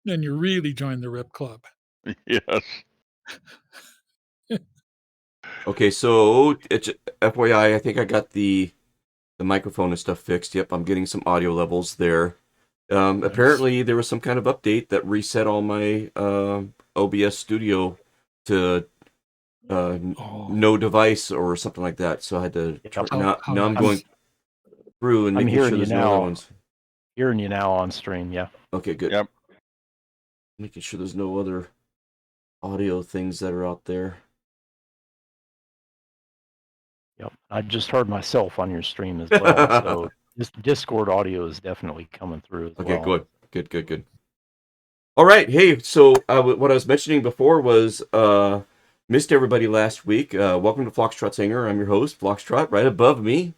then you really join the Rip Club. Yes. Okay, so it's FYI, I think I got the microphone and stuff fixed. Yep, I'm getting some audio levels there. Nice. Apparently, there was some kind of update that reset all my OBS Studio to no device or something like that. So I had to. Now I'm going through and making sure there's no other ones. Hearing you now on stream, yeah. Okay, good. Yep. Making sure there's no other audio things that are out there. Yep. I just heard myself on your stream as well. So this Discord audio is definitely coming through as well. Okay, good. All right. Hey, so what I was mentioning before was missed everybody last week. Welcome to Foxtrot's Hangar. I'm your host, Foxtrot. Right above me,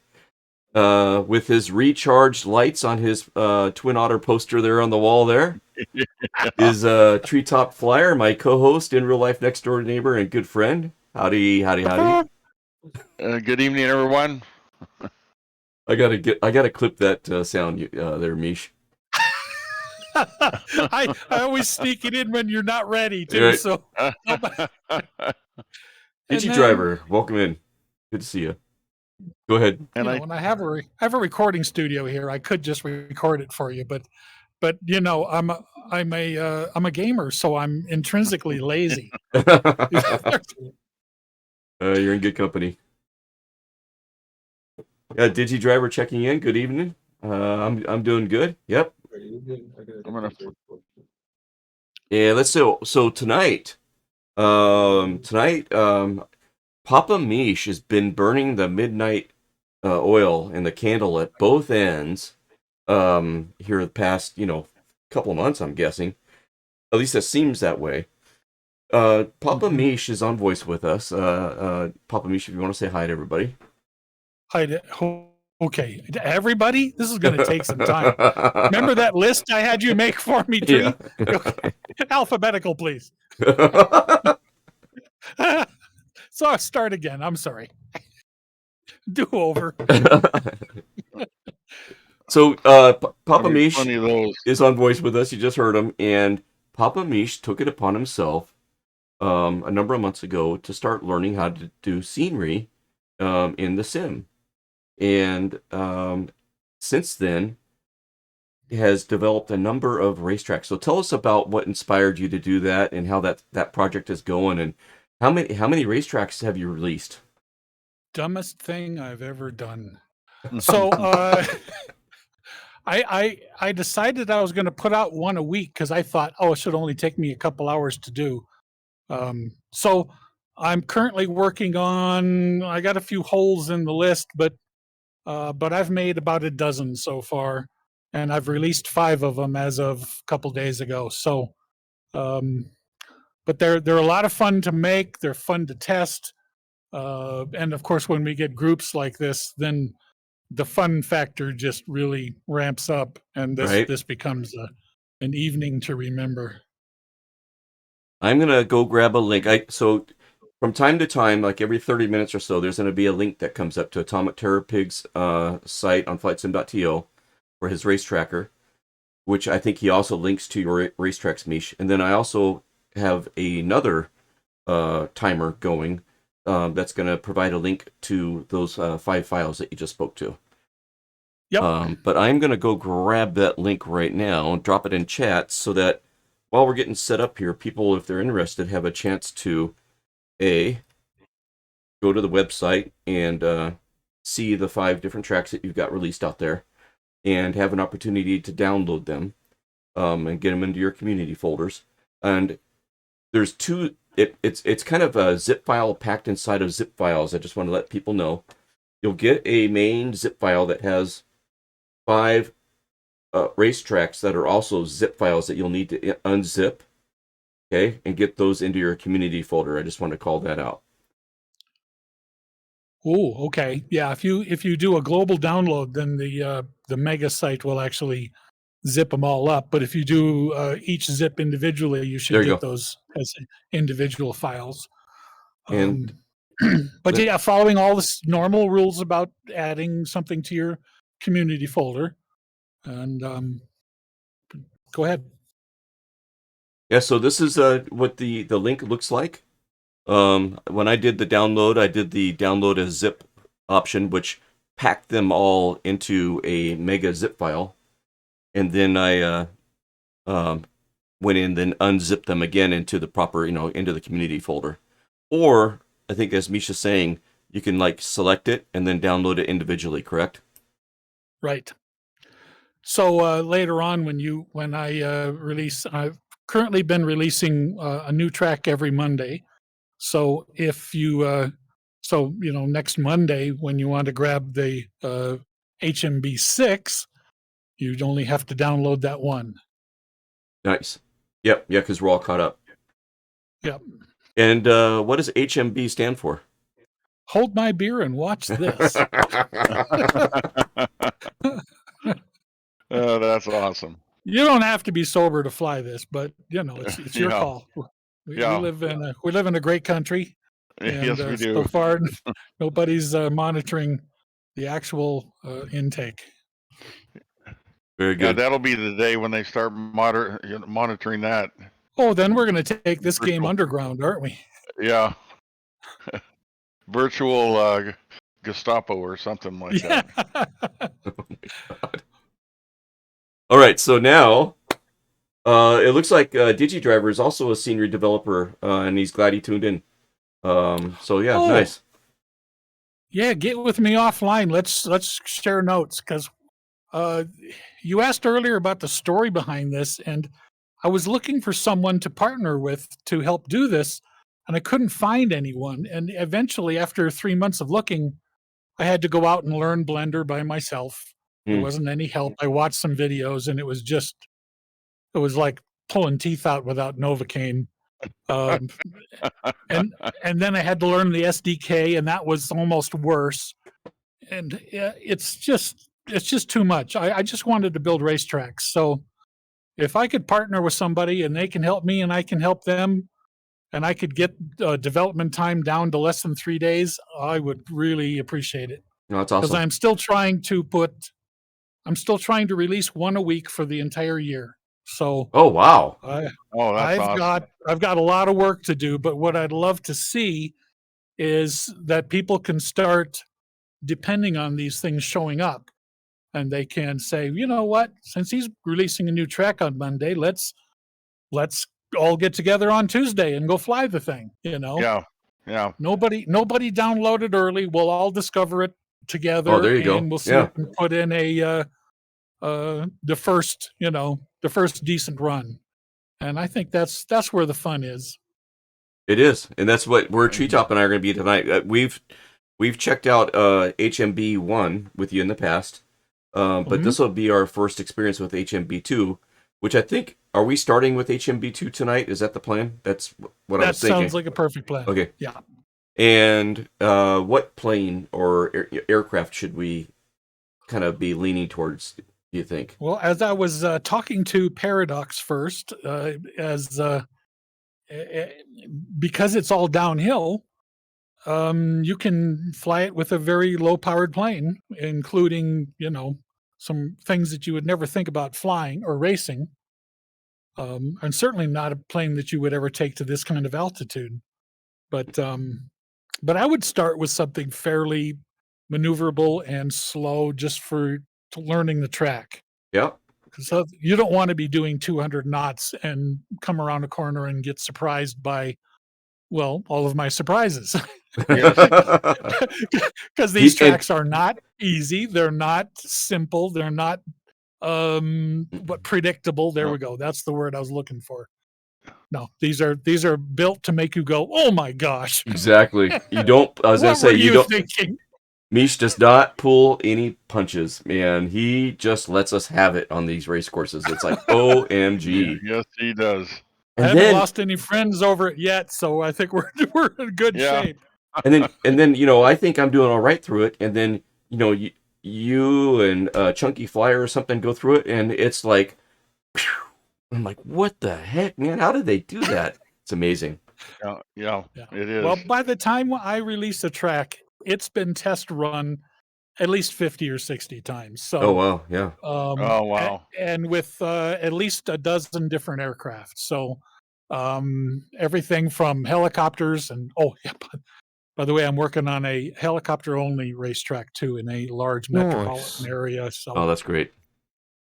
with his recharged lights on his Twin Otter poster there on the wall there, is Treetop Flyer, my co-host in real life, next door neighbor, and good friend. Howdy. Good evening, everyone. I gotta clip that sound there, Meesh. I always sneak it in when you're not ready too. Right. So, Digi Driver, welcome in. Good to see you. Go ahead. And when I have a recording studio here, I could just record it for you, but I'm a gamer, so I'm intrinsically lazy. You're in good company. Digi Driver checking in. Good evening. I'm doing good. Yep. Yeah, let's see. So tonight, PapaMeesh's has been burning the midnight oil and the candle at both ends here the past couple of months, I'm guessing. At least it seems that way. PapaMeesh is on voice with us. PapaMeesh, if you want to say hi to everybody. Hi to okay, everybody. This is going to take some time. Remember that list I had you make for me, Tree? Yeah. Okay. Alphabetical, please. So I'll start again. I'm sorry. Do over. So PapaMeesh is on voice with us. You just heard him, and PapaMeesh took it upon himself a number of months ago to start learning how to do scenery in the sim. And since then, has developed a number of racetracks. So tell us about what inspired you to do that and how that project is going, and how many racetracks have you released? Dumbest thing I've ever done. So I decided I was going to put out one a week because I thought, it should only take me a couple hours to do. So I'm currently working on. I got a few holes in the list, but I've made about a dozen so far, and I've released 5 of them as of a couple days ago. So, but they're a lot of fun to make. They're fun to test, and of course, when we get groups like this, then the fun factor just really ramps up, and this becomes an evening to remember. I'm gonna go grab a link. So from time to time, like every 30 minutes or so, there's going to be a link that comes up to Atomic Terror Pig's site on FlightSim.to for his race tracker, which I think he also links to your racetracks, Meesh. And then I also have another timer going that's going to provide a link to those 5 files that you just spoke to. Yep. But I'm going to go grab that link right now and drop it in chat so that while we're getting set up here, people, if they're interested, have a chance to go to the website and see the 5 different tracks that you've got released out there, and have an opportunity to download them and get them into your community folders. And there's 2. It's kind of a zip file packed inside of zip files. I just want to let people know. You'll get a main zip file that has 5 racetracks that are also zip files that you'll need to unzip. Okay, and get those into your community folder. I just want to call that out. Oh, okay. Yeah, if you do a global download, then the mega site will actually zip them all up. But if you do each zip individually, you should get those as individual files. And but yeah, following all the normal rules about adding something to your community folder. And go ahead. Yeah, so this is what the link looks like. When I did the download, I did the download as zip option, which packed them all into a mega zip file, and then I went in, then unzipped them again into the proper, into the community folder. Or I think, as Misha's saying, you can like select it and then download it individually. Correct? Right. So later on, when I release, I've currently been releasing a new track every Monday. So if you, next Monday when you want to grab the HMB6, you'd only have to download that one. Nice. Yep. Yeah, because we're all caught up. Yep. And what does HMB stand for? Hold my beer and watch this. Oh, that's awesome. You don't have to be sober to fly this, but it's your Yeah. call. We Yeah. live in a great country, and Yes, we do. so far nobody's monitoring the actual intake. Very Yeah, good. that'll be the day when they start monitoring that. Oh, then we're going to take this game Virtual. underground, aren't we? Yeah. Virtual Gestapo or something like that. Oh my God. All right, so now it looks like DigiDriver is also a senior developer, and he's glad he tuned in. So yeah, Oh. nice. Yeah, get with me offline. Let's share notes, because you asked earlier about the story behind this, and I was looking for someone to partner with to help do this, and I couldn't find anyone. And eventually, after 3 months of looking, I had to go out and learn Blender by myself. There wasn't any help. I watched some videos, and it was like pulling teeth out without Novocaine. And then I had to learn the SDK, and that was almost worse. And it's just too much. I just wanted to build racetracks. So if I could partner with somebody and they can help me and I can help them, and I could get development time down to less than 3 days, I would really appreciate it. No, that's Because awesome. I'm still trying to release one a week for the entire year. So Oh wow. Oh, that's awesome. I've got a lot of work to do, but what I'd love to see is that people can start depending on these things showing up, and they can say, you know what, since he's releasing a new track on Monday, let's all get together on Tuesday and go fly the thing. Yeah. Nobody download it early. We'll all discover it together. Oh, there you go. And we'll see Yeah. if we can put in the first decent run. And I think that's where the fun is. It is, and that's what we're Treetop and I are going to be tonight. We've checked out HMB1 with you in the past, but this will be our first experience with HMB2, which I think, are we starting with HMB2 tonight? Is that the plan? That's what I was thinking. That sounds like a perfect plan. Okay. Yeah. And what plane or aircraft should we kind of be leaning towards, do you think? Well, as I was talking to Paradox first, because it's all downhill, you can fly it with a very low-powered plane, including, some things that you would never think about flying or racing, and certainly not a plane that you would ever take to this kind of altitude. But I would start with something fairly maneuverable and slow, just for learning the track. Yeah. So you don't want to be doing 200 knots and come around a corner and get surprised by, well, all of my surprises. Because these tracks are not easy. They're not simple. They're not predictable. There we go. That's the word I was looking for. No, these are built to make you go, oh my gosh. Exactly. You don't. I was going to say you don't. Thinking? Mish does not pull any punches, man. He just lets us have it on these race courses. It's like OMG. Yes, he does. I haven't lost any friends over it yet, so I think we're in good shape. And then I think I'm doing all right through it, and then you and Chunky Flyer or something go through it, and it's like, phew. I'm like, what the heck, man? How did they do that? It's amazing. Yeah, it is. Well, by the time I release a track, it's been test run at least 50 or 60 times. So, oh wow, yeah. Oh wow. And with at least a dozen different aircraft. So Everything from helicopters and yeah. By the way, I'm working on a helicopter only racetrack too in a large metropolitan area. So Oh, that's great.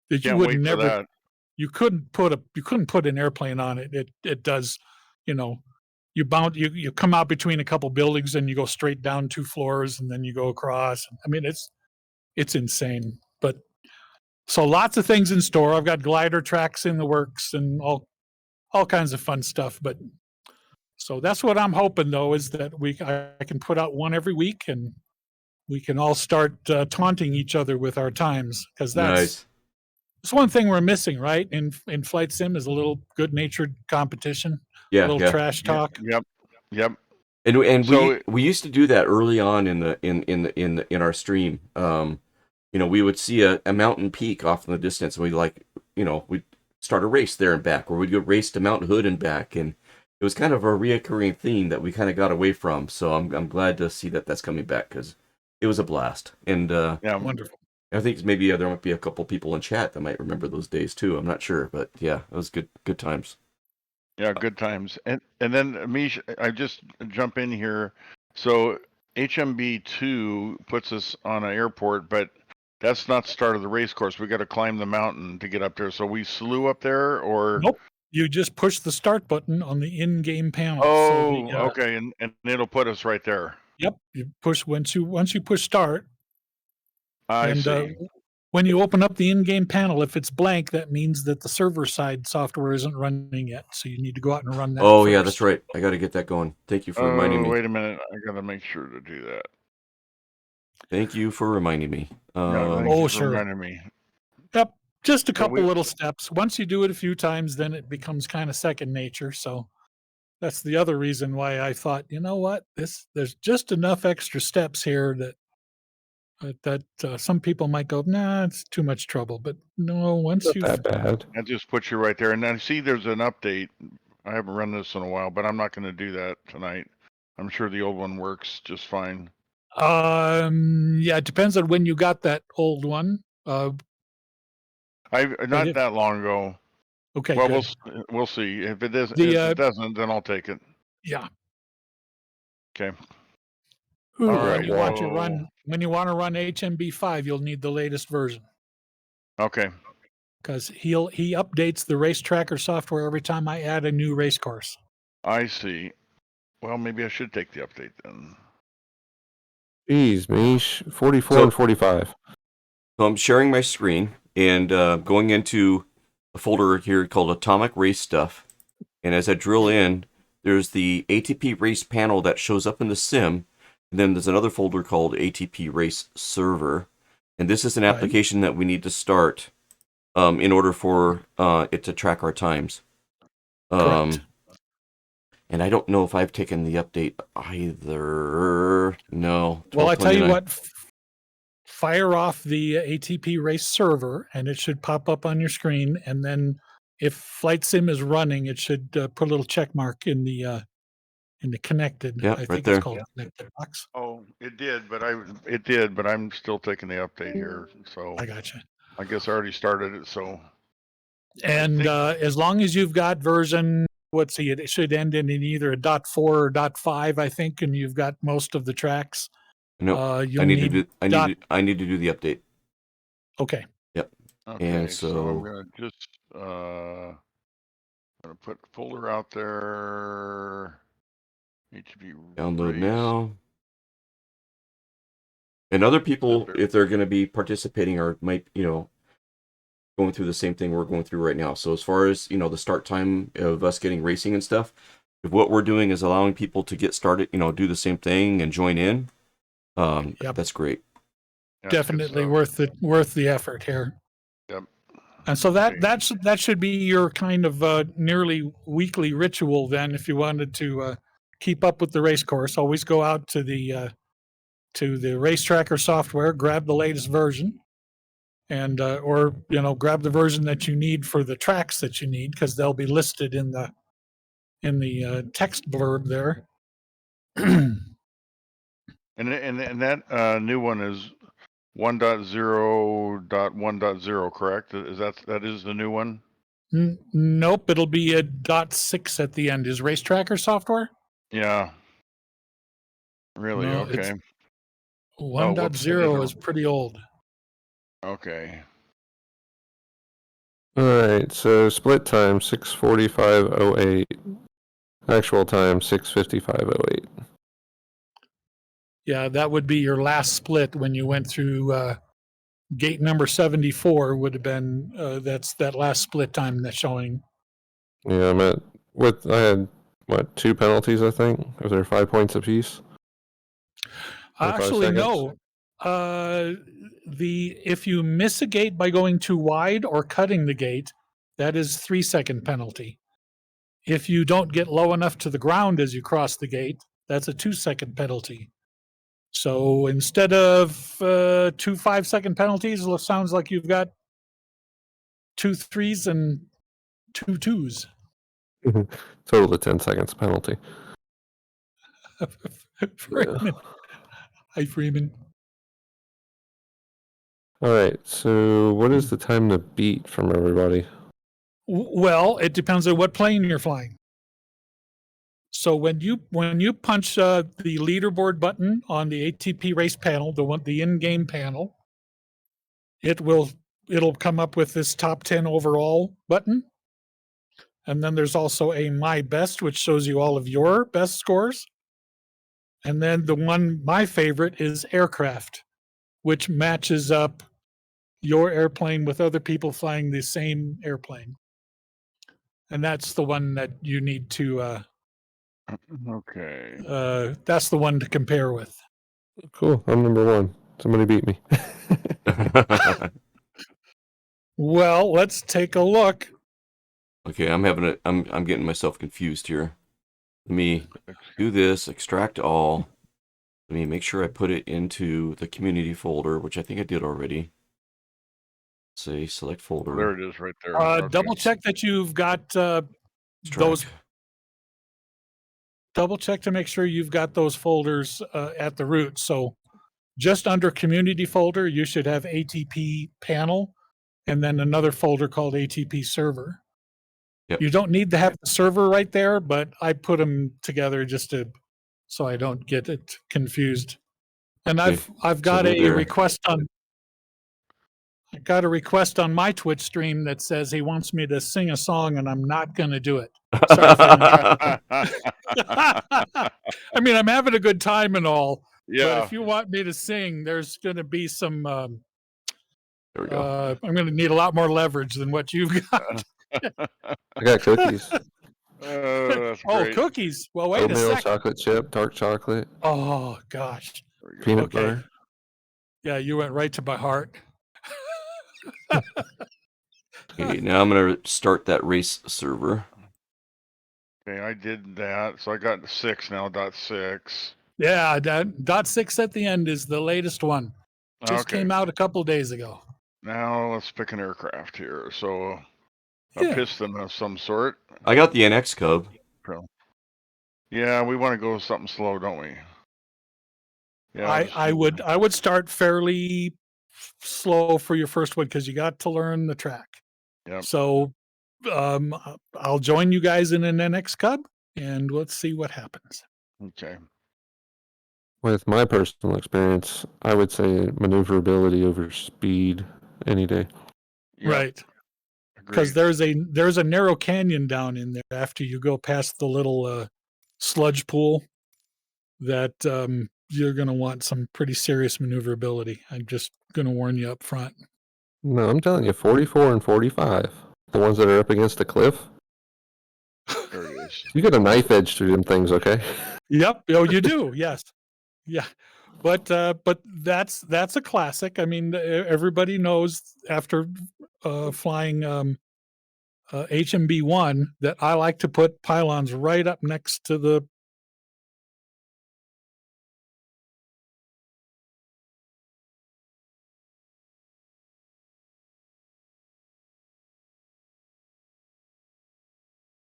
that you Can't would wait for never, that. you couldn't put an airplane on it. It does, you know, you come out between a couple buildings and you go straight down 2 floors and then you go across. I mean, it's insane. But so lots of things in store. I've got glider tracks in the works and all kinds of fun stuff. But so that's what I'm hoping though, is that I can put out one every week and we can all start taunting each other with our times, because Nice. that's one thing we're missing, right? In flight sim is a little good natured competition, a Yeah, little yeah. trash talk. Yep. And So- we used to do that early on in our stream. You know, we would see a mountain peak off in the distance, and we'd start a race there and back, or we'd go race to Mount Hood and back, and it was kind of a reoccurring theme that we kind of got away from. So I'm glad to see that that's coming back, because it was a blast. And Yeah. Wonderful. I think maybe there might be a couple people in chat that might remember those days too. I'm not sure, but yeah, it was good times. Yeah, good times. And then Mish, I just jump in here. So HMB2 puts us on an airport, but that's not the start of the race course. We got to climb the mountain to get up there. So we slew up there, or Nope. You just push the start button on the in-game panel. oh, So okay, and it'll put us right there. yep. You push once you push start, I and see. when you open up the in-game panel, if it's blank, that means that the server side software isn't running yet. So you need to go out and run that. Oh first. yeah, that's right. I got to get that going. Thank you for reminding me. Wait a minute. I got to make sure to do that. Thank you for reminding me. Yeah, thank Oh, you for sure. reminding me. Yep. Just a Well, couple little steps. Once you do it a few times, then it becomes kind of second nature. So that's the other reason why I thought, you know what, there's just enough extra steps here that some people might go, nah, it's too much trouble. But no, once Not you that bad. That just puts you right there. And I see there's an update. I haven't run this in a while, but I'm not going to do that tonight. I'm sure the old one works just fine. yeah, it depends on when you got that old one. Not if- that long ago. Okay, Well, good. we'll see. If it is, The, if it doesn't, then I'll take it. Yeah. Okay. Ooh, All When right. you want to so- run HMB5, you'll need the latest version, Okay. because he updates the race tracker software every time I add a new race course. I see. Well, maybe I should take the update then. Jeez, Mish. 44 So- and 45. So I'm sharing my screen and going into a folder here called Atomic Race Stuff. And as I drill in, there's the ATP Race panel that shows up in the sim. And then there's another folder called ATP Race Server. And this is an Right. application that we need to start in order for it to track our times. Correct. And I don't know if I've taken the update either. No. Well, I tell you 1229. what, fire off the ATP race server and it should pop up on your screen. And then if Flight Sim is running, it should put a little check mark in the connected. Yeah, I right think there. it's called connected box. Oh, it did, but I'm still taking the update here. So I gotcha. I guess I already started it. So And think- as long as you've got version, let's see, it should end in either a .4 or .5, I think, and you've got most of the tracks. No, You'll I need to need do. I need to do the update. okay. okay, And so I'm so- gonna just gonna put folder out there. HB Download race. now. And other people, There. if they're going to be participating, or might going through the same thing we're going through right now. So as far as the start time of us getting racing and stuff, if what we're doing is allowing people to get started, do the same thing and join in, Yep. that's great. Yeah, it's good Definitely stuff. worth the effort here. Yep. And so Okay. that should be your kind of nearly weekly ritual then, if you wanted to keep up with the race course. Always go out to the race tracker software, grab the latest version, and or grab the version that you need for the tracks that you need, because they'll be listed in the text blurb there. And that new one is 1.0.1.0, correct? That is the new one? Nope, it'll be a .6 at the end. Is Race Tracker software? Yeah. Really? No, Okay. it's 1.0 whoops, I did is pretty old. Okay. All right, so split time 6:45:08. Actual time 6:55:08. Yeah, that would be your last split when you went through gate number 74 would have been that's that last split time that's showing. Yeah, I had what, 2 penalties, I think. Was there 5 points apiece? 25 Actually, seconds? no. If you miss a gate by going too wide or cutting the gate, that is 3-second penalty. If you don't get low enough to the ground as you cross the gate, that's a 2-second penalty. So instead of 2 5-second penalties, it sounds like you've got 2 3s and 2 2s. Total of 10 seconds penalty. Freeman. Hi, Freeman. All right, so what is the time to beat from everybody? Well, it depends on what plane you're flying. So when you punch the leaderboard button on the ATP race panel, the in-game panel, it'll come up with this top 10 overall button. And then there's also a My Best, which shows you all of your best scores. And then my favorite is Aircraft, which matches up your airplane with other people flying the same airplane. And that's the one that you need to Okay. that's the one to compare with. Cool, I'm number 1. Somebody beat me. Well, let's take a look. Okay, I'm getting myself confused here. Let me do this, extract all. Let me make sure I put it into the community folder, which I think I did already. Say select folder. There it is right there. Okay. Double check that you've got those. Extract. Double check to make sure you've got those folders at the root. So just under community folder, you should have ATP panel and then another folder called ATP server. Yep. You don't need to have the server right there, but I put them together so I don't get it confused. And Okay. I've got they're a there. request on I got a request on my Twitch stream that says he wants me to sing a song, and I'm not going to do it. Sorry, Freeman. I mean, I'm having a good time and all, but Yeah. if you want me to sing, there's going to be some. There we go. I'm going to need a lot more leverage than what you've got. I got cookies. That's Oh, great. cookies. Well, wait a Oatmeal, second. chocolate chip, dark chocolate, Oh gosh. There we go. peanut Okay. butter. Yeah, you went right to my heart. Okay, now I'm gonna start that race server. Okay, I did that. So I got 6 now, .6. Yeah, .6 at the end is the latest one. Just Okay. came out a couple days ago. Now let's pick an aircraft here. So Yeah. a piston of some sort. I got the NX Cub. Yeah, we want to go with something slow, don't we? Yeah. I would start fairly slow for your first one because you got to learn the track. Yep. So I'll join you guys in an NX Cub and let's see what happens. Okay. With my personal experience, I would say maneuverability over speed any day. Yep. Right. Because Agreed. there's a narrow canyon down in there after you go past the little sludge pool that you're going to want some pretty serious maneuverability. I'm just going to warn you up front. No, I'm telling you, 44 and 45, the ones that are up against the cliff, There it is. you get a knife edge through them things, okay? Yep. Oh, you do. Yes. Yeah. But that's a classic. I mean, everybody knows after flying HMB1 that I like to put pylons right up next to the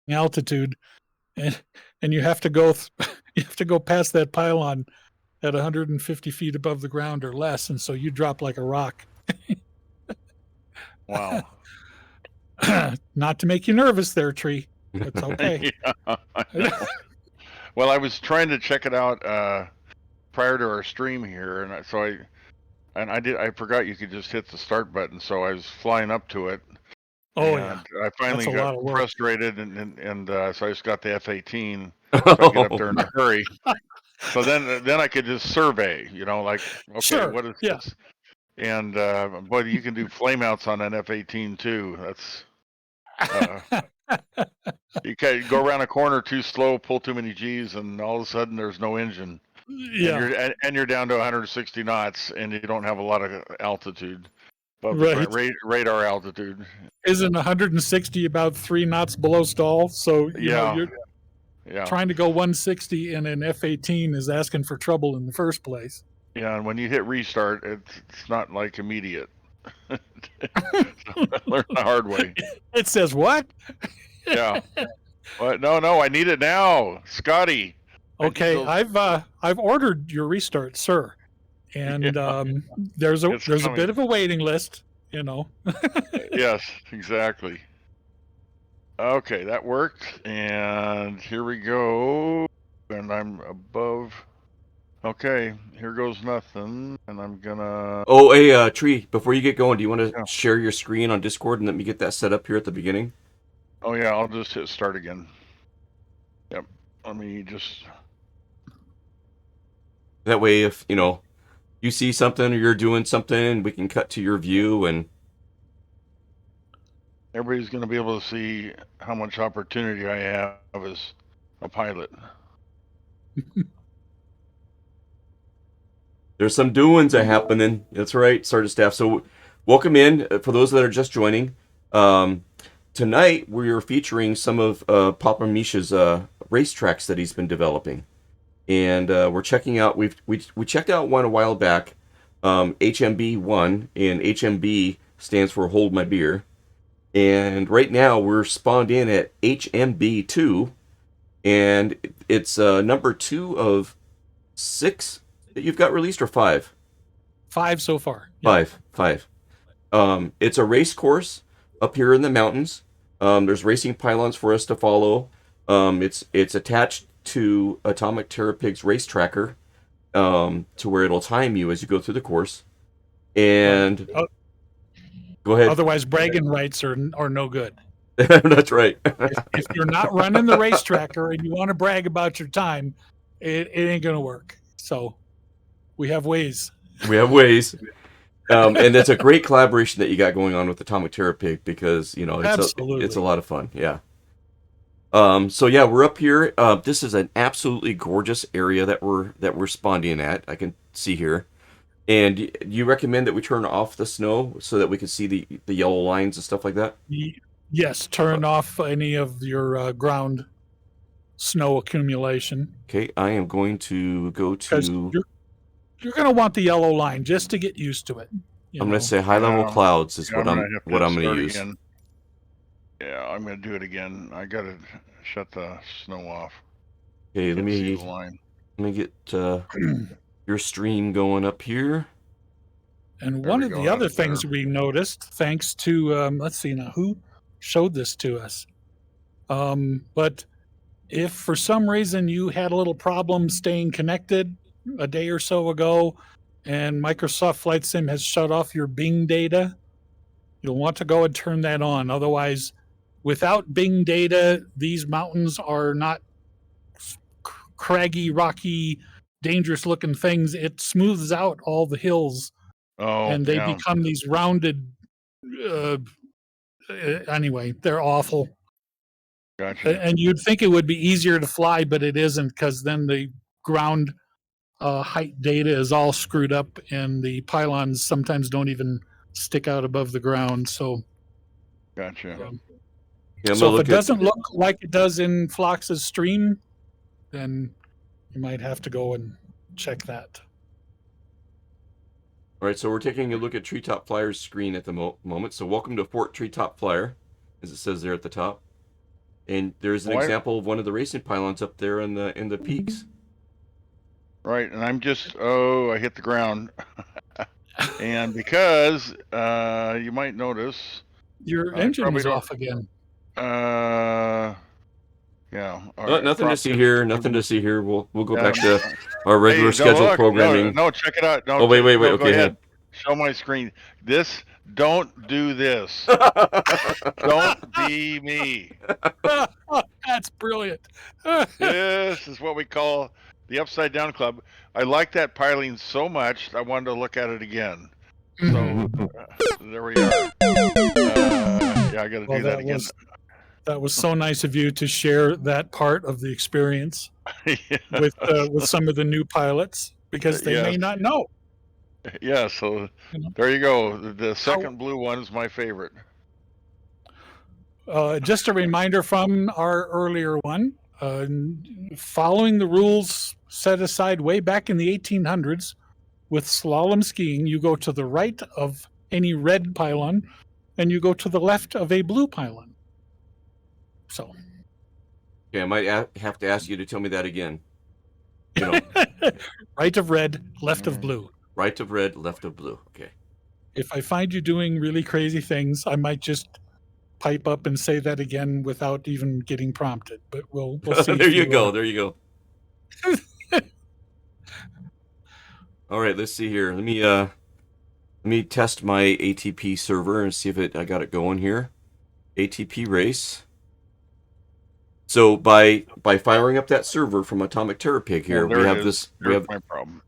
altitude, and you have to go you have to go past that pylon at 150 feet above the ground or less, and so you drop like a rock. Wow. Not to make you nervous there, Tree. It's okay. Yeah, I know. Well, I was trying to check it out prior to our stream here, and I forgot you could just hit the start button, so I was flying up to it. Oh, and yeah. I finally That's a got lot of work. frustrated, and so I just got the F-18, so I get up there in a hurry. So then I could just survey, like, okay, Sure, what is yeah. this? And but you can do flameouts on an F-18 too. That's you can go around a corner too slow, pull too many G's, and all of a sudden there's no engine, Yeah, and you're down to 160 knots, and you don't have a lot of altitude, above right. the radar altitude. Isn't 160 about 3 knots below stall? So, you're Yeah. trying to go 160 in an F-18 is asking for trouble in the first place. Yeah, and when you hit restart, it's not like immediate. So I learned the hard way. It says what? Yeah. What? No, I need it now, Scotty. Okay, I've ordered your restart, sir, and there's a coming. bit of a waiting list. Yes, exactly. Okay, that worked, and here we go. And I'm above. Okay, here goes nothing, and I'm gonna. Oh, hey, Tree, before you get going, do you want to Yeah. share your screen on Discord and let me get that set up here at the beginning? Oh yeah, I'll just hit start again. Yep. Let me just. That way, if, you see something or you're doing something, we can cut to your view and... Everybody's going to be able to see how much opportunity I have as a pilot. There's some doings that happening. That's right, Sergeant Staff. So, welcome in. For those that are just joining, tonight we're featuring some of PapaMeesh's racetracks that he's been developing, and we're checking out. We checked out one a while back, HMB 1, and HMB stands for Hold My Beer. And right now we're spawned in at HMB 2, and it's number 2 of 6 that you've got released, or 5? 5 so far. Yeah. 5. It's a race course up here in the mountains. There's racing pylons for us to follow. It's attached to Atomic Terrapig's race tracker, to where it'll time you as you go through the course. And go ahead. Otherwise, bragging rights are no good. That's right. If you're not running the race tracker and you want to brag about your time, it ain't gonna work. So we have ways. We have ways. And it's a great collaboration that you got going on with Atomic Terrapig, because it's a lot of fun. Yeah. So yeah, we're up here. This is an absolutely gorgeous area that we're spawned in at. I can see here. And you recommend that we turn off the snow so that we can see the yellow lines and stuff like that? Yes, turn off any of your ground snow accumulation. Okay, I am going to go to... You're going to want the yellow line just to get used to it. I'm going to say high-level clouds is what I'm going to use. Again. Yeah, I'm going to do it again. I got to shut the snow off. Okay, let me get your stream going up here. And one of the other things we noticed, thanks to, let's see now, who showed this to us? But if for some reason you had a little problem staying connected a day or so ago, and Microsoft Flight Sim has shut off your Bing data, you'll want to go and turn that on. Otherwise, without Bing data, these mountains are not craggy, rocky, dangerous looking things. It smooths out all the hills, and they become these rounded. Anyway, they're awful. Gotcha. And you'd think it would be easier to fly, but it isn't, because then the ground height data is all screwed up, and the pylons sometimes don't even stick out above the ground. So, gotcha. So if it doesn't look like it does in Flox's stream, then you might have to go and check that. All right, so we're taking a look at Treetop Flyer's screen at the moment. So welcome to Fort Treetop Flyer, as it says there at the top. And there's an example of one of the racing pylons up there in the peaks. Right, and I'm just I hit the ground. And because you might notice Your engine probably was don't- off again. Yeah. Nothing to see here. Nothing to see here. We'll go back Yeah. to our regular Hey, no, scheduled look, programming. No, check it out. No, Oh, wait, no, okay, go ahead. Show my screen. Don't do this. Don't be me. That's brilliant. This is what we call the Upside Down Club. I like that piling so much, I wanted to look at it again. So there we are. Yeah, I got to Well, do that again. That was so nice of you to share that part of the experience Yeah. with some of the new pilots, because they may Yes. not know. Yeah, so You know? there you go. The second blue one is my favorite. Just a reminder from our earlier one, following the rules set aside way back in the 1800s with slalom skiing, you go to the right of any red pylon and you go to the left of a blue pylon. So, Okay, I might have to ask you to tell me that again. You know, right of red, left of blue. right of red, left of blue. Okay. If I find you doing really crazy things, I might just pipe up and say that again without even getting prompted. But we'll see. There you go. There you go. All right, let's see here. Let me test my ATP server and see if I got it going here. ATP race. So by firing up that server from Atomic Terror Pig here, there we it have is. this. There's my problem.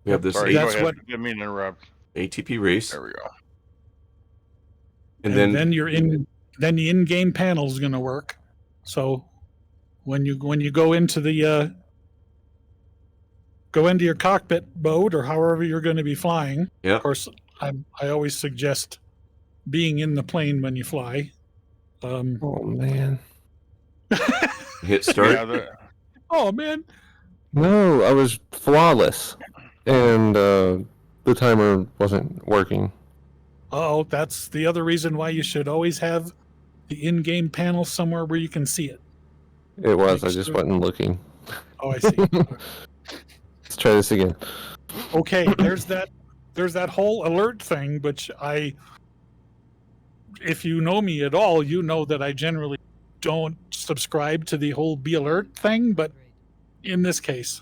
We have this Sorry, That's go ahead. what- Didn't mean to interrupt. ATP race, There we go. and then then then the in-game panel is going to work. So when you go into the go into your cockpit mode or however you're going to be flying. Yep. Of course, I always suggest being in the plane when you fly. Oh man. hit start. Yeah, Oh man, No, I was flawless, and the timer wasn't working. oh, that's the other reason why you should always have the in-game panel somewhere where you can see it. It was. I Makes just sure- wasn't looking. Oh, I see. Let's try this again. Okay, there's that whole alert thing, which if you know me at all, you know that I generally don't subscribe to the whole be alert thing, but in this case,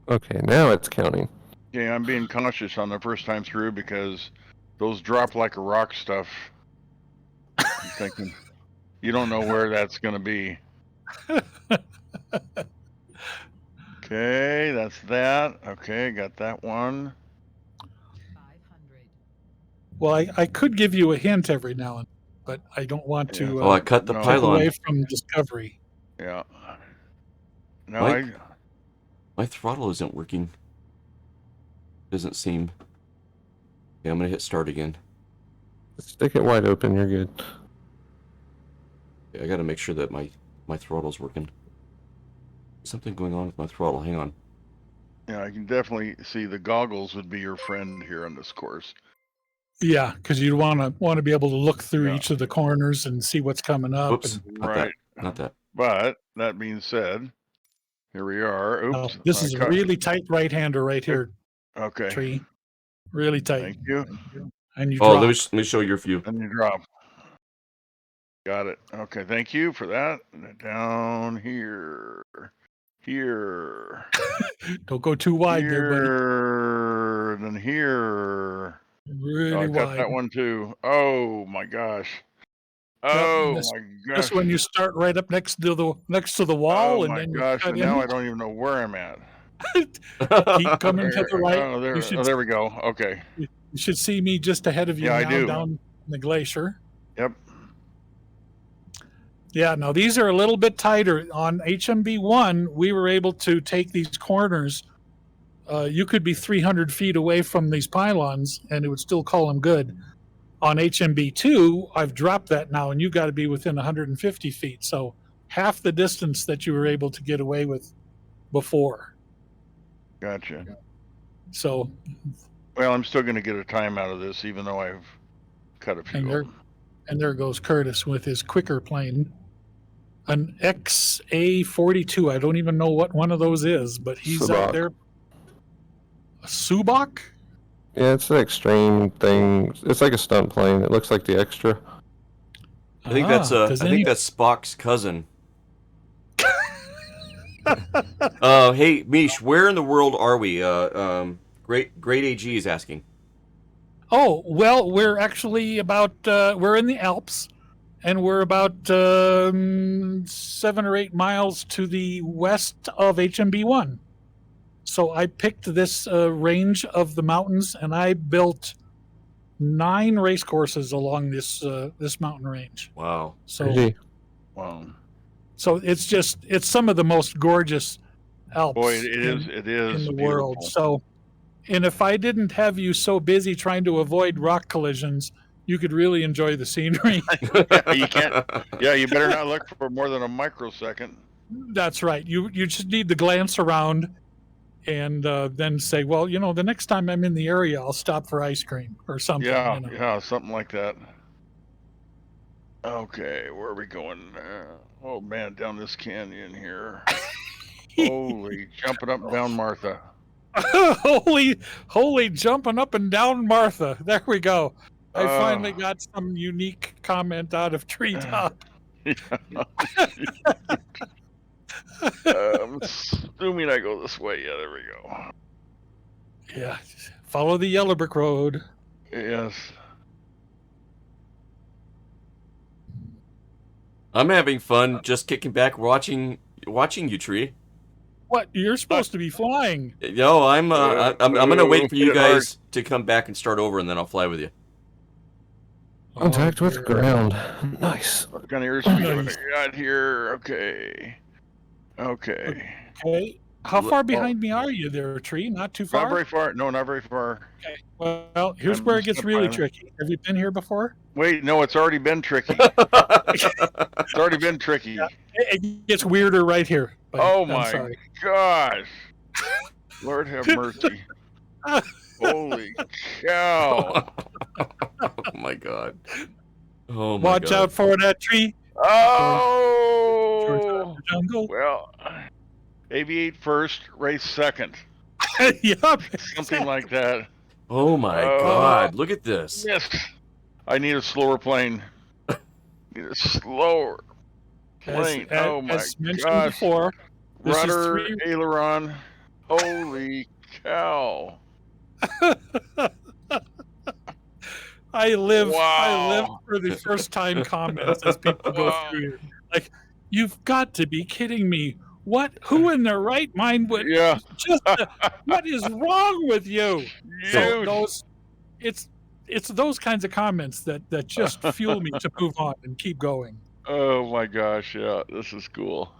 Okay, now it's counting. yeah, I'm being cautious on the first time through because those drop like a rock stuff. I'm thinking, you don't know where that's going to be. Okay, that's that. Okay, got that one. well, I could give you a hint every now and then, but I don't want to Yeah. Oh, I cut the No. take pylon. away from discovery. Yeah. No, Mike? My throttle isn't working. Doesn't seem. Okay, I'm gonna hit start again. Stick it wide open. You're good. Okay, I gotta make sure that my throttle's working. Something going on with my throttle. Hang on. yeah, I can definitely see the goggles would be your friend here on this course. Yeah, because you want to be able to look through Yeah. each of the corners and see what's coming up. Oops. And, Not Right. that. Not that. But that being said, here we are. Oops. this I is a cut- really tight right-hander right here, Okay. Tree. Really tight. Thank you. And you Oh, drop. let me show your view. And you drop. Got it. Okay, thank you for that. And then down here. Here. Don't go too wide there, buddy. Here. And then here. Really Oh, I cut wide. that one too. Oh my gosh. Oh that's- my gosh. Just when you start right up next to the wall, Oh and my then you gosh. cut And in. now I don't even know where I'm at. Keep coming to the right. Oh, there, You should, oh, there we go. Okay. you should see me just ahead of you Yeah, I now do. down the glacier. Yep. Yeah, now these are a little bit tighter. On HMB1, we were able to take these corners. You could be 300 feet away from these pylons, and it would still call them good. On HMB2, I've dropped that now, and you got to be within 150 feet. So half the distance that you were able to get away with before. Gotcha. So, Well, I'm still going to get a time out of this, even though I've cut a few. and there, of them. and there goes Curtis with his quicker plane. An XA-42. I don't even know what one of those is, but he's Subak. out there. A Subak? Yeah, it's an extreme thing. It's like a stunt plane. It looks like the extra. I think that's does any- that's Spock's cousin. Hey, Mish, where in the world are we? Great AG is asking. Oh, well, we're actually about, we're in the Alps, and we're about 7 or 8 miles to the west of HMB1. So I picked this range of the mountains, and I built 9 race courses along this mountain range. Wow. So, Crazy. Wow. so it's some of the most gorgeous Alps Boy, it is in the beautiful. world. So, and if I didn't have you so busy trying to avoid rock collisions, you could really enjoy the scenery. Yeah, you can't. Yeah, you better not look for more than a microsecond. That's right. You just need to glance around and then say, well, the next time I'm in the area, I'll stop for ice cream or something. Yeah, yeah, something like that. Okay, where are we going? Oh man, down this canyon here. Holy, jumping up and down Martha. holy jumping up and down Martha. There we go. I finally Oh. got some unique comment out of Treetop. I'm assuming I go this way. Yeah, there we go. Yeah. Follow the yellow brick road. Yes. I'm having fun just kicking back, watching you, Tree. What? You're supposed to be flying. No, I'm gonna wait for you hit it hard. guys to come back and start over, and then I'll fly with you. Contact with dear. ground. Nice. What kind of airspeed have Nice. I got here? Okay. Okay. Okay. How far behind me are you there, Tree? Not too far? Not very far. No, not very far. Okay. Well, here's I'm where it just gets gonna really pilot. tricky. Have you been here before? Wait, no, it's already been tricky. It's already been tricky. Yeah. It gets weirder right here. But Oh I'm my sorry. gosh. Lord have mercy. Holy cow. Oh my god. Oh my Watch god. out for that tree. George Oh. the jungle. Well, aviate first, race second. Yup. Something like that. Oh my Oh. god. Look at this. Yes. I need a slower plane. Need a slower plane. Oh my as mentioned gosh. before, this is Rudder, 3 aileron. Holy cow. I live Wow. for the first time comments as people go Wow. through here. Like, you've got to be kidding me. Who in their right mind would Yeah. just what is wrong with you? So Huge. it's those kinds of comments that just fuel me to move on and keep going. Oh my gosh, yeah, this is cool.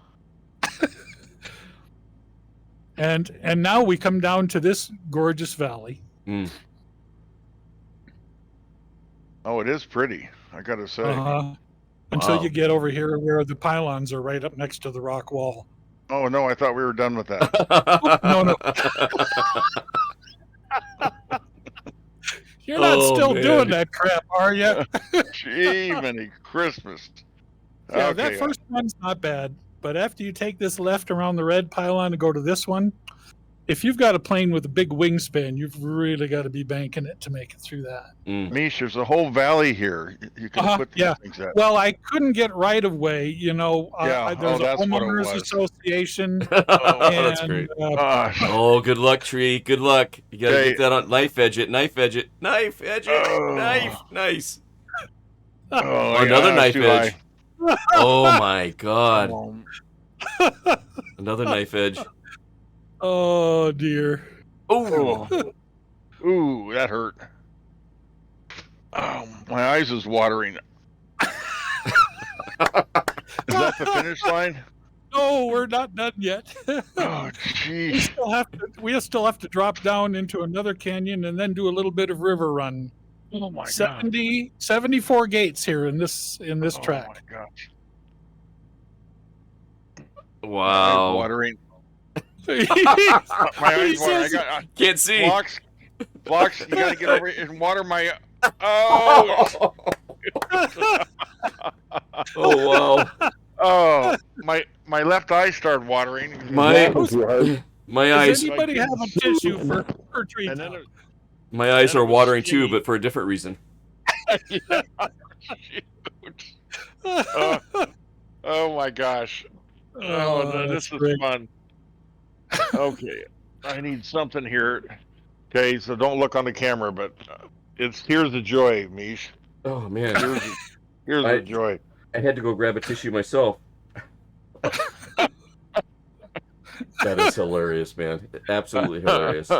And now we come down to this gorgeous valley. Mm. Oh, it is pretty, I gotta say. Until Wow. you get over here where the pylons are right up next to the rock wall. Oh no, I thought we were done with that. No. You're not Oh, still man. doing that crap, are you? Gee, many Christmas. Yeah, Okay, that first one's not bad. But after you take this left around the red pylon and go to this one, if you've got a plane with a big wingspan, you've really got to be banking it to make it through that. Mm. Mish, there's a whole valley here. You can put these yeah. things at. Well, I couldn't get right of way. Yeah, There's a that's what it homeowners was. association. Oh, that's and, great. Gosh. Oh, good luck, Tree. Good luck. You gotta Okay. get that on knife edge it. Knife edge it. Knife edge it. Oh. Knife. Nice. Oh, Another yeah, knife too edge. Oh my god. high. Another knife edge. Oh dear. Oh. Ooh, that hurt. Oh, my eyes is watering. Is that the finish line? No, we're not done yet. Oh, we jeez. still have to drop down into another canyon and then do a little bit of river run. Oh my god. 74 gates here in this Oh track. my gosh. My eyes Wow. watering. My He eyes watering. I says- got Can't see. blocks. You gotta get over it and water my. Oh, Oh wow. oh, my left eye started watering. My Does eyes. anybody have a tissue for And then Treetop? My eyes Then are it was watering too, skinny. but for a different reason. Yeah. Shoot. Oh my gosh. This that's is great. fun. Okay, I need something here. Okay, so don't look on the camera, but here's the joy, Mish. Oh man, Here's I the joy. I had to go grab a tissue myself. That is hilarious, man. Absolutely hilarious.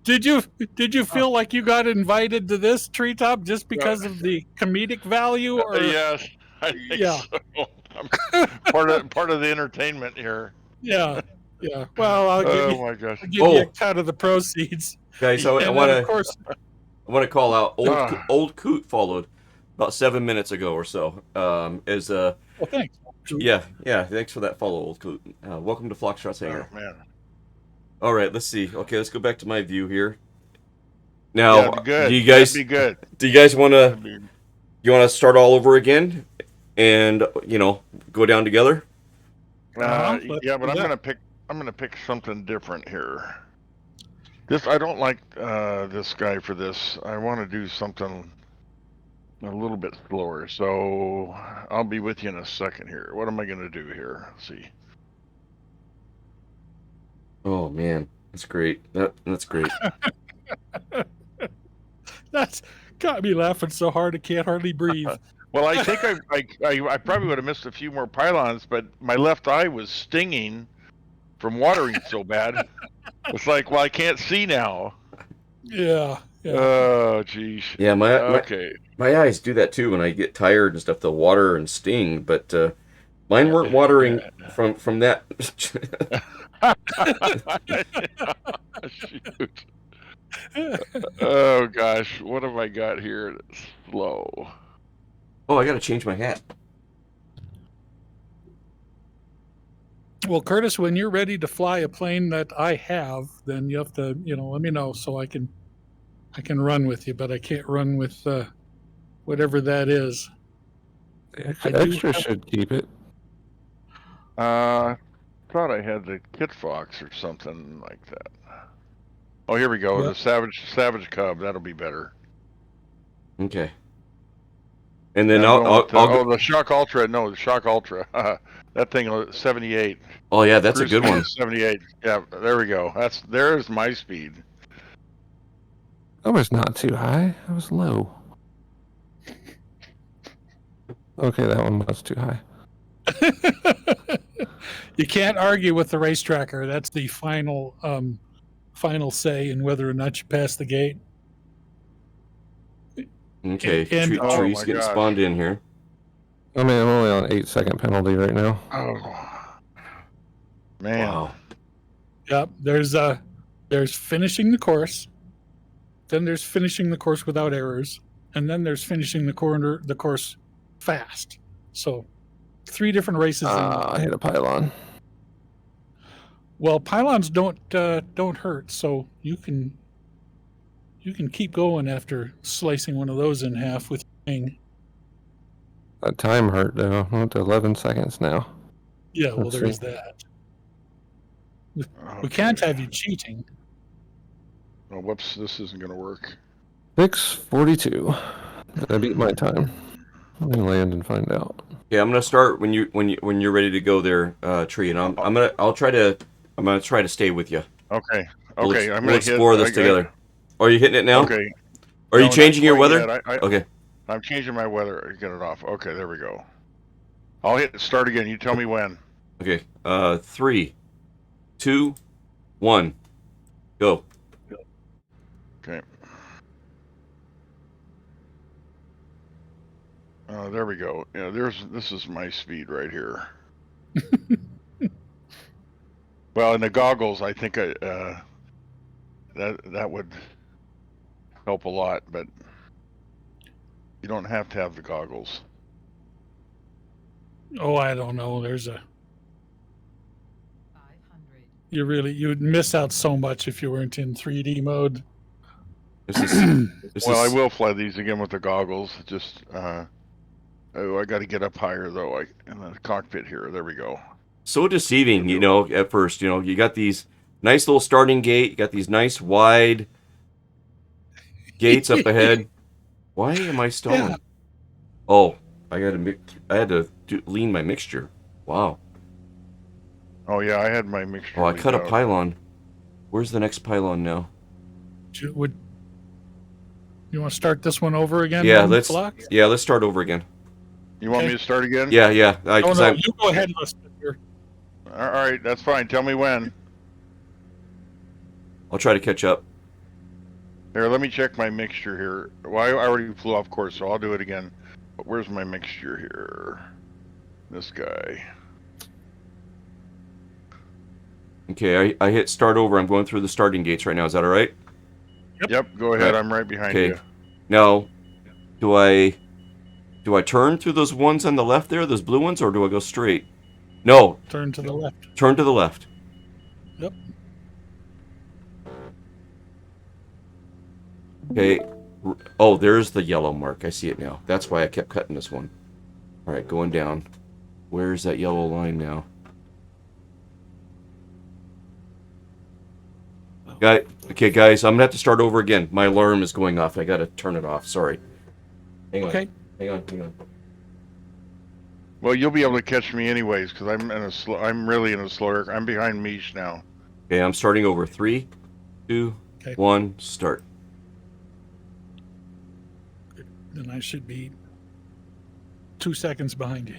Did you feel like you got invited to this treetop just because of the comedic value, or Yes, I think yeah, so. I'm part of the entertainment here. yeah, yeah? Well, Oh my gosh. I'll give you a Oh, cut of the proceeds, guys, I and want then of to course, call out Ah. old Coot followed about 7 minutes ago or so. well, thanks. Yeah. Thanks for that follow, old Coot. Welcome to Flockshot's Oh Hangar. man. All right, let's see. Okay, let's go back to my view here. Yeah, Now, it'd be good. do you That'd be good. want to That'd be- start all over again and go down together? Let's yeah, but do that. I'm gonna pick something different here. I don't like this guy for this. I want to do something a little bit slower. So I'll be with you in a second here. What am I gonna do here? Let's see. Oh man, that's great. That's great. That's got me laughing so hard I can't hardly breathe. Well, I think I probably would have missed a few more pylons, but my left eye was stinging from watering so bad. It's like, well, I can't see now. Yeah. Oh, geez. Yeah, Okay. my eyes do that too when I get tired and stuff. They'll water and sting, but mine weren't watering from that. Shoot. Oh gosh, what have I got here? That's slow. Oh, I gotta change my hat. Well, Curtis, when you're ready to fly a plane that I have, then you have to, let me know so I can run with you, but I can't run with whatever that is. The I do extra have- should keep it. Thought I had the Kit Fox or something like that. Oh, here we go. Yep. The Savage Cub. That'll be better. Okay. And then I'm I'll going with go. the Shock Ultra. No, the Shock Ultra. That thing, 78. Oh yeah, that's a Cruise good one. speed 78. Yeah, there we go. There's my speed. I was not too high. I was low. Okay, that one was too high. You can't argue with the race tracker. That's the final say in whether or not you pass the gate. Okay, And- Oh trees my getting gosh. spawned in here. I mean, I'm only on 8-second penalty right now. Oh, man. Wow. Yep. There's finishing the course. Then there's finishing the course without errors, and then there's finishing the course fast. So, 3 different races. I hit a pylon. Well, pylons don't hurt, so you can keep going after slicing one of those in half with your wing. That time hurt though. I'm up to 11 seconds now. Yeah, well, Let's there's see. that. We can't have you cheating. Oh, whoops, this isn't going to work. 6:42. Did I beat my time? Let me land and find out. Yeah, I'm gonna start when you're ready to go there, Tree, and I'm gonna try to stay with you. Okay. We'll Okay, I'm we'll going to explore this together. Are you hitting it now? Okay. Are No, you not changing your quite weather? yet. Okay. I'm changing my weather. Get it off. Okay, there we go. I'll hit start again. You tell me when. Okay. 3, 2, 1, go. Okay. There we go. Yeah, this is my speed right here. Well, and the goggles, I think that would help a lot, but you don't have to have the goggles. Oh, I don't know. You'd miss out so much if you weren't in 3D mode. This Well, I is will fly these again with the goggles. Just I got to get up higher though. In the cockpit here. There we go. so deceiving, at first. You got these Nice little starting gate. You got these nice wide gates up ahead. Why am I stalling? Yeah. Oh, I had to lean my mixture. Wow. Oh yeah, I had my mixture. Oh, I leaked cut a out. pylon. Where's the next pylon now? Would you want to start this one over again? Yeah, then, let's Flock? start over again. You want Okay. me to start again? Yeah. Oh 'Cause no, you go ahead, Lisbon. All right, that's fine. Tell me when. I'll try to catch up. Here, let me check my mixture here. Well, I already flew off course, so I'll do it again. But where's my mixture here? This guy. Okay, I hit start over. I'm going through the starting gates right now. Is that all right? Yep, go ahead. Right. I'm right behind Okay. you. Now, do I turn through those ones on the left there, those blue ones, or do I go straight? No, Turn to the left. turn to the left. Yep. Okay. Oh, there's the yellow mark. I see it now. That's why I kept cutting this one. All right, going down. Where's that yellow line now? Okay, guys, I'm gonna have to start over again. My alarm is going off. I gotta turn it off. Sorry. Hang on. Okay. Hang on. Well, you'll be able to catch me anyways, because I'm really in a slower. I'm behind Meesh now. Okay, I'm starting over. 3, 2, Okay. 1, start. Then I should be 2 seconds behind you.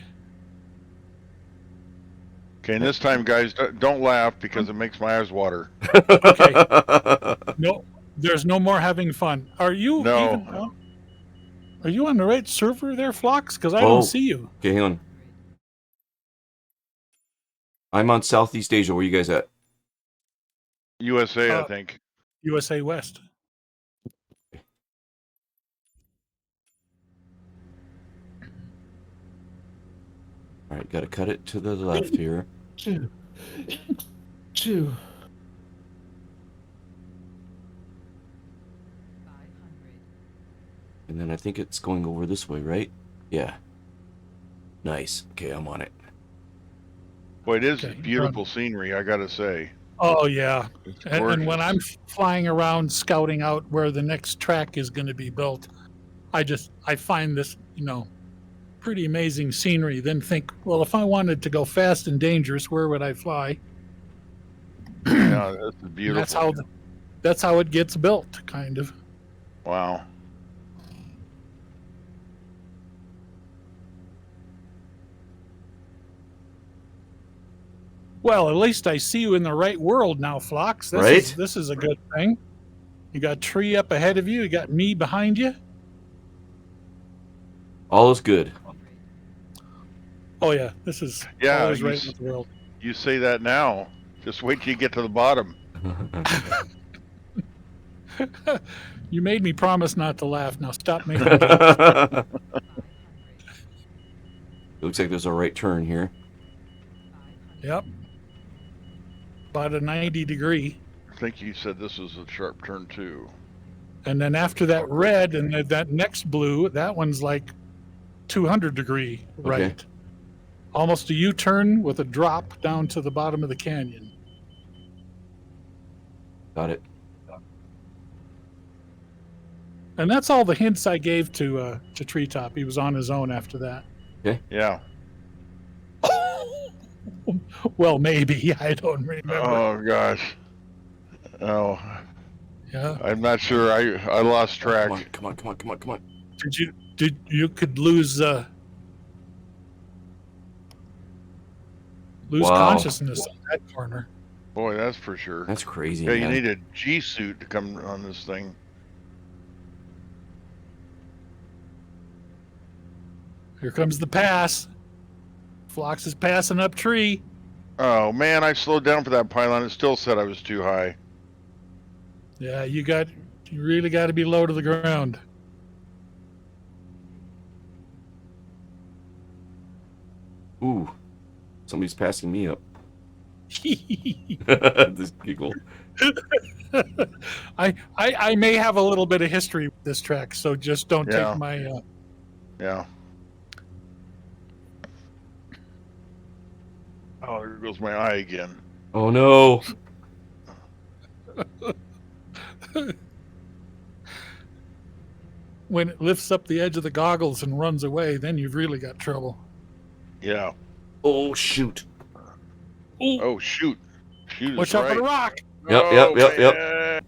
Okay, and this time, guys, don't laugh because it makes my eyes water. Okay. No, there's no more having fun. Are you No. even? Are you on the right server there, Flocks? Because I Oh. don't see you. Okay, hang on. I'm on Southeast Asia. Where you guys at? USA, I think. USA West. All right, gotta cut it to the left here. Two. And then I think it's going over this way, right? Yeah. Nice. Okay, I'm on it. Boy, it is Okay. beautiful scenery, I gotta say. Oh yeah. It's And gorgeous. when I'm flying around scouting out where the next track is going to be built, I find this, pretty amazing scenery. Then think, well, if I wanted to go fast and dangerous, where would I fly? Yeah, this is And beautiful. that's how it gets built, kind of. Wow. Well, at least I see you in the right world now, Phlox. Right? This is a good thing. You got tree up ahead of you. You got me behind you. All is good. Oh yeah, this is Yeah, always you right s- with the world. You say that now. Just wait till you get to the bottom. You made me promise not to laugh. Now stop making jokes. Looks like there's a right turn here. Yep. About a 90 degree. I think you said this was a sharp turn too. And then after that red and that next blue, that one's like 200 degree right. Okay. Almost a U-turn with a drop down to the bottom of the canyon. Got it. And that's all the hints I gave to Treetop. He was on his own after that. Yeah. Well, maybe. I don't remember. Oh gosh. Oh, Yeah. I'm not sure. I lost track. Come on. Did you could lose Wow. consciousness in that corner. Boy, that's for sure. That's crazy. Yeah, you man. need a G suit to come on this thing. Here comes the pass. Phlox is passing up tree. Oh man, I slowed down for that pylon. It still said I was too high. Yeah, you really got to be low to the ground. Ooh, somebody's passing me up. This giggle. I may have a little bit of history with this track, so just don't Yeah. take my. Yeah. Oh, there goes my eye again. Oh no. When it lifts up the edge of the goggles and runs away, then you've really got trouble. Yeah. Oh shoot! Ooh, Oh shoot. Shoot watch is out for right. the rock.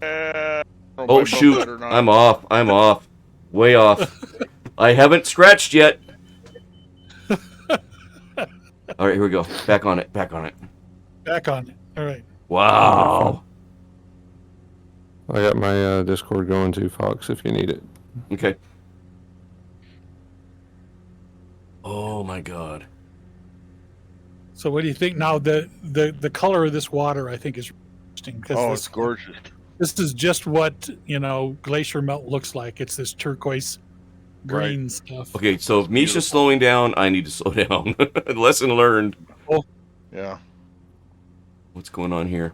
Yep. Oh shoot! I'm off. I'm off. Way off. I haven't scratched yet. All right, here we go. Back on it. Back on it. Back on it. All right. Wow. I got my Discord going too, Fox, if you need it. Okay. Oh my God. So what do you think now? The color of this water, I think, is interesting because Oh, it's gorgeous. this is just what glacier melt looks like. It's this turquoise green stuff. Okay, so if Misha's beautiful. slowing down, I need to slow down. Lesson learned. Yeah. What's going on here?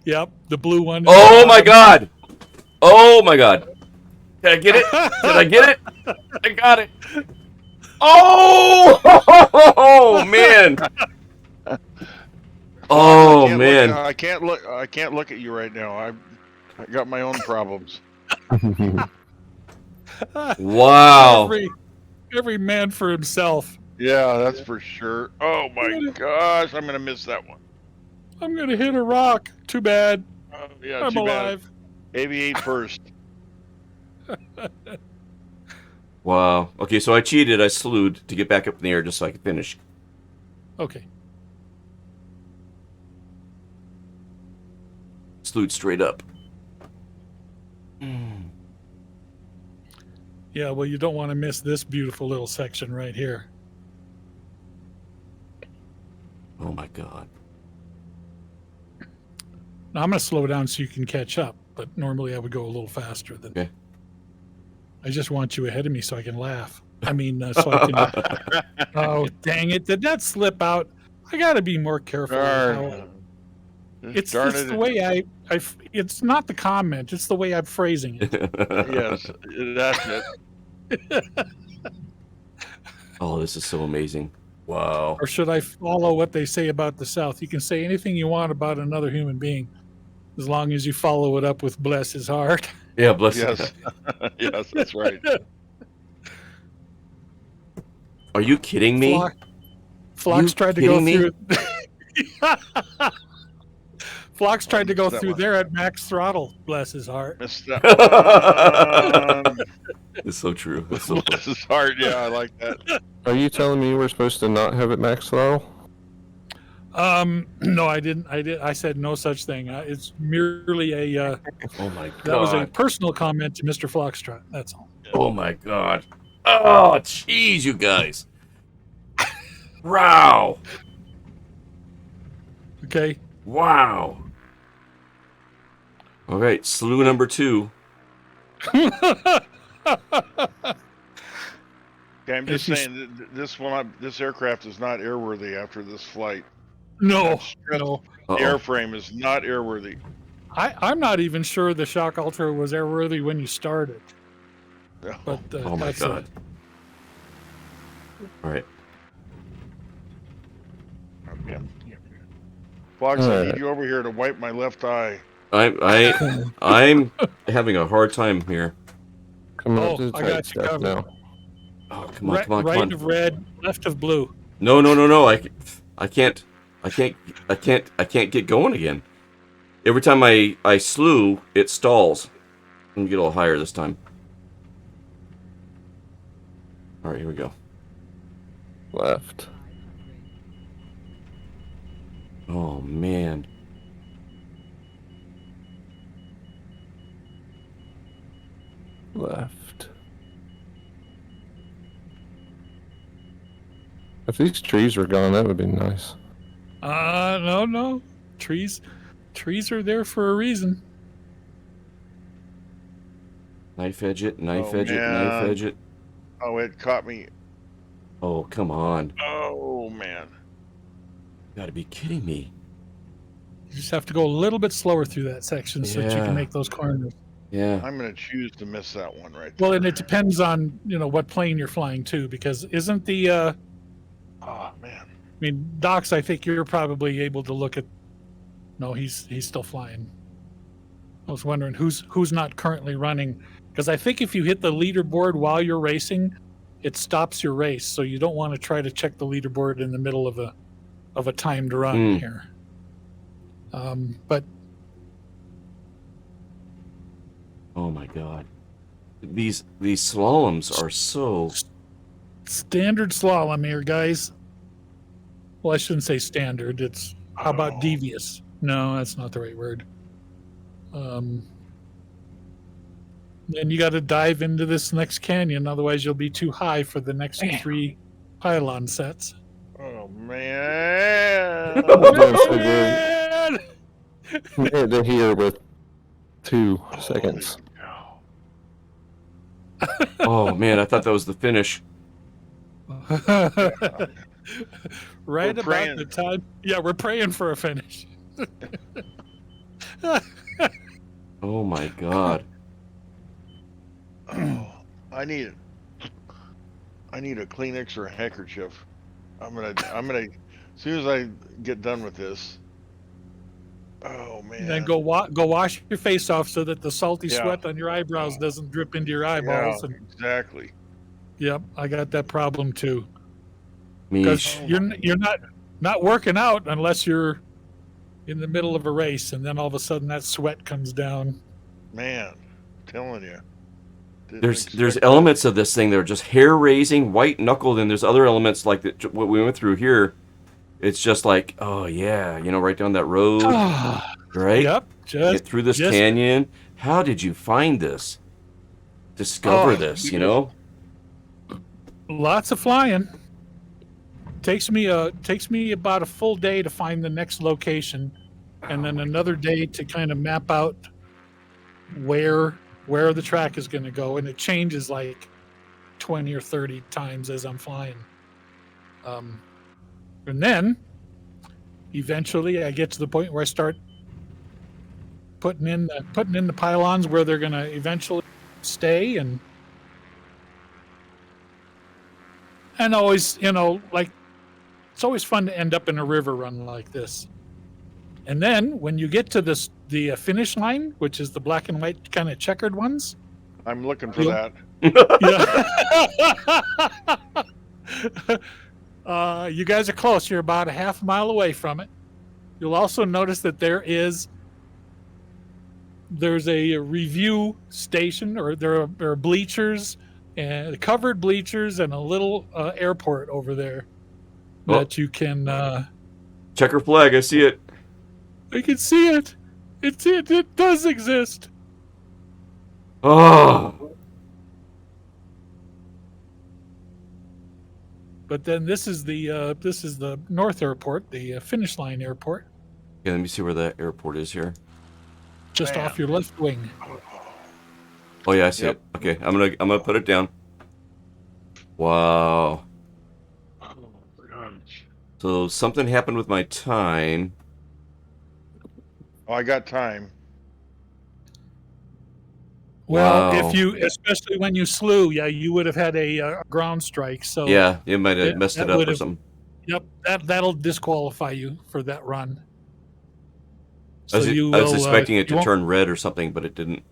Yep, the blue one. Oh my God! Oh my God! Did I get it? Did I get it? I got it. Oh man! Oh man! I can't look at you right now. I got my own problems. Wow! Every man for himself. Yeah, that's for sure. Oh my gosh, I'm gonna miss that one. I'm gonna hit a rock. Too bad. Yeah, I'm too alive. bad. Aviate first. Wow. Okay, so I cheated. I slewed to get back up in the air just so I could finish. Okay. Slewed straight up. Yeah, well, you don't want to miss this beautiful little section right here. Oh my God. Now, I'm going to slow down so you can catch up, but normally I would go a little faster than. Okay. I just want you ahead of me so I can laugh. I mean, so I can. Oh, dang it! Did that slip out? I got to be more careful. It's the way I. It's not the comment. It's the way I'm phrasing it. Yes, that's it. Oh, this is so amazing. Wow. Or should I follow what they say about the South? You can say anything you want about another human being, as long as you follow it up with "bless his heart." Yeah, bless you. Yes. Yes, that's right. Are you kidding me? Phlox tried to go kidding me? through. Phlox tried to go that through one. there at max throttle. Bless his heart. Missed that one. It's so true. It's so Bless his heart. Yeah, I like that. Are you telling me we're supposed to not have it max throttle? No, I didn't. I said no such thing. It's merely a. Oh my God. That was a personal comment to Mr. Foxtrot. That's all. Oh my God. Oh, jeez, you guys. Wow. Okay. Wow. All right, slew number 2. Okay, I'm just If you- saying this aircraft is not airworthy after this flight. No, The no. airframe is not airworthy. I'm not even sure the Shock Ultra was airworthy when you started. No. But Oh my that's God. All right. Okay. Fox, I need you over here to wipe my left eye. I'm having a hard time here. Coming Oh, up to the I tight got you stuff covered. now. Oh, come on, come on, come right on. of red, left of blue. No. I can't get going again. Every time I slew, it stalls. Let me get a little higher this time. All right, here we go. Left. Oh man. Left. If these trees were gone, that would be nice. No. Trees are there for a reason. Knife edge it, knife Oh, edge it, knife man. edge it. Oh, it caught me. Oh, come on. Oh, man. You gotta be kidding me. You just have to go a little bit slower through that section so that you Yeah. can make those corners. Yeah. I'm going to choose to miss that one right there. Well, and it depends on what plane you're flying to, because isn't the Oh, man. mean, Docs, I think you're probably able to look at. No, he's still flying. I was wondering who's not currently running, because I think if you hit the leaderboard while you're racing, it stops your race. So you don't want to try to check the leaderboard in the middle of a timed run here. But oh my god, these slaloms are so standard slalom here, guys. Well, I shouldn't say standard. It's how about devious? No, that's not the right word. Then you got to dive into this next canyon, otherwise you'll be too high for the next 3 pylon sets. Oh man! Doing so good. Made it here with 2 seconds. oh man, I thought that was the finish. Right We're about praying. the time. Yeah, we're praying for a finish. Oh my god. Oh, I need a Kleenex or a handkerchief. I'm gonna as soon as I get done with this. Oh man! Then go wash your face off so that the salty Yeah. sweat on your eyebrows doesn't drip into your eyeballs. Yeah, And exactly. yep, I got that problem too. Because Meesh. you're not working out unless you're in the middle of a race, and then all of a sudden that sweat comes down. Man, I'm telling you. Didn't There's expect elements of this thing that are just hair raising, white knuckled, and there's other elements like what we went through here. It's just like, oh yeah, right down that road, right? Yep, Get through this canyon. How did you find this? Discover this, Lots of flying. Takes me about a full day to find the next location, and then another day to kind of map out where the track is going to go, and it changes like 20 or 30 times as I'm flying. And then eventually I get to the point where I start putting in the pylons where they're going to eventually stay, and always, like, it's always fun to end up in a river run like this. And then when you get to the finish line, which is the black and white kind of checkered ones, I'm looking for that. yeah. You guys are close. You're about a half mile away from it. You'll also notice that there's a review station, or there are bleachers, and covered bleachers, and a little airport over there that you can checker flag. I see it. I can see it. It does exist. Oh. But then this is the North Airport, the finish line airport, Okay, let me see where that airport is here. just Man. off your left wing. Oh yeah, I see Yep. it. Okay, I'm gonna put it down. Wow. So something happened with my time. Oh, I got time. Well, Wow. especially when you slew, yeah, you would have had a ground strike. So Yeah, it might have Yeah, messed that it up or would've- something. yep, that'll disqualify you for that run. I was will, expecting it you to won't- turn red or something, but it didn't.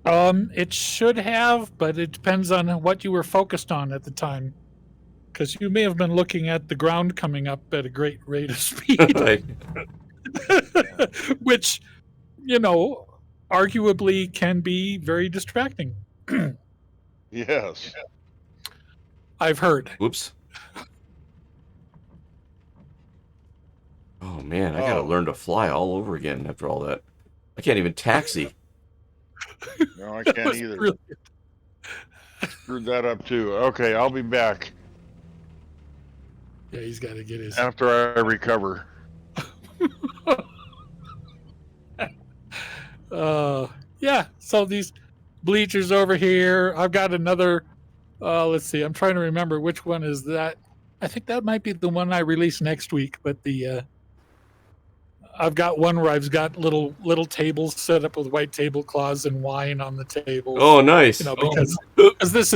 It should have, but it depends on what you were focused on at the time. Because you may have been looking at the ground coming up at a great rate of speed, Right. which, arguably can be very distracting. Yes. I've heard. Whoops. Oh man, I gotta Oh. learn to fly all over again after all that. I can't even taxi. No, I That can't was either. brilliant. Screwed that up too. Okay, I'll be back Yeah, he's got to get his. after I recover. Yeah. So these bleachers over here. I've got another. Let's see. I'm trying to remember which one is that. I think that might be the one I release next week. But I've got one where I've got little tables set up with white tablecloths and wine on the tables. Oh, nice. Because this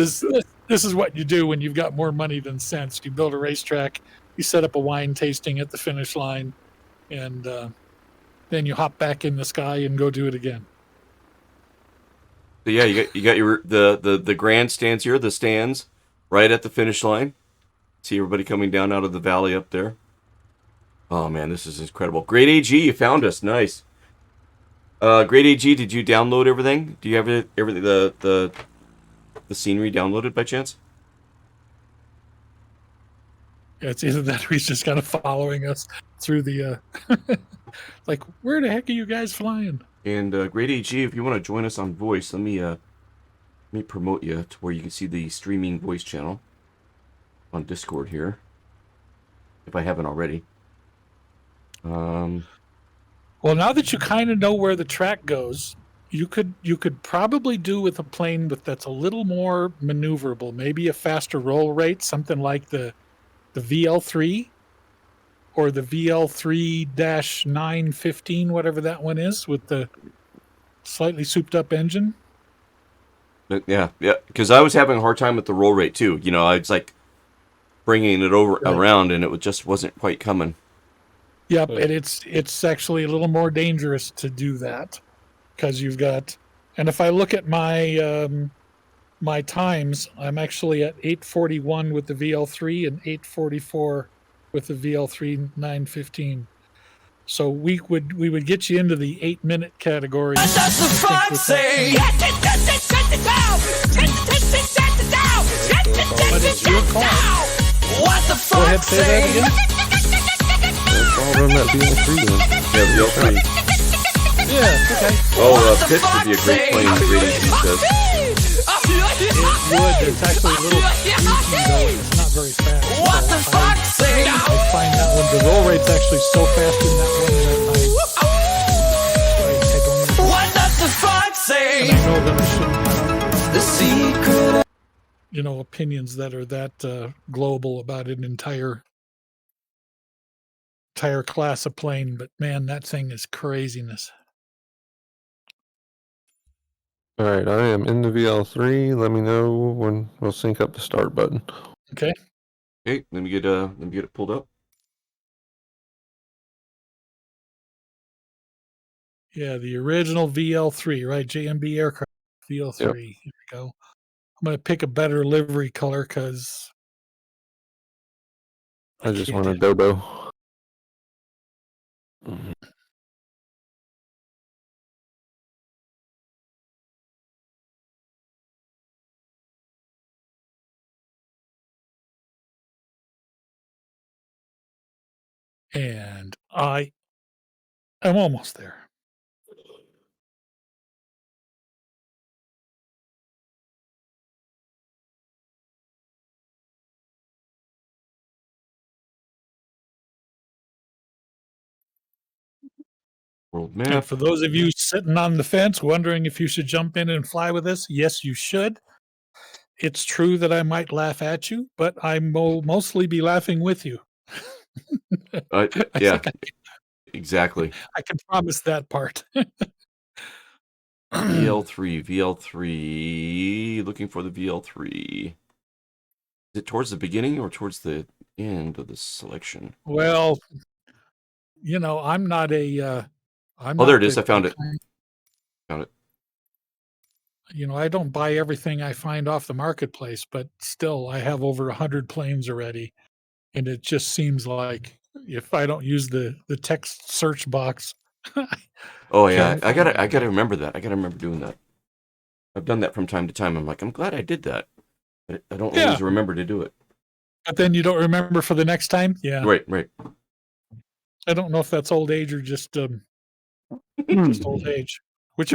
is what you do when you've got more money than sense. You build a racetrack you set up a wine tasting at the finish line, and then you hop back in the sky and go do it again. So yeah, you got your the grandstands here, the stands right at the finish line. See everybody coming down out of the valley up there. Oh man, this is incredible. Great AG, you found us. Nice. Great AG, did you download everything? Do you have everything the scenery downloaded by chance? Yeah, it's either that or he's just kind of following us through the like, where the heck are you guys flying? And Great AG, if you want to join us on voice, let me promote you to where you can see the streaming voice channel on Discord here, if I haven't already. Well, now that you kind of know where the track goes, you could probably do with a plane that's a little more maneuverable, maybe a faster roll rate, something like the VL3 or the VL3-915, whatever that one is, with the slightly souped up engine. Yeah, because I was having a hard time with the roll rate too. You know, I was like bringing it over Right. around, and it just wasn't quite coming. Yep, and it's actually a little more dangerous to do that because you've got. And if I look at my my times, I'm actually at 8:41 with the VL3 and 8:44 with the VL3-915. So we would get you into the 8-minute category. What does the frog say? But it's your call. What the Go frog ahead, say that say? again. Let's all run that VL3 then. Yeah, VL3. Yeah, okay. Oh, Pitts would be a great plane. Great AG says. It would. It's actually a little squeaky though. It's not very fast. What the So frog say? I find that one, the roll rate's actually so fast in that one that I don't even, What does the frog and say? I know that I shouldn't have, The secret. opinions that are that global about an entire class of plane, but man, that thing is craziness. All right, I am in the VL3. Let me know when we'll sync up the start button. Okay. Okay, let me get it pulled up. Yeah, the original VL3, right? JMB aircraft VL3. Yep. Here we go. I'm going to pick a better livery color because I just can't want a Dobo. And I'm almost there. World And map. for those of you sitting on the fence wondering if you should jump in and fly with us, yes, you should. It's true that I might laugh at you, but I will mostly be laughing with you. I Yeah, think exactly. I can promise that part. VL3. Looking for the VL3. Is it towards the beginning or towards the end of the selection? Well, I'm not a. I'm Oh, there not it is. the I found it. kind- Found it. I don't buy everything I find off the marketplace, but still, I have over 100 planes already, and it just seems like if I don't use the text search box, Oh yeah, Can't I find gotta remember that. I gotta remember doing that. I've done that from time to time. I'm like, I'm glad I did that. But I don't Yeah. always remember to do it. but then you don't remember for the next time. Yeah, Right. I don't know if that's old age or just old age. Which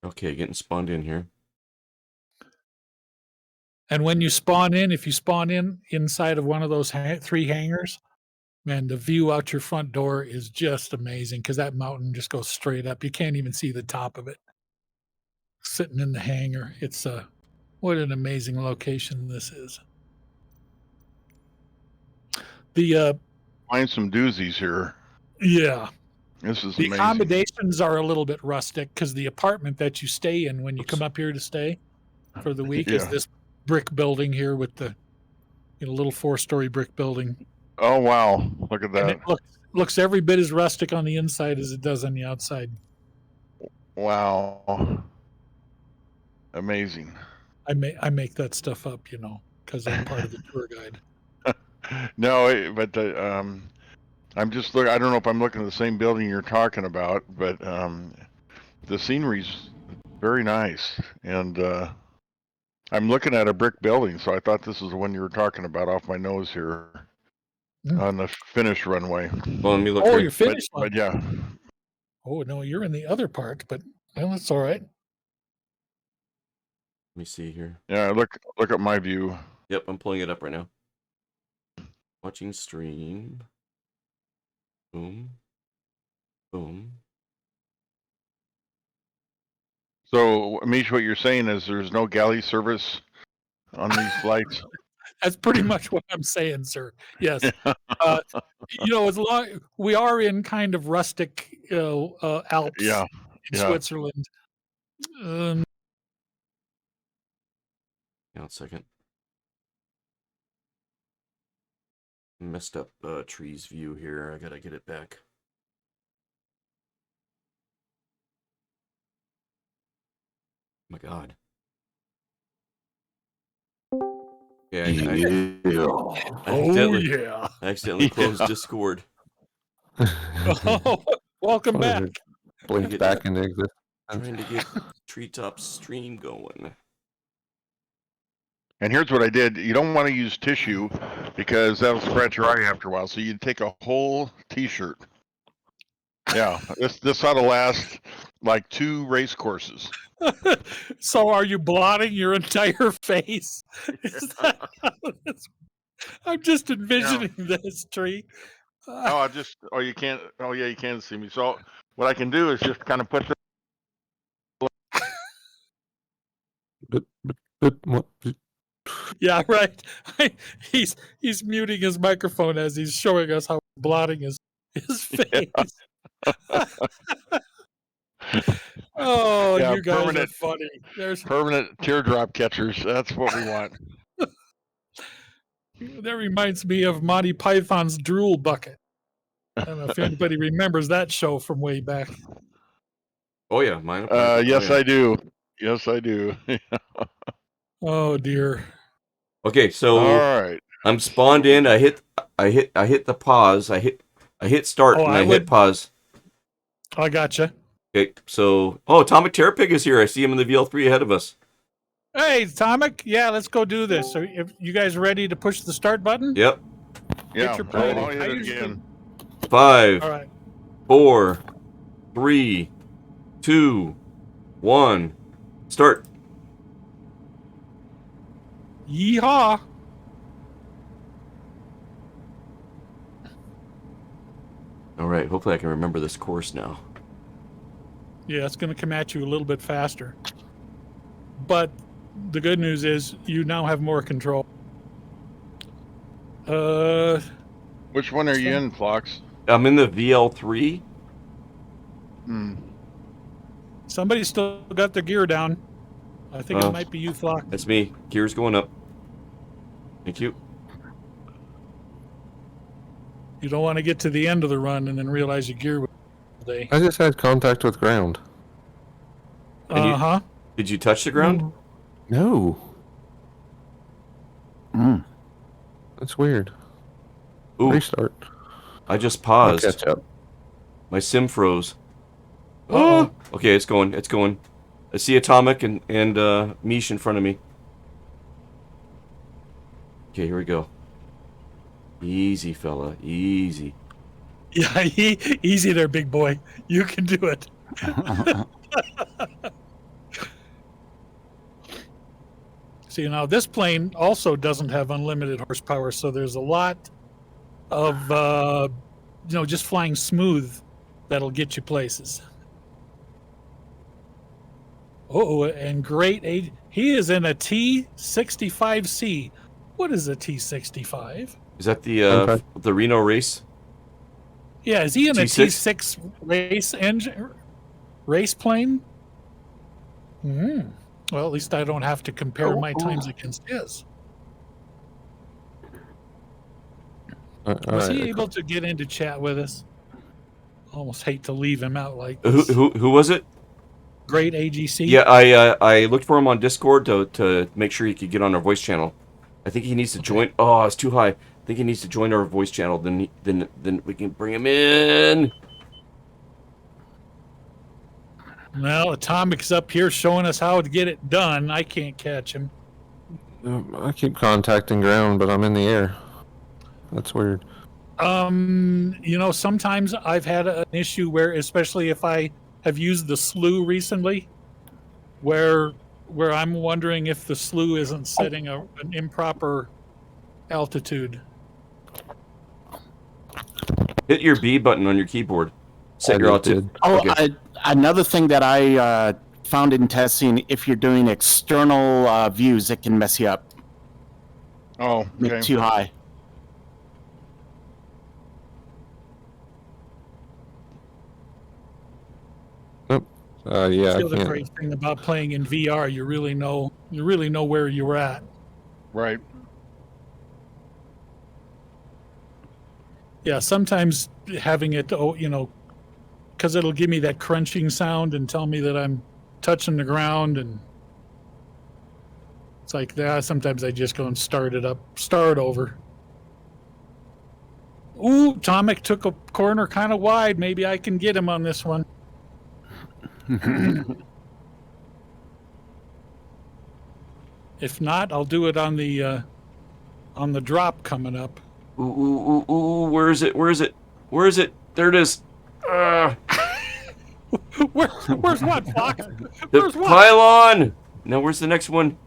Okay, getting spawned in here. And when you spawn in, if you spawn in inside of one of those 3 hangars, man, the view out your front door is just amazing because that mountain just goes straight up. You can't even see the top of it. Sitting in the hangar, it's what an amazing location this is. The Find some doozies here. yeah, This is The amazing. accommodations are a little bit rustic because the apartment that you stay in when you come up here to stay for the week is Yeah. this brick building here with the little 4-story brick building. Oh wow! Look at And that. it looks every bit as rustic on the inside as it does on the outside. Wow. Amazing. I make that stuff up, because I'm part of the tour guide. No, but I'm just look. I don't know if I'm looking at the same building you're talking about, but the scenery's very nice, and I'm looking at a brick building, so I thought this was the one you were talking about off my nose here on the finished runway. Well, let me look Oh, here. you're finished. But yeah, Oh no, you're in the other part, but well, that's all right. Let me see here. yeah. Look at my view. Yep, I'm pulling it up right now. Watching stream. Boom. Boom. So, Amish, what you're saying is there's no galley service on these flights? That's pretty much what I'm saying, sir. Yes. As long we are in kind of rustic Alps Yeah, in yeah. Switzerland. Hang on a second. Messed up trees view here. I gotta get it back. Oh my God. Yeah, yeah. I accidentally closed Discord. Oh, welcome What is back. it? Blinked get back that. into existence. Trying to get Treetop stream going. And here's what I did. You don't want to use tissue because that'll scratch your eye after a while. So you take a whole T-shirt. Yeah, this ought to last like 2 race courses. So are you blotting your entire face? Is that I'm just envisioning this tree. You can't. Oh yeah, you can see me. So what I can do is just kind of put the. What? Yeah, right. He's muting his microphone as he's showing us how he's blotting his face. Oh, Yeah, you guys permanent- are funny. There's Permanent teardrop catchers. That's what we want. that reminds me of Monty Python's drool bucket. I don't know if anybody remembers that show from way back. Oh yeah, mine. Yes, I do. Yes, I do. Oh dear. Okay, so All right. I'm spawned in. I hit the pause. I hit start Oh, and I I hit would- pause. I gotcha. Okay, so Atomic Terrapig is here. I see him in the VL3 ahead of us. Hey, Tomic. Yeah, let's go do this. So, if you guys ready to push the start button? Yep. Yeah. your plane. I'll hit I it usually- again. 5, All right. 4, 3, 2, 1, start. Yeehaw. All right, hopefully I can remember this course now. Yeah, it's going to come at you a little bit faster. But the good news is you now have more control. Which one are you in, Flox? I'm in the VL3. Somebody's still got their gear down. I think Oh. it might be you, Flock. That's me. Gear's going up. Thank you. You don't want to get to the end of the run and then realize your gear was day. I just had contact with ground. And you- Uh-huh. Did you touch the ground? No, Mm. that's weird. Ooh, Restart. I just I'll paused. catch up. My sim froze. Uh-oh. Okay, it's going. It's going. I see Atomic and Mish in front of me. Okay, here we go. Easy, fella. Easy. Yeah, easy there, big boy. You can do it. See, now this plane also doesn't have unlimited horsepower, so there's a lot of, just flying smooth that'll get you places. Oh, and great age. He is in a T65C. What is a T65? Is that Okay. the Reno race? Yeah, is he in a T6? T6 race engine, race plane? Well, at least I don't have to compare my times against his. Was he able to get into chat with us? Almost hate to leave him out like this. Who was it? Great AGC. Yeah, I looked for him on Discord to make sure he could get on our voice channel. I think he needs to join. Oh, it's too high. I think he needs to join our voice channel. Then we can bring him in. Well, Atomic's up here showing us how to get it done. I can't catch him. I keep contacting ground, but I'm in the air. That's weird. Sometimes I've had an issue where, especially if I have used the slew recently, where I'm wondering if the slew isn't setting an improper altitude. Hit your B button on your keyboard. Set your altitude. Oh, Okay. another thing that I found in testing, if you're doing external views, it can mess you up. Oh, Make okay. it too high. Yeah, I The other can't. great thing about playing in VR, you really know where you're at. Right. Yeah, sometimes having it, because it'll give me that crunching sound and tell me that I'm touching the ground, and it's like that. Sometimes I just go and start over. Ooh, Tomic took a corner kind of wide. Maybe I can get him on this one. If not, I'll do it on the drop coming up. Ooh, where is it? Where is it? Where is it? There it is. Where's what, Fox? The Where's what? pylon! Now, where's the next one?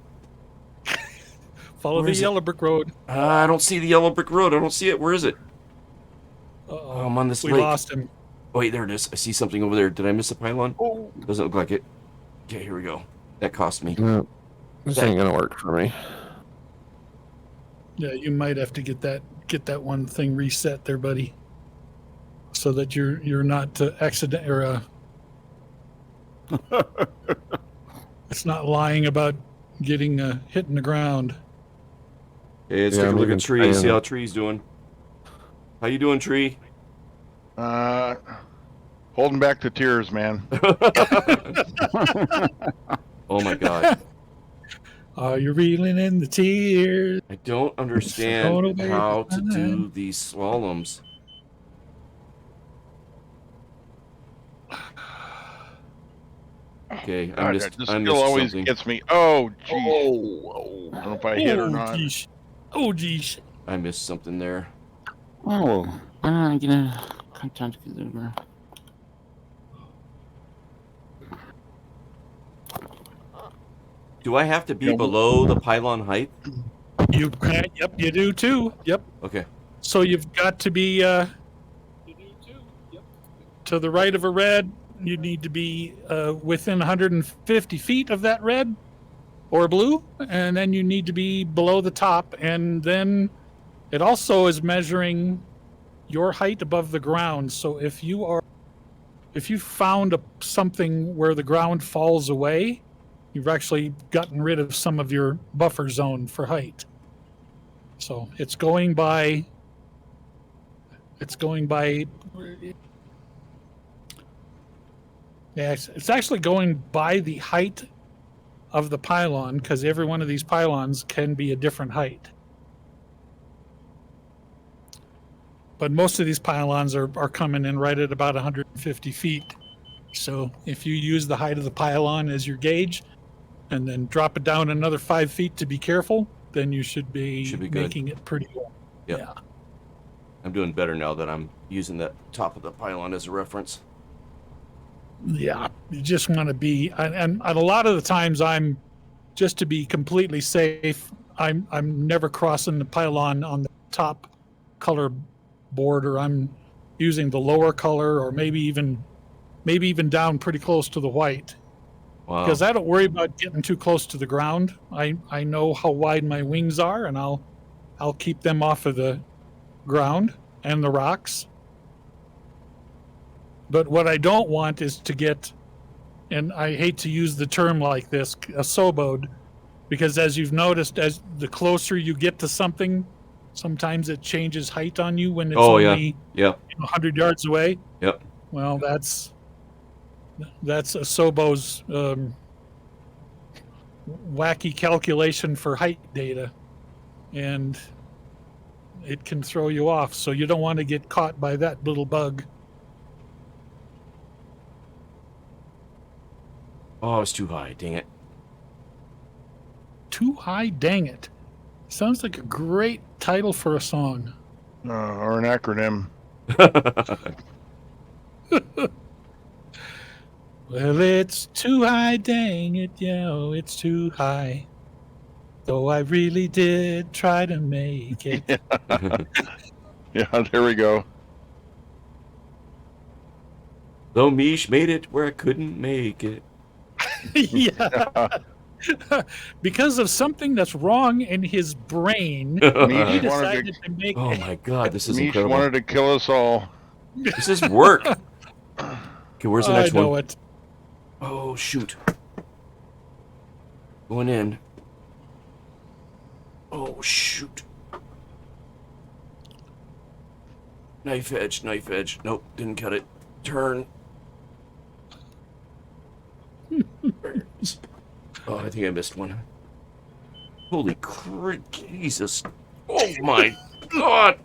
Follow Where the is it? yellow brick road. I don't see the yellow brick road. I don't see it. Where is it? Uh-oh. I'm on this We lake. lost him. Oh, wait, there it is. I see something over there. Did I miss the pylon? Oh. Doesn't look like it. Okay, here we go. That cost me. No, this ain't gonna work for me. Yeah, you might have to get that one thing reset there, buddy, so that you're not accident or it's not lying about getting hitting the ground. Hey, let's Yeah, take a I'm look even at Tree. See trying. how Tree's doing. How you doing, Tree? Holding back the tears, man. Oh my god. Are you reeling in the tears? I don't Going understand away how to time. do these slaloms. Okay, I missed This I skill missed always something. gets me. Oh, jeez. I don't know if I hit or not. Geesh. Oh, geez. I missed something there. Oh, I'm gonna contact you. Do I have to be Yeah, below the pylon height? You can. Yep, you do too. Yep. Okay. So you've got to be to the right of a red. You need to be within 150 feet of that red or blue, and then you need to be below the top. And then it also is measuring your height above the ground. So if you found something where the ground falls away, you've actually gotten rid of some of your buffer zone for height. So it's going by. Yeah, it's actually going by the height of the pylon, because every one of these pylons can be a different height. But most of these pylons are coming in right at about 150 feet. So if you use the height of the pylon as your gauge, and then drop it down another 5 feet to be careful, then you should be good. making it pretty well. Yep. Yeah. I'm doing better now that I'm using that top of the pylon as a reference. Yeah, you just want to be, and a lot of the times I'm, just to be completely safe, I'm never crossing the pylon on the top color board, or I'm using the lower color, or maybe even down pretty close to the white. Wow. Because I don't worry about getting too close to the ground. I know how wide my wings are, and I'll keep them off of the ground and the rocks. But what I don't want is to get, and I hate to use the term like this, asoboed, because as you've noticed, as the closer you get to something, sometimes it changes height on you when it's only Yep. 100 yards away. Yep. Well, that's asobo's wacky calculation for height data, and it can throw you off. So you don't want to get caught by that little bug. Oh, it's too high. Dang it. Too high, dang it. Sounds like a great title for a song. Or an acronym. Well, it's too high, dang it, it's too high. Though I really did try to make it. Yeah, there we go. Though Mish made it where I couldn't make it. Yeah. Because of something that's wrong in his brain, he Mish decided to make Oh my god, this is Mish incredible. wanted to kill us all. This is work. Okay, where's the next I know one? it. Oh, shoot. Going in. Oh, shoot. Knife edge, knife edge. Nope, didn't cut it. Turn. Oh, I think I missed one. Holy crap, Jesus. Oh my god.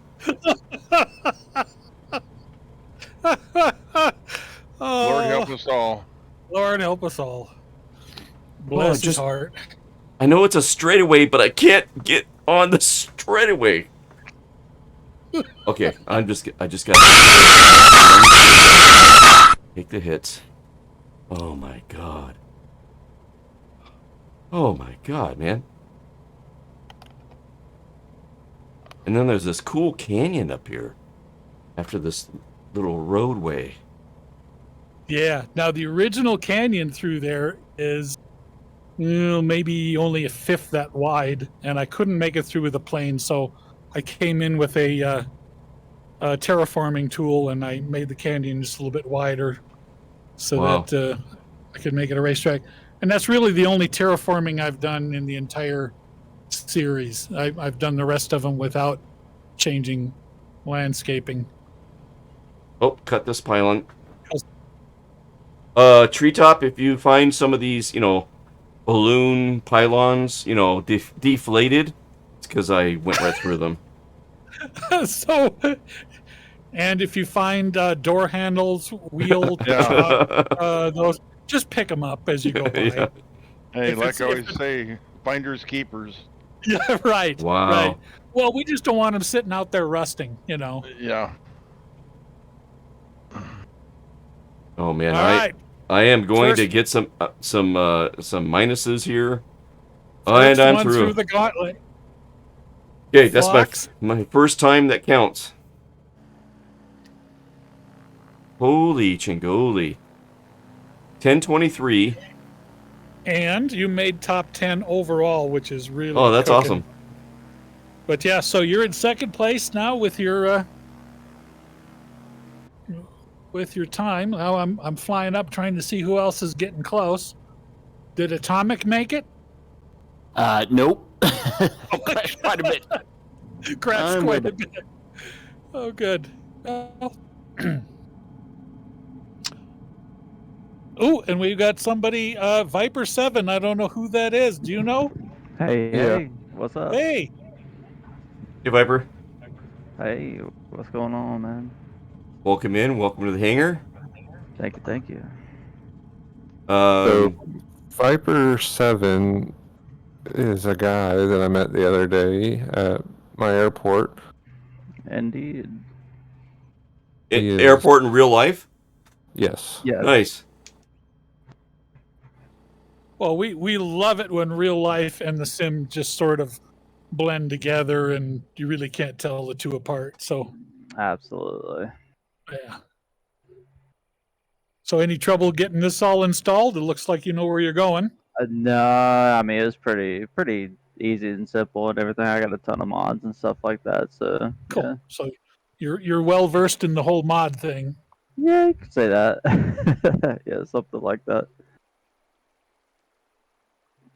Lord help Oh, us all. Lord help us all. Bless his just- heart. I know it's a straightaway, but I can't get on the straightaway. Okay, I just got take the hits. Oh my god. Oh my god, man. And then there's this cool canyon up here after this little roadway. Yeah. Now the original canyon through there is maybe only a fifth that wide, and I couldn't make it through with a plane, so I came in with a terraforming tool, and I made the canyon just a little bit wider so Wow. that I could make it a racetrack. And that's really the only terraforming I've done in the entire series. I've done the rest of them without changing landscaping. Oh, cut this pylon. Treetop, if you find some of these, balloon pylons, deflated, it's because I went right through them. So, and if you find door handles, wheel, Yeah. those, just pick them up as you go by. Yeah. Hey, If like it's- I if always it's- say, finders keepers. Yeah, right. Wow. Right. Well, we just don't want them sitting out there rusting, Yeah. Oh man, All right. I am going to First- get some minuses here, First and I'm one through. the gauntlet. Okay, that's Fox. my first time that counts. Holy chingoli. 1023. And you made top 10 overall, which is really Oh, that's cooking. awesome. But yeah, so you're in second place now with your time. Now I'm flying up trying to see who else is getting close. Did Atomic make it? Nope. Crashed quite a bit. Crashed I'm quite with a bit. Oh, good. Oh, and we've got somebody, Viper 7. I don't know who that is. Do you know? Hey, Yeah. hey, what's up? Hey, Hey, Viper. Hey, what's going on, man? Welcome in. Welcome to the hangar. Thank you, thank you. So, Viper 7 is a guy that I met the other day at my airport. Indeed. He is- Airport in real life. Yes. Yeah. Nice. well, we love it when real life and the sim just sort of blend together and you really can't tell the two apart. So, Absolutely. yeah. So, any trouble getting this all installed? It looks like you know where you're going. No, I mean, it was pretty easy and simple and everything. I got a ton of mods and stuff like that. So Cool. yeah. So, you're well versed in the whole mod thing. Yeah, you could say that. Yeah, something like that.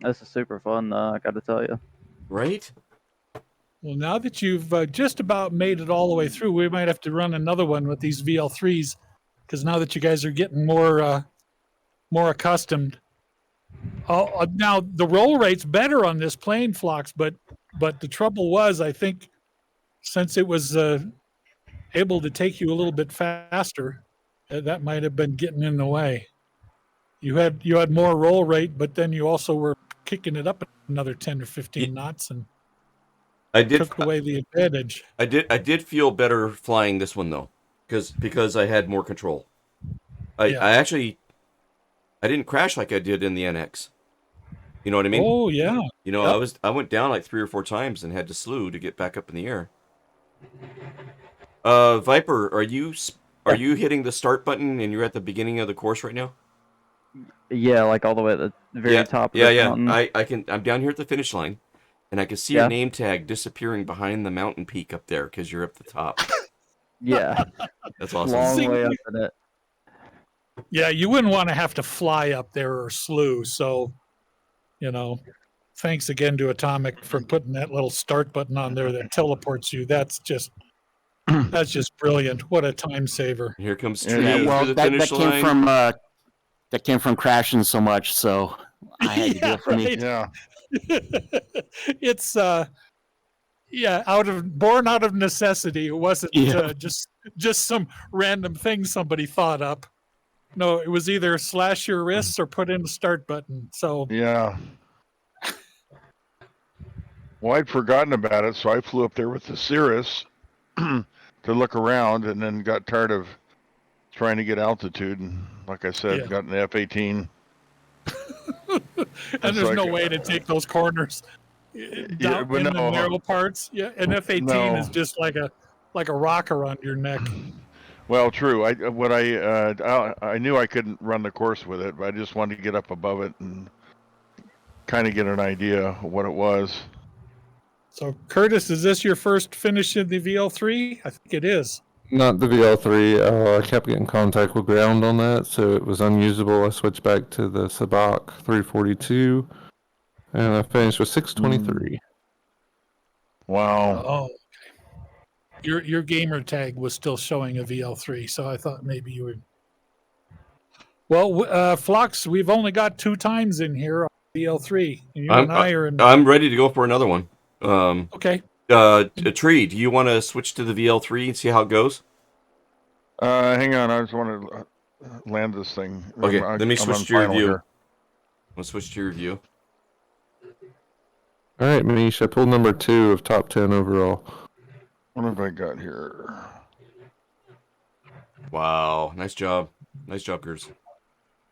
This is super fun, though, I gotta tell you. Right? Well, now that you've just about made it all the way through, we might have to run another one with these VL3s because now that you guys are getting more accustomed. Now the roll rate's better on this plane, Flocks, but the trouble was, I think, since it was able to take you a little bit faster, that might have been getting in the way. You had more roll rate, but then you also were kicking it up another 10 or 15 knots and I did took away the advantage. I did feel better flying this one though, because I had more control. Yeah. I didn't crash like I did in the NX. You know what I mean? Oh yeah. You know, Yep. I went down like 3 or 4 times and had to slew to get back up in the air. Viper, are you hitting the start button and you're at the beginning of the course right now? Yeah, like all the way at the very top of the mountain. I'm down here at the finish line, and I can see your name tag disappearing behind the mountain peak up there because you're up the top. Yeah. That's awesome. Long way up in it. Yeah, you wouldn't want to have to fly up there or slew. So, thanks again to Atomic for putting that little start button on there that teleports you. That's just brilliant. What a time saver. Here comes Yeah, Tree Yeah, well, through the finish line. That came from crashing so much, so I had to do it for me. Yeah. It's born out of necessity. It wasn't just some random thing somebody thought up. No, it was either slash your wrists or put in the start button. So Yeah. Well, I'd forgotten about it, so I flew up there with the Cirrus to look around, and then got tired of trying to get altitude, and like I said, got in the F-18. and there's no way to take those corners down but in the no. narrow parts. Yeah, an F-18 is just like a rock around your neck. Well, true. I knew I couldn't run the course with it, but I just wanted to get up above it and kind of get an idea of what it was. So, Curtis, is this your first finish in the VL3? I think it is. Not the VL3. I kept getting contact with ground on that, so it was unusable. I switched back to the Sabak 342, and I finished with 623. Wow. Oh, okay. Your gamer tag was still showing a VL3, so I thought maybe you would. Well, Phlox, we've only got 2 times in here on VL3, and you and I are in. I'm ready to go for another one. Okay. Tree, do you want to switch to the VL3 and see how it goes? Hang on. I just want to land this thing. Okay, let me switch to your view. Here. I'll switch to your view. All right, Manish, I pulled number 2 of top 10 overall. What have I got here? Wow, nice job. Nice job, Gers.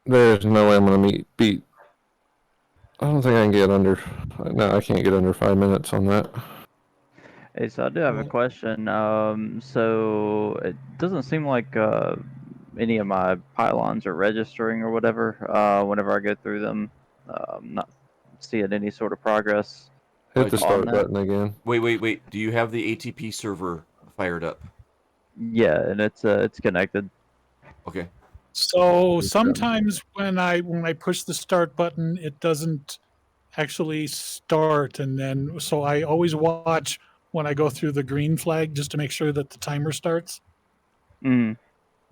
There's no way I'm going to beat. I don't think I can get under. No, I can't get under 5 minutes on that. Hey, so I do have a question. So it doesn't seem like any of my pylons are registering or whatever. Whenever I go through them, not seeing any sort of progress. Hit the on start that. button again. Wait. Do you have the ATP server fired up? Yeah, and it's connected. Okay. So sometimes when I push the start button, it doesn't actually start, and then so I always watch when I go through the green flag just to make sure that the timer starts. Mm.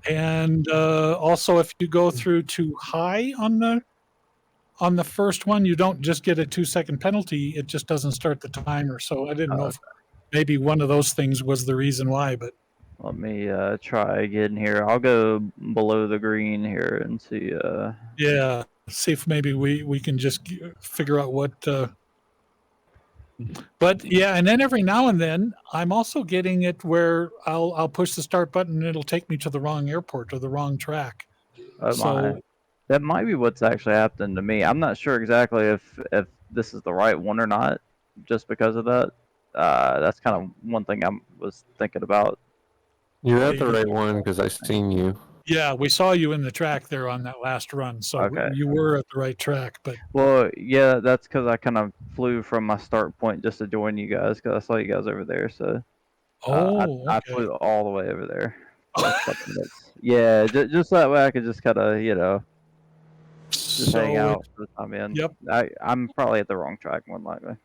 And also, if you go through too high on the first one, you don't just get a 2-second penalty; it just doesn't start the timer. So I didn't know if maybe one of those things was the reason why, but. Let me try again here. I'll go below the green here and see. Yeah, see if maybe we can just figure out what. But yeah, and then every now and then I'm also getting it where I'll push the start button and it'll take me to the wrong airport or the wrong track. That might be what's actually happened to me. I'm not sure exactly if this is the right one or not, just because of that. That's kind of one thing I was thinking about. You're at the right one because I seen you. Yeah, we saw you in the track there on that last run, so you were at the right track. But well, yeah, that's because I kind of flew from my start point just to join you guys because I saw you guys over there. So I flew all the way over there. For a couple minutes. Yeah, just that way I could just kind of, just hang So out for the time being. Yep. I'm probably at the wrong track, more than likely.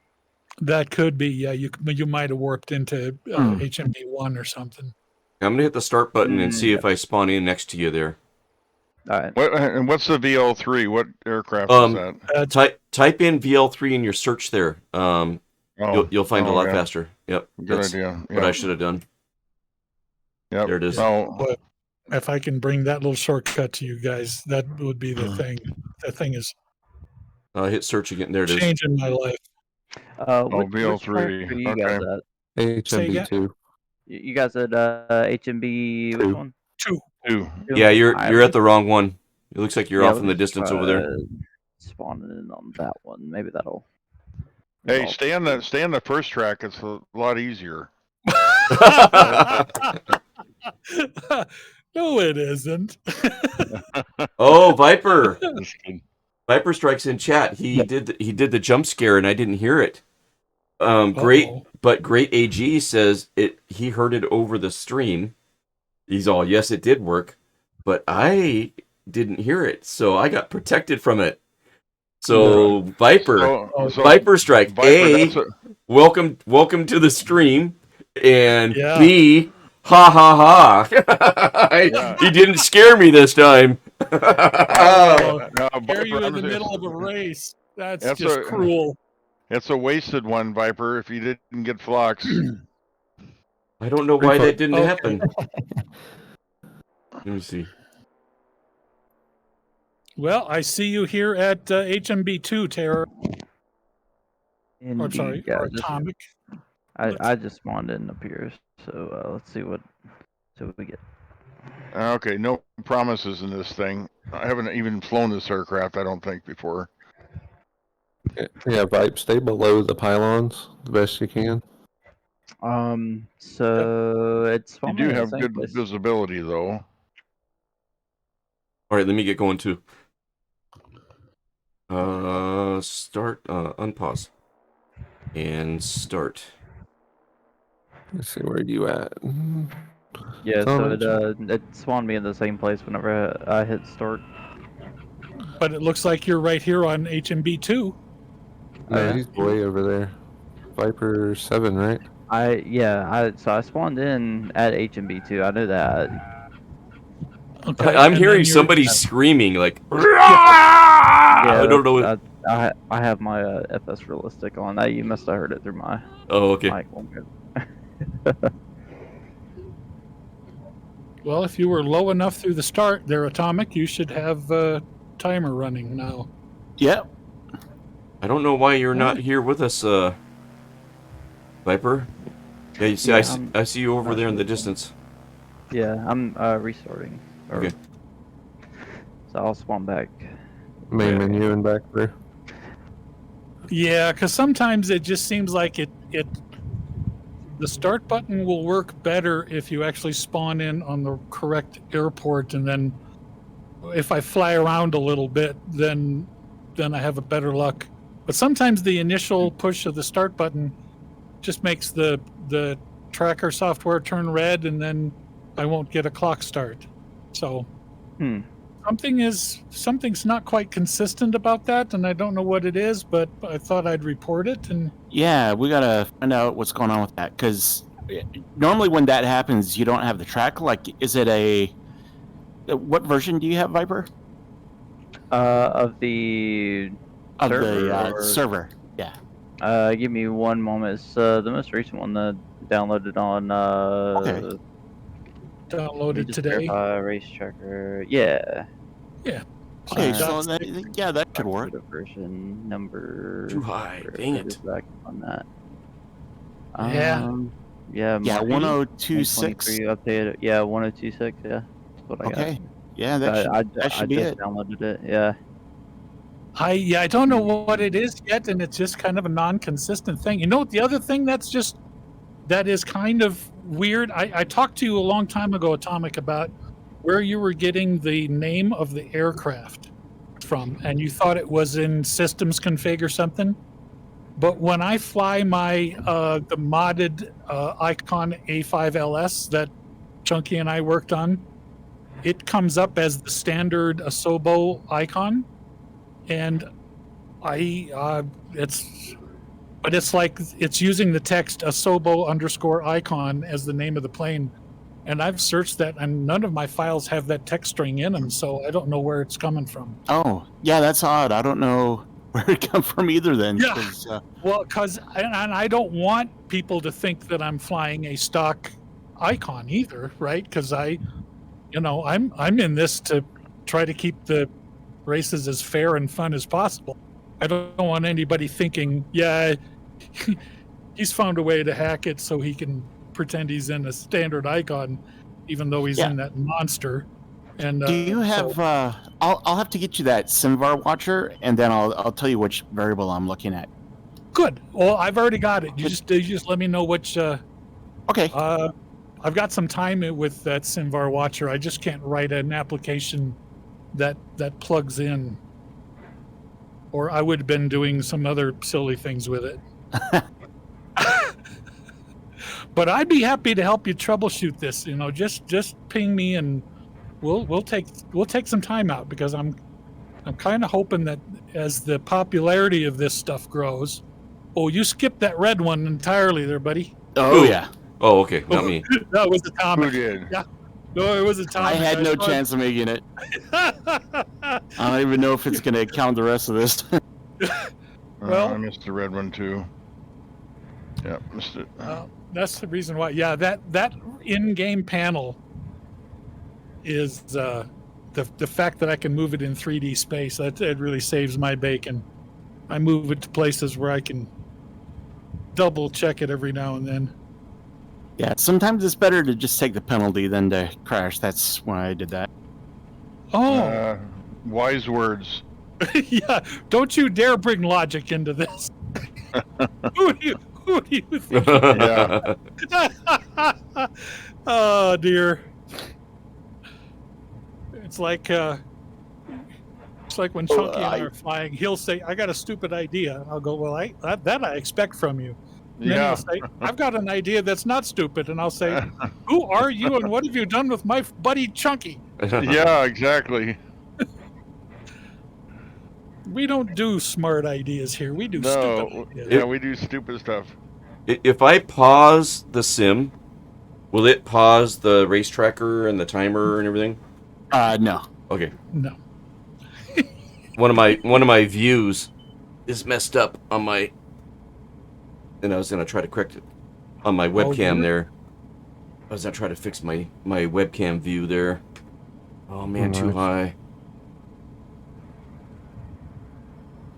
that could be, yeah. You might have warped into HMB1 or something. I'm gonna hit the start button and see if I spawn in next to you there. All right. And what's the VL3? What aircraft is that? Type in VL3 in your search there. You'll find it a lot yeah. faster. Yep. Good That's idea. what I should have done. Yep. There it is. Oh, But if I can bring that little shortcut to you guys, that would be the thing. That thing is Hit search again. There it is. changing my life. Which VL3, track are you guys okay. at? HMB2. You guys at HMB? Which Two. one? 2. Yeah, you're Alright, at the wrong one. It looks like you're yeah, off in the distance over there. Spawning in on that one. Maybe that'll. Hey, stay on the first track. It's a lot easier. No, it isn't. Oh, Viper! Viper strikes in chat. He did the jump scare and I didn't hear it. Great, but Great AG says he heard it over the stream. He's all, yes, it did work, but I didn't hear it, so I got protected from it. So Viper, Viper strike. Viper, welcome to the stream, and Yeah. B, ha ha ha. He didn't scare me this time. Scare you in the middle of a race. That's just cruel. It's a wasted one, Viper, if you didn't get flux. I don't know why that didn't happen. Let me see. Well, I see you here at HMB2, Terror. Or sorry, or Atomic. I just spawned in up here, so let's see what we get. Okay, no promises in this thing. I haven't even flown this aircraft, I don't think, before. Yeah, Vipe, stay below the pylons the best you can. So it's You do have good visibility, though. All right, let me get going too. Start, unpause, and start. Let's see, where are you at? Yeah, so it spawned me in the same place whenever I hit start. But it looks like you're right here on HMB2. No, he's way over there. Viper 7, right? So I spawned in at HMB2. I know that. Okay, I'm hearing somebody screaming like. Yeah, I don't know. I have my FS realistic on. You must have heard it through my. Oh, okay. Mic. Well, if you were low enough through the start there, Atomic, you should have a timer running now. Yep. I don't know why you're not here with us, Viper. Yeah, you see, I see you over there in the distance. Yeah, I'm restarting. Okay. So I'll spawn back. Main menu and back there. Yeah, because sometimes it just seems like the start button will work better if you actually spawn in on the correct airport, and then if I fly around a little bit, then I have a better luck. But sometimes the initial push of the start button just makes the tracker software turn red, and then I won't get a clock start. So something's not quite consistent about that, and I don't know what it is, but I thought I'd report it. And yeah, we gotta find out what's going on with that, because normally when that happens, you don't have the track. Like, is it what version do you have, Viper? Of the server. Yeah. Give me one moment. It's the most recent one that downloaded on. Okay. Downloaded today. Race tracker. Yeah. Yeah. Okay, so that should work. Version number. Too high. Dang it. Back on that. Yeah. Yeah. 1026. Updated. Yeah, 1026. Yeah. That's what I got. Okay. Yeah, that should be it. Downloaded it. Yeah. I don't know what it is yet, and it's just kind of a non-consistent thing. You know what? The other thing that is kind of weird. I talked to you a long time ago, Atomic, about where you were getting the name of the aircraft from, and you thought it was in systems config or something. But when I fly my the modded Icon A5LS that Chunky and I worked on, it comes up as the standard Asobo icon, and it's like it's using the text Asobo_icon as the name of the plane, and I've searched that, and none of my files have that text string in them, so I don't know where it's coming from. Oh, yeah, that's odd. I don't know where it come from either. Then, Yeah. 'cause, Well, and I don't want people to think that I'm flying a stock icon either, right? Because I'm in this to try to keep the races as fair and fun as possible. I don't want anybody thinking, yeah, he's found a way to hack it so he can pretend he's in a standard icon, even though he's in that monster. And do you have? I'll have to get you that Simvar watcher, and then I'll tell you which variable I'm looking at. Good. Well, I've already got it. You just let me know which. Okay. I've got some time with that Simvar watcher. I just can't write an application that plugs in, or I would have been doing some other silly things with it. But I'd be happy to help you troubleshoot this. Just ping me, and we'll take some time out, because I'm kind of hoping that as the popularity of this stuff grows. Oh, you skipped that red one entirely there, buddy. Oh, yeah. Oh, okay, not me. That was Atomic. Who did? Yeah. No, it was Atomic. I had no chance of making it. I don't even know if it's going to count the rest of this. Well- I missed the red one too. Yeah, missed it. That's the reason why. Yeah, that in-game panel is the fact that I can move it in 3D space. It really saves my bacon. I move it to places where I can double check it every now and then. Yeah, sometimes it's better to just take the penalty than to crash. That's why I did that. Oh, Wise words. yeah. Don't you dare bring logic into this. Who do you think? Yeah. Oh dear. It's like when Chunky and I are flying. He'll say, "I got a stupid idea." I'll go, "Well, that I expect from you." And then Yeah. he'll say, "I've got an idea that's not stupid," and I'll say, "Who are you, and what have you done with my buddy Chunky?" Yeah, exactly. We don't do smart ideas here. We do No. stupid ideas. Yeah, we do stupid stuff. If I pause the sim, will it pause the race tracker and the timer and everything? No. Okay. No. One of my views is messed up on my, and I was gonna try to correct it on my webcam dear. there. I was gonna try to fix my webcam view there. Oh man, too Nice. high.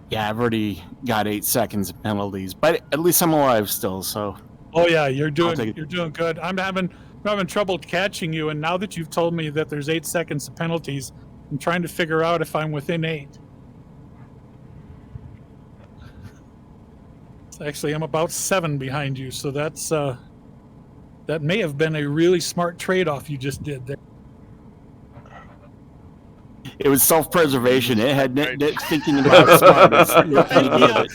Yeah, I've already got 8 seconds of penalties, but at least I'm alive still, so. Oh yeah, you're take doing it. good. I'm having trouble catching you, and now that you've told me that there's 8 seconds of penalties, I'm trying to figure out if I'm within 8. Actually, I'm about 7 behind you, so that's that may have been a really smart trade-off you just did there. It was self-preservation. It had thinking about smart.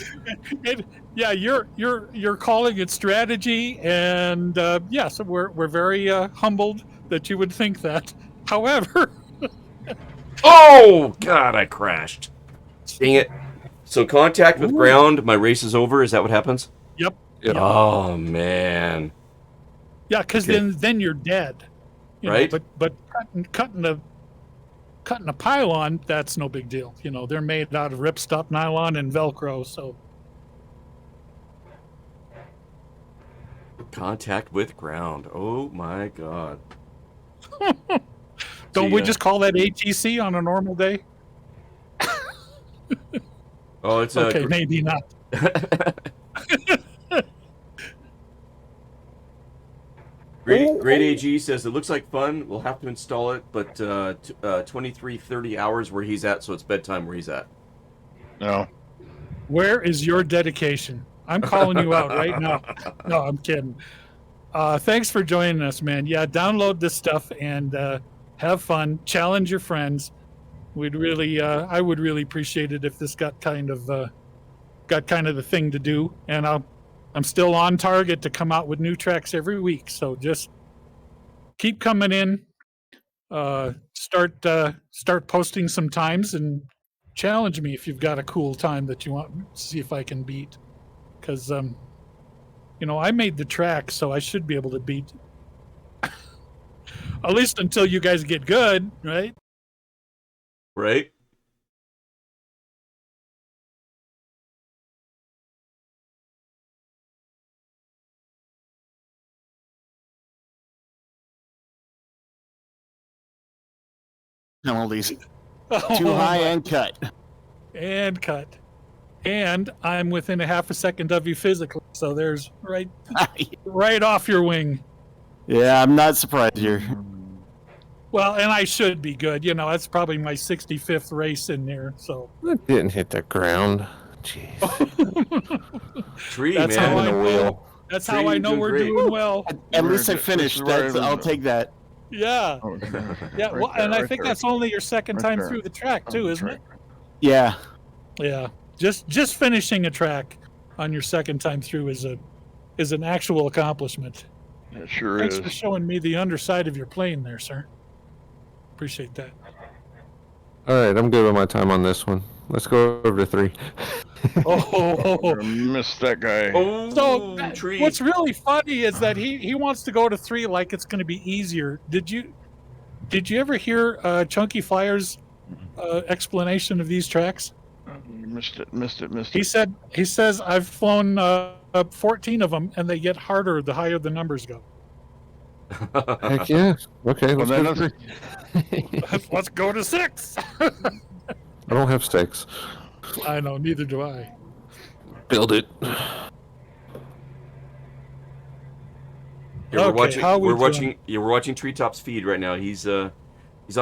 Yeah, you're calling it strategy, and yes, we're very humbled that you would think that. However, Oh God, I crashed. Dang it. So contact with ground, my race is over. Is that what happens? Yep. Oh man. Yeah, because Okay. then you're dead. Right. But cutting a pylon, that's no big deal. They're made out of ripstop nylon and Velcro, so Contact with ground. Oh my God. don't we See, just call that ATC on a normal day? Oh, it's Okay, maybe not. Great AG says it looks like fun. We'll have to install it, but 23:30 hours where he's at, so it's bedtime where he's at. No. Where is your dedication? I'm calling you out right now. No, I'm kidding. Thanks for joining us, man. Yeah, download this stuff and have fun. Challenge your friends. I would really appreciate it if this got kind of the thing to do. And I'm still on target to come out with new tracks every week. So just keep coming in. start posting some times and challenge me if you've got a cool time that you want to see if I can beat. Because I made the track, so I should be able to beat. At least until you guys get good, right? Right? Penalties. Too Oh, high my- and cut. and cut. And I'm within a half a second of you physically, so there's right off your wing. Yeah, I'm not surprised here. Well, and I should be good. That's probably my 65th race in there. So It didn't hit the ground. Jeez. Tree, That's man. how I the know. wheel. That's Tree, how I you're know doing we're great. doing well. At least I This is finished. where I I'll was- take that. Yeah, Oh, yeah. right Well, there, and I right think there. that's only your second Right time there. through the track Oh, too, that's isn't right. it? Yeah. Yeah. Just finishing a track on your second time through is an actual accomplishment. It sure Thanks is. for showing me the underside of your plane there, sir. Appreciate that. All right, I'm good with my time on this one. Let's go over to 3. Oh, I missed that guy. Oh, so Tree. what's really funny is that he wants to go to 3 like it's going to be easier. Did you ever hear Chunky Flyer's explanation of these tracks? Missed it. He says I've flown 14 of them, and they get harder the higher the numbers go. Heck yeah. Okay, Well, let's then go to let's- 3. Let's go to 6. I don't have stakes. I know, neither do I. Build it. Yeah, Okay, how we we're doing? watching. Yeah, we're watching Treetop's feed right now. He's on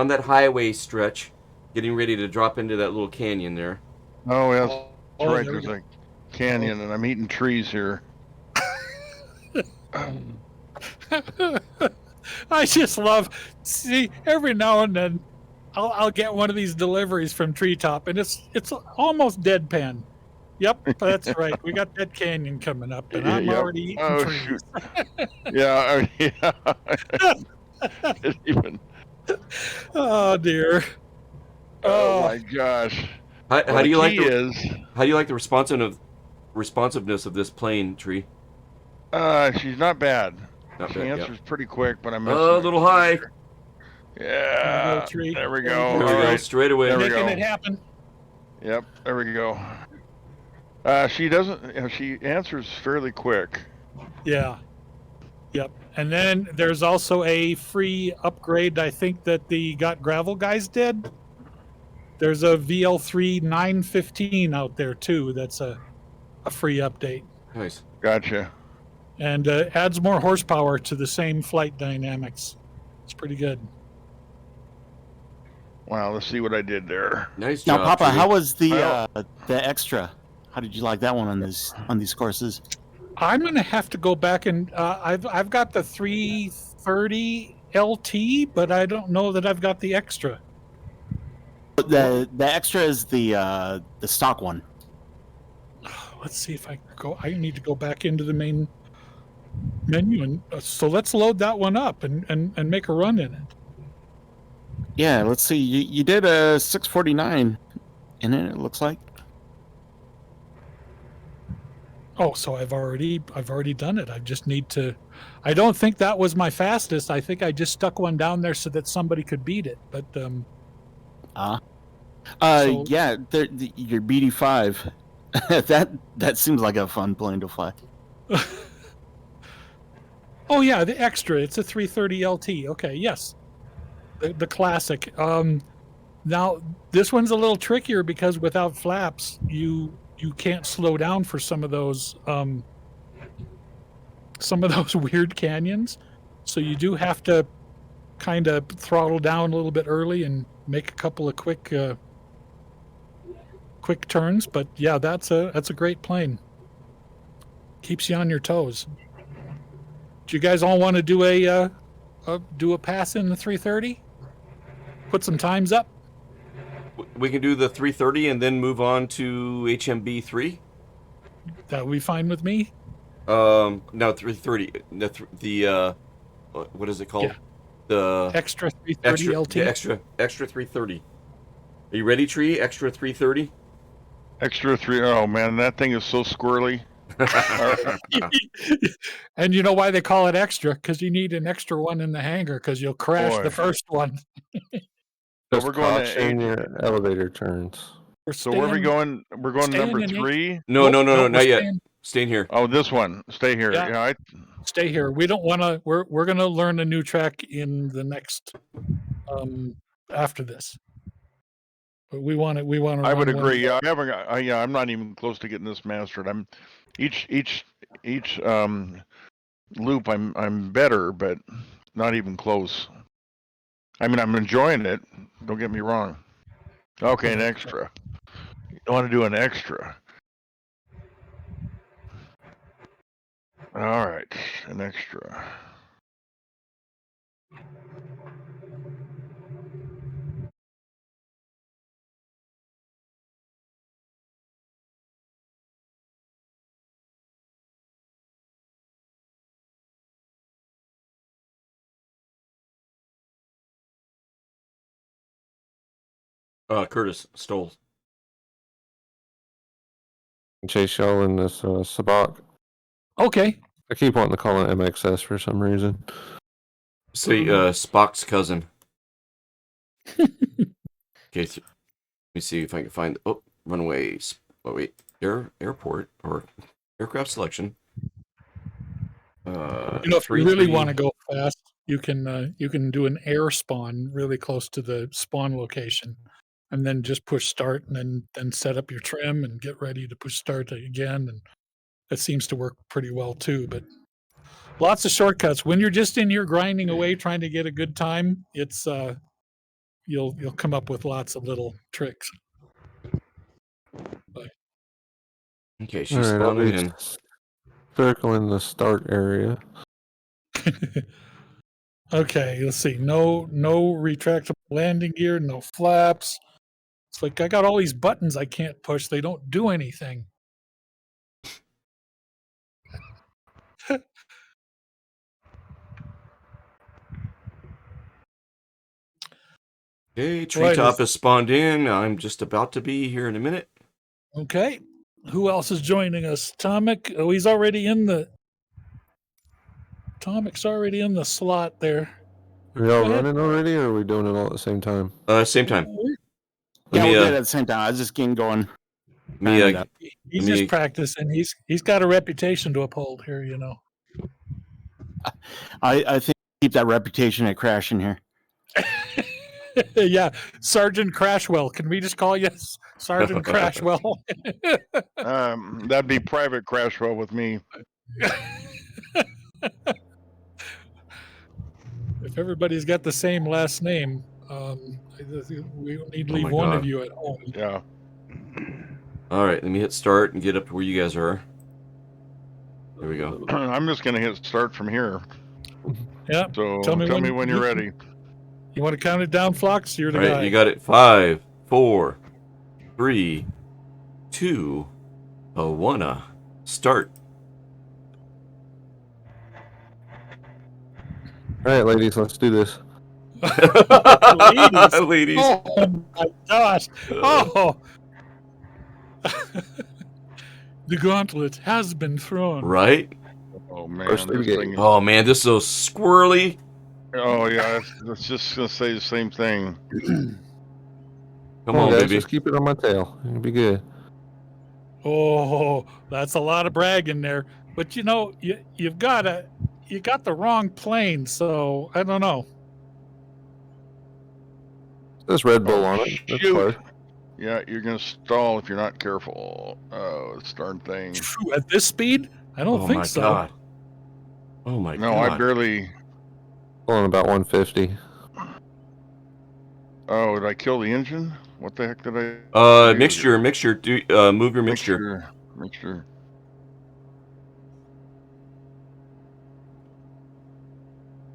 that highway stretch, getting ready to drop into that little canyon there. Oh, yes. That's Oh, right. there we There's a canyon, and I'm eating trees here. I just love every now and then I'll get one of these deliveries from Treetop, and it's almost deadpan. Yep, that's right. We got that canyon coming up, and I'm Yep. already eating Oh, trees. shoot. Yeah. Didn't even. Oh dear. Oh my gosh. How Well, do you like key the is, how do you like the responsiveness of this plane, Tree? she's not bad. Not She bad, yeah. answers pretty quick, but I'm missing A it. little high. Yeah. Tree. There we There go. you There we All go. right. Straight away. There we Making go. it happen. Yep. There we go. She doesn't. She answers fairly quick. Yeah. Yep. And then there's also a free upgrade, I think, that the Got Gravel guys did. There's a VL3 915 out there too. That's a free update, Nice. Gotcha. and adds more horsepower to the same flight dynamics. It's pretty good. Wow. Let's see what I did there. Nice Now, job, Papa, Tree. how was the Well- extra? How did you like that one on these courses? I'm gonna have to go back and I've got the 330 LT, but I don't know that I've got the extra. The extra is the stock one. Let's see if I go. I need to go back into the main menu, and so let's load that one up and make a run in it. Yeah, let's see. You did a 649 in it. It looks like. Oh, so I've already done it. I just need to. I don't think that was my fastest. I think I just stuck one down there so that somebody could beat it. But So- Yeah, your BD5. that seems like a fun plane to fly. oh yeah, the extra. It's a 330 LT. Okay, yes, the classic. Now this one's a little trickier because without flaps, you can't slow down for some of those weird canyons. So you do have to kind of throttle down a little bit early and make a couple of quick turns. But yeah, that's a great plane. Keeps you on your toes. Do you guys all want to do a pass in the 330? Put some times up. We can do the 330 and then move on to HMB 3. That would be fine with me. No, 330. The what is it called? The Extra 330 LT. the extra 330. Are you ready, Tree? Extra 330. Extra 3. Oh man, that thing is so squirrely. And you know why they call it extra? Because you need an extra one in the hangar because you'll crash Boy. the first one. So Just we're going to caution 8. your elevator turns. So where are we going? We're going to number staying in 3. No, Nope, no, we're not yet. staying- Staying here. Oh, this one. Stay here. Yeah. Yeah. Stay here. We don't want to. We're going to learn a new track in the next after this. But we want to. We want to. I would agree. Yeah, I haven't. Yeah, I'm not even close to getting this mastered. I'm each loop. I'm better, but not even close. I mean, I'm enjoying it. Don't get me wrong. Okay, an extra. You want to do an extra? All right, an extra. Curtis stole. Chase y'all in this Sabak. Okay. I keep wanting to call it MXS for some reason. Say Spock's cousin. Okay, let me see if I can find. Oh, runways. Oh wait, airport or aircraft selection. You know, if you really want to go fast, you can do an air spawn really close to the spawn location, and then just push start, and then set up your trim and get ready to push start again, and that seems to work pretty well too. But lots of shortcuts when you're just in here grinding away trying to get a good time. It's you'll come up with lots of little tricks. But, Okay, All she's right, I'll spawning be in. circling the start area. okay, let's see. No retractable landing gear, no flaps. It's like I got all these buttons I can't push. They don't do anything. Okay, treetop is spawned in. I'm just about to be here in a minute. Okay. Who else is joining us? Tomic. Oh, he's already in the. Tomic's already in the slot there. Are y'all Go ahead. running already, or are we doing it all at the same time? Same time. Yeah, Let we'll me, do it at the same time. I was just getting going. Me, He's just practicing. He's got a reputation to uphold here, you know. I think keep that reputation at crashing here. Yeah, Sergeant Crashwell. Can we just call you Sergeant Crashwell? That'd be Private Crashwell with me. If everybody's got the same last name, we need to leave one of you at home. Yeah. All right, let me hit start and get up to where you guys are. There we go. I'm just gonna hit start from here. Yeah. So tell me when you're ready. You want to count it down, Flox? You're the All right, guy. you got it. 5, 4, 3, 2, 1. Start. All right, ladies, let's do this. Ladies. Oh my gosh! Oh, the gauntlet has been thrown. Right? Oh man, First this thing thing. Oh man, this is so squirrely. Oh yeah, that's just gonna say the same thing. Come on, guys, baby. just keep it on my tail. It'll be good. Oh, that's a lot of bragging there. But you know, you got the wrong plane, so I don't know. There's Red Bull on it. That's Shoot. close. Yeah, you're gonna stall if you're not careful. Oh, this darn thing. Phew, at this speed, I don't Oh think my so. god. Oh my No, god. I barely. Pulling about 150. Oh, did I kill the engine? What the heck did I? do? Mixture. Do move your mixture. Mixture.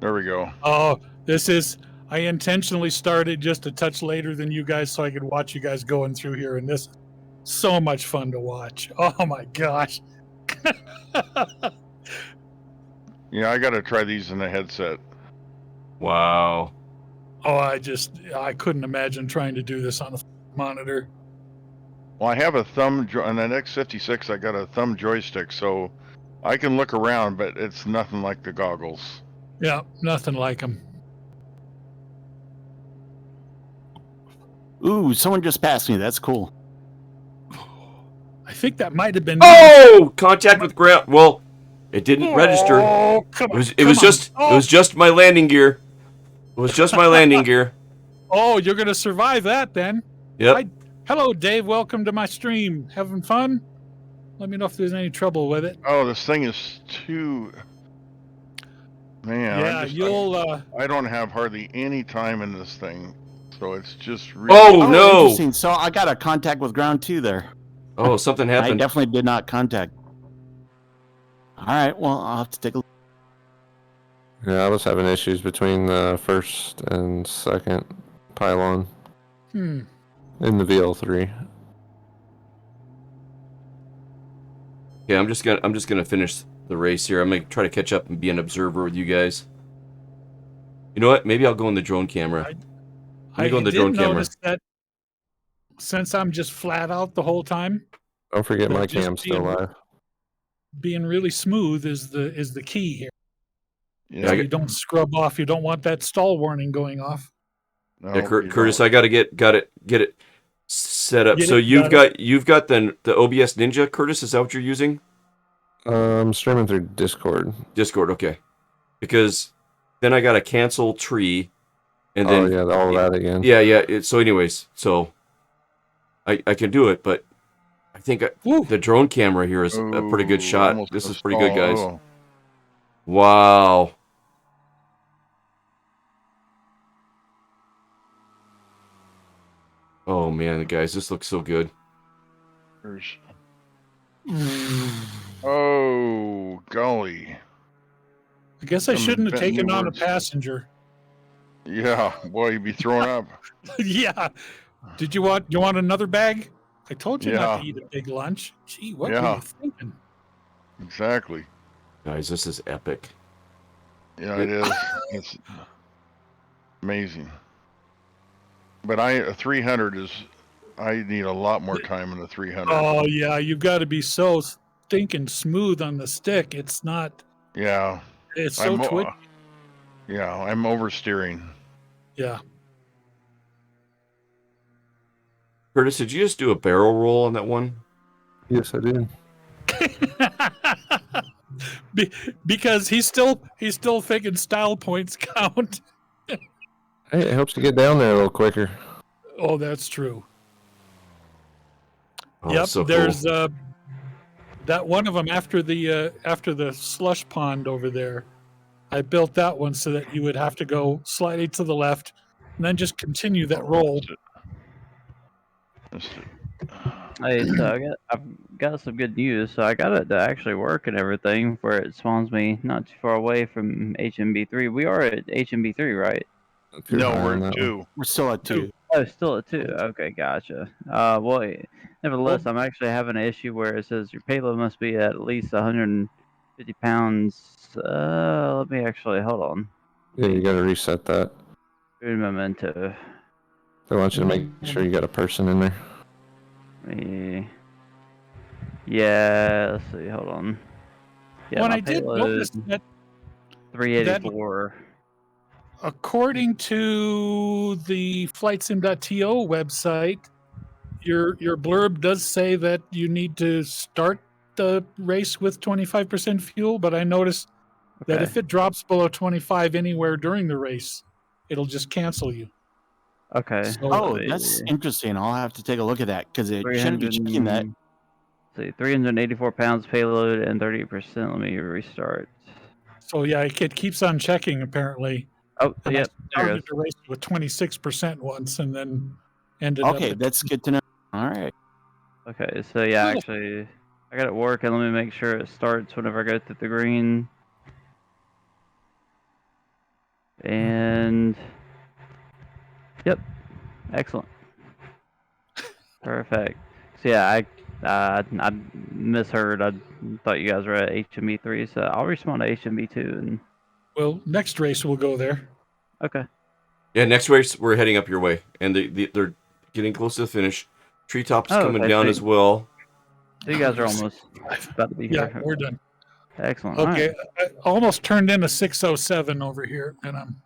There we go. Oh, this is. I intentionally started just a touch later than you guys so I could watch you guys going through here, and this is so much fun to watch. Oh my gosh. Yeah, I gotta try these in the headset. Wow. Oh, I couldn't imagine trying to do this on a monitor. Well, I have a thumb on an X56. I got a thumb joystick, so I can look around, but it's nothing like the goggles. Yeah, nothing like them. Ooh, someone just passed me. That's cool. I think that might have been. Oh, contact with ground. Well, it didn't register. Oh, come on! It was just my landing gear. It was just my landing gear. Oh, you're gonna survive that then. Yep. Hello, Dave. Welcome to my stream. Having fun? Let me know if there's any trouble with it. Oh, this thing is too. Man, Yeah, I don't have hardly any time in this thing, so it's just really. Oh no! Interesting. So I got a contact with ground 2 there. Oh, something I happened. definitely did not contact. All right. Well, I'll have to take a look. Yeah, I was having issues between the first and second pylon in the VL3. Okay, I'm just gonna finish the race here. I'm gonna try to catch up and be an observer with you guys. You know what? Maybe I'll go in the drone camera. I go in the did drone camera. notice that since I'm just flat out the whole time. Don't forget But my just cam's still being- live. Being really smooth is the key here. Yeah, So you don't scrub off. You don't want that stall warning going off. no, Yeah, you Curtis, don't. I gotta get it set up. Get So it, you've got got the OBS Ninja, Curtis. Is that what you're using? Streaming through Discord. Discord, okay. Because then I gotta cancel tree, and then all that again. yeah. So anyways, so I can do it, but I think the drone camera here is a pretty good shot. Almost This a is pretty good, stall. guys. Oh. Wow. Oh man, guys, this looks so good. There's- Oh, golly. I guess I Some shouldn't have invent new taken on a words. passenger. Yeah, boy, you'd be throwing up. Yeah. Did you want another bag? I told you not to Yeah. eat a big lunch. Gee, what were Yeah. you thinking? Exactly. Guys, this is epic. Yeah, it is. It's amazing. But a 300 is. I need a lot more time in the 300. Oh yeah, you've got to be so stinking smooth on the stick. It's not. Yeah. It's so twitchy. Yeah, I'm oversteering. Yeah. Curtis, did you just do a barrel roll on that one? Yes, I did. Because he's still thinking style points count. Hey, it helps you get down there a little quicker. Oh, that's true. Oh, Yep. so There's cool. that one of them after the slush pond over there. I built that one so that you would have to go slightly to the left and then just continue that roll. Hey, so I've got some good news. So I got it to actually work and everything, where it spawns me not too far away from HMB3. We are at HMB3, right? If you're No, high we're on at that 2. We're still at 2. Oh, still at 2. Okay, gotcha. Well, nevertheless, I'm actually having an issue where it says your payload must be at least 150 pounds. Let me actually hold on. Yeah, you got to reset that. Un momento. They want you to make sure you got a person in there. Yeah, let's see. Hold on. Yeah, When my I did payload, notice that 384. according to the flightsim.to website, your blurb does say that you need to start the race with 25% fuel, but I noticed that Okay. if it drops below 25 anywhere during the race, it'll just cancel you. Okay. So- Oh, that's interesting. I'll have to take a look at that because it shouldn't be 300 checking that. See, 384 pounds payload and 30%. Let me restart. So yeah, it keeps on checking apparently. Oh, And yep. I There it started goes. the race with 26% once and then ended up Okay, at that's good to know. All right. Okay, so yeah, Cool. actually, I got it working. Let me make sure it starts whenever I go through the green. And yep, excellent, perfect. So yeah, I misheard. I thought you guys were at HMB3, so I'll respond to HMB2. And Well, next race we'll go there. Okay. Yeah, next race we're heading up your way, and they're getting close to the finish. Treetop's Oh, coming okay, down so- as well. So you guys are almost about to be Yeah, here. we're done. Excellent. All Okay, right. I almost turned in a 607 over here, and I'm.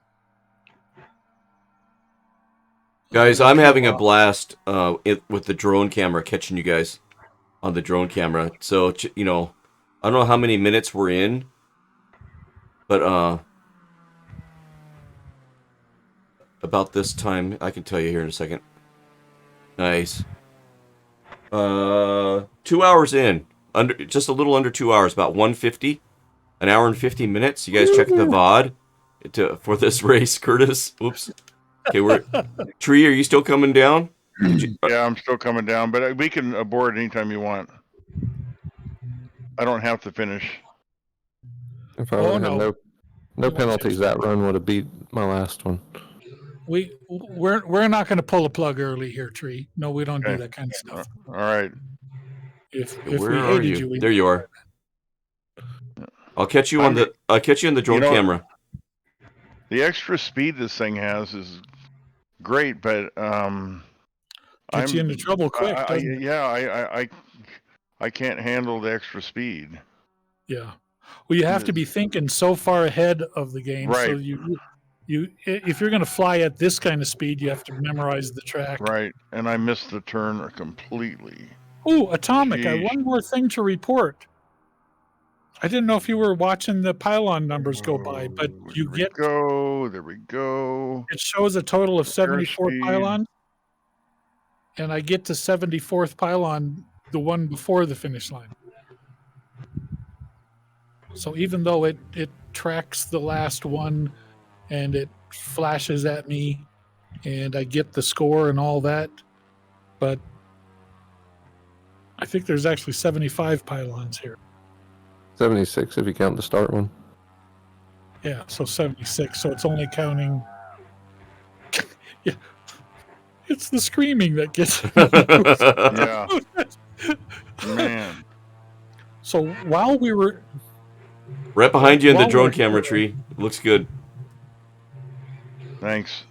Guys, I'm having a blast with the drone camera, catching you guys on the drone camera. So, I don't know how many minutes we're in, but about this time, I can tell you here in a second. Nice. 2 hours in, just a little under 2 hours, about 150, an hour and 50 minutes. You guys checking the VOD for this race, Curtis? Oops. Okay, Tree, are you still coming down? Yeah, I'm still coming down, but we can abort anytime you want. I don't have to finish. If I would have had no You want penalties, that run would have beat my last one. We're not going to pull a plug early here, Tree. No, we don't do Okay. that kind of stuff. All right. If Where we are hated you? you, There you are. I'll catch you on the drone camera. The extra speed this thing has is great, but gets you into trouble quick, doesn't it? Yeah, I can't handle the extra speed. Yeah. Well, you have to be thinking so far ahead of the game. So Right. you if you're going to fly at this kind of speed, you have to memorize the track. Right, and I missed the turn completely. Oh, Atomic! I Sheesh. one more thing to report. I didn't know if you were watching the pylon numbers go by, but you get There we go. it shows a total of 74 Airspeed. pylons, and I get to 74th pylon, the one before the finish line. So even though it tracks the last one and it flashes at me and I get the score and all that, but I think there's actually 75 pylons here. 76 if you count the start one. Yeah, so 76. So it's only counting. Yeah, it's the screaming that gets. Yeah. Man. So while we were right behind you in the while drone we're camera, here- Tree. Looks good. Thanks.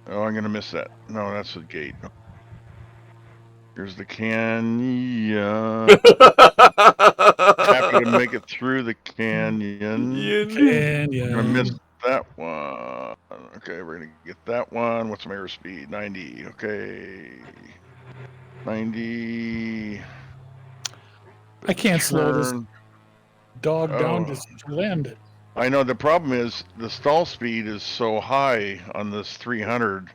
Oh, I'm gonna miss that. No, that's the gate. Here's the canyon. Happy to make it through the canyon. I'm gonna miss that one. Okay, we're gonna get that one. What's my airspeed? 90. Okay. 90. I can't slow this Turn. dog down to Oh. land it. I know the problem is the stall speed is so high on this 300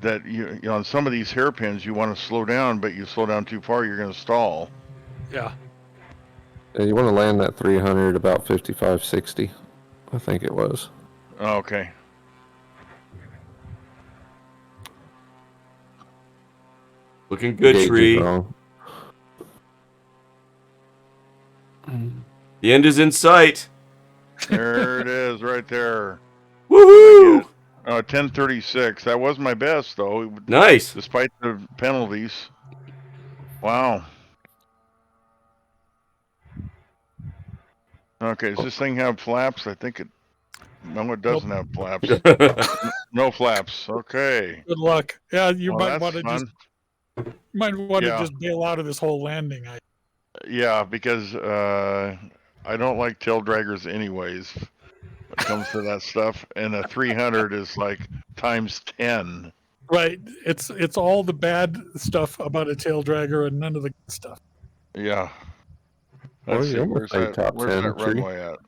that you know, on some of these hairpins you want to slow down, but you slow down too far, you're going to stall. Yeah. Yeah, you want to land that 300 about 55, 60. I think it was. Oh, okay. Looking good, Gauge is Tree. wrong. The end is in sight. There it is, right there. Woohoo! 1036. That was my best, though. Nice. Despite the penalties. Wow. Okay, does this thing have flaps? I think it. No, it doesn't have flaps. No flaps. Okay. Good luck. Yeah, you Well, might want to that's just Yeah. just bail out of this whole landing. Yeah, because I don't like tail draggers anyways when it comes to that stuff. And a 300 is like times 10. Right. It's all the bad stuff about a tail dragger and none of the good stuff. Yeah. Well, Let's you see, almost made top where's 10, that Tree. runway at?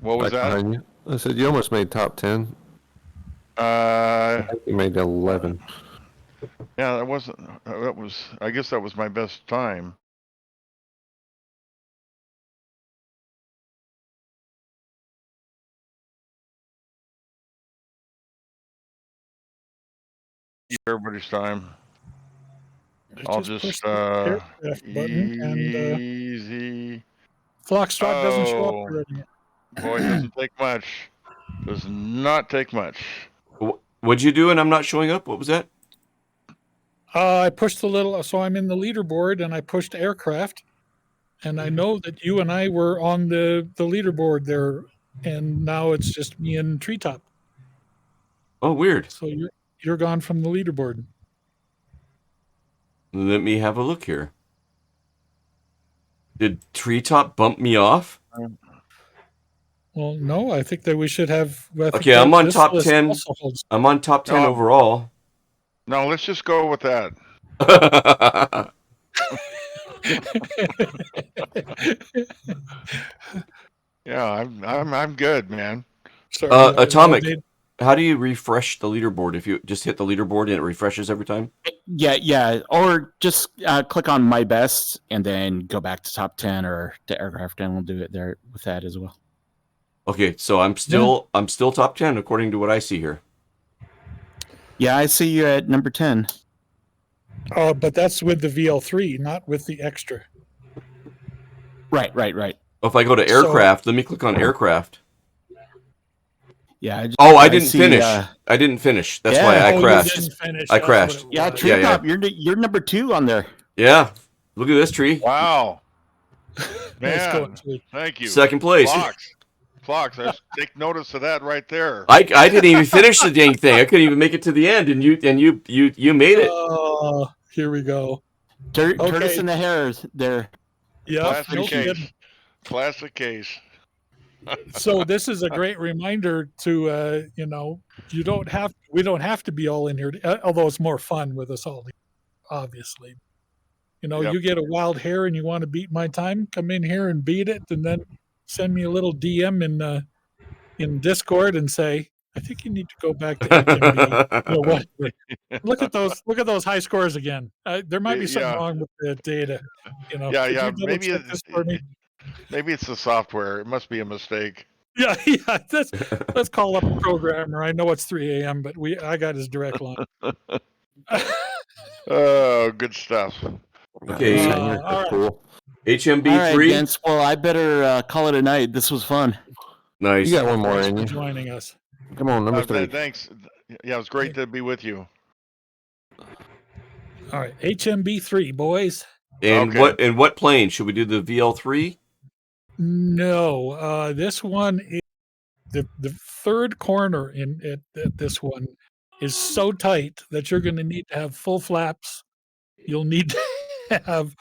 What was Right that? behind you. I said you almost made top 10. I Uh, think you made 11. yeah, that wasn't, I guess that was my best time. Everybody's time. I'll Just just, push the aircraft button and easy. Foxtrot doesn't show up Oh, already. boy, it doesn't take much. Does not take much. What'd you do and I'm not showing up? What was that? I pushed the little, so I'm in the leaderboard and I pushed aircraft. And I know that you and I were on the leaderboard there, and now it's just me and Treetop. Oh, weird. So you're gone from the leaderboard. Let me have a look here. Did Treetop bump me off? Well, no, I think that we should have. I think Okay, I'm that on this top list 10. also holds- I'm on top 10 No. overall. No, let's just go with that. Yeah, I'm good, man. Sorry, Atomic. they- How do you refresh the leaderboard? If you just hit the leaderboard and it refreshes every time? Yeah. Or just click on my best and then go back to top 10 or to aircraft, and we'll do it there with that as well. Okay, so I'm still top 10 according to what I see here. Yeah, I see you at number 10. but that's with the VL3, not with the extra. Right. If I go to So- aircraft, let me click on aircraft. Yeah. I didn't see, finish. I didn't finish. That's why yeah. I Oh, you crashed. didn't finish. I That's crashed. what it Yeah, was. Treetop, you're number 2 on there. Yeah. Look at this tree. Wow. Nice Man, going, Tweet. thank you. Second place. Fox, take notice of that right there. I didn't even finish the dang thing. I couldn't even make it to the end, and you made it. Oh, here we go. Curtis Okay. and the Hares there. Yeah, Classic no case. kidding. Classic case. So this is a great reminder to we don't have to be all in here, although it's more fun with us all, obviously. Yep. You get a wild hair and you want to beat my time, come in here and beat it, and then send me a little DM in Discord and say, I think you need to go back to HMB. Look at those high scores again. There might be something Yeah. wrong with the data. Could Yeah. you double Maybe check this for me? maybe it's the software. It must be a mistake. Yeah. Let's call up a programmer. I know it's 3 a.m., but I got his direct line. Oh, good stuff. Okay. all right. Cool. HMB All right, 3. Vince. Well, I better call it a night. This was fun. Nice. You got one more Thanks in for you. joining us. Come on, number 3. Thanks. Yeah, it was great to be with you. All right, HMB3, boys. And Okay. what plane should we do? The VL3? No, this one is the third corner at this one is so tight that you're going to need to have full flaps. You'll need to have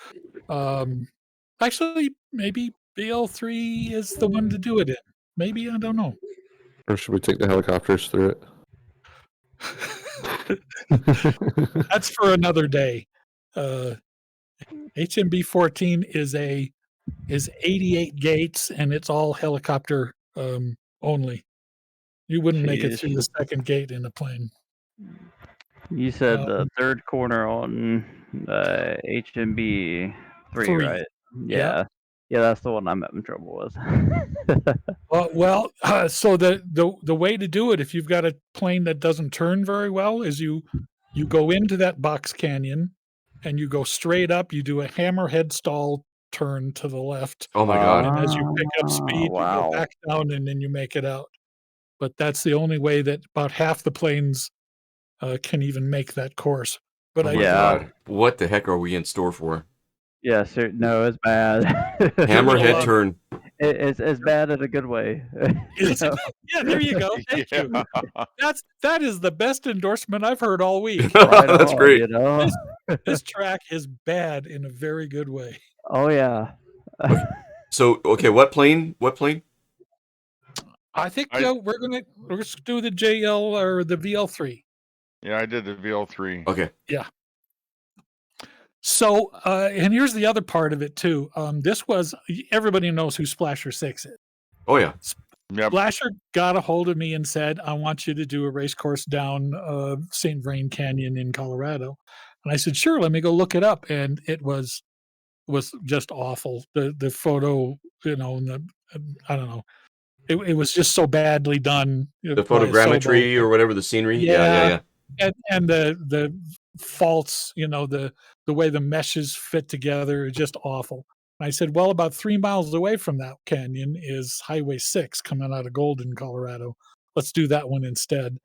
actually maybe VL3 is the one to do it in. Maybe, I don't know. Or should we take the helicopters through it? That's for another day. HMB 14 is 88 gates and it's all helicopter only. You wouldn't make it Jeez. through the second gate in a plane. You said the third corner on HMB 3, Three. right? Yeah. Yeah, that's the one I'm having trouble with. So the way to do it, if you've got a plane that doesn't turn very well, is you go into that box canyon and you go straight up. You do a hammerhead stall turn to the left, Oh my god. and as you pick up speed, you wow. go back down, and then you make it out. But that's the only way that about half the planes can even make that course. But Oh I my Yeah. god. What the heck are we in store for? Yeah, no, it's bad. Hammerhead turn. It's bad in a good way. Yeah, there you go. Thank you. That is the best endorsement I've heard all week. Right That's on, great. You know? This track is bad in a very good way. Oh yeah. So, okay, what plane? What plane? I think I- we're gonna do the JL or the VL3. Yeah, I did the VL3. Okay. So, and here's the other part of it too. This was everybody knows who Splasher 6 is. Oh yeah. Yep. Splasher got a hold of me and said, "I want you to do a race course down St. Vrain Canyon in Colorado." And I said, "Sure, let me go look it up." And it was just awful. The photo, and I don't know. It was just so badly done. The photogrammetry or whatever, the scenery. Yeah. and the faults, the way the meshes fit together is just awful. And I said, well, about 3 miles away from that canyon is Highway 6 coming out of Golden, Colorado. Let's do that one instead.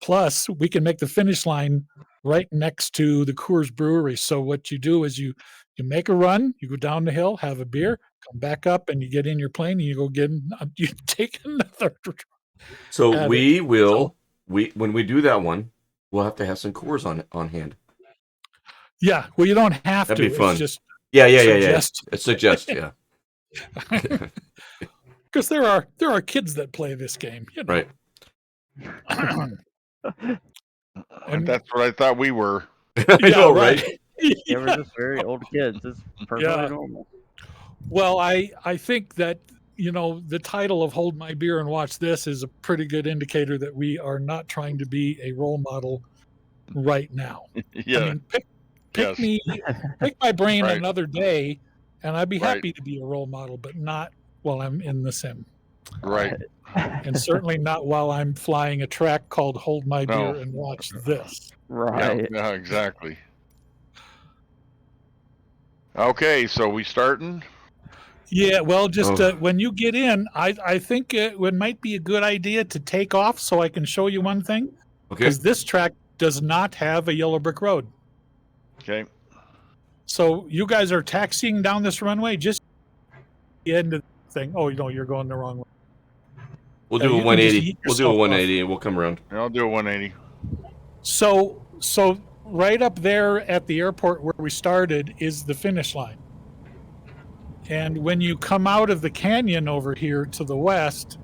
Plus, we can make the finish line right next to the Coors Brewery. So what you do is you make a run, you go down the hill, have a beer, come back up, and you get in your plane and you go get you take another. So at we it. will when we do that one, we'll have to have some Coors on hand. Yeah, well, you don't have That'd to. be fun. It's just Yeah. suggest Suggest, yeah. because there are kids that play this game, you know. Right. And That's what I thought we were. I know, right? Yeah, we're just very old kids. It's perfectly Yeah. normal. Well, I think that, you know, the title of Hold My Beer and Watch This is a pretty good indicator that we are not trying to be a role model right now. Yeah. I mean, pick Yes. me, pick my brain Right. another day, and I'd be Right. happy to be a role model, but not while I'm in the sim, Right. and certainly not while I'm flying a track called Hold My No. Beer and Watch This. Right. Yeah, exactly. Okay, so we starting? Yeah, well, just Oh. when you get in, I think it might be a good idea to take off so I can show you one thing, Okay. because this track does not have a yellow brick road. Okay. So you guys are taxiing down this runway, just the end of the thing. Oh, no, you're going the wrong way. We'll Yeah, do a you can just 180. eat We'll do a yourself off. 180 and we'll come around. I'll do a 180. So right up there at the airport where we started is the finish line. And when you come out of the canyon over here to the west,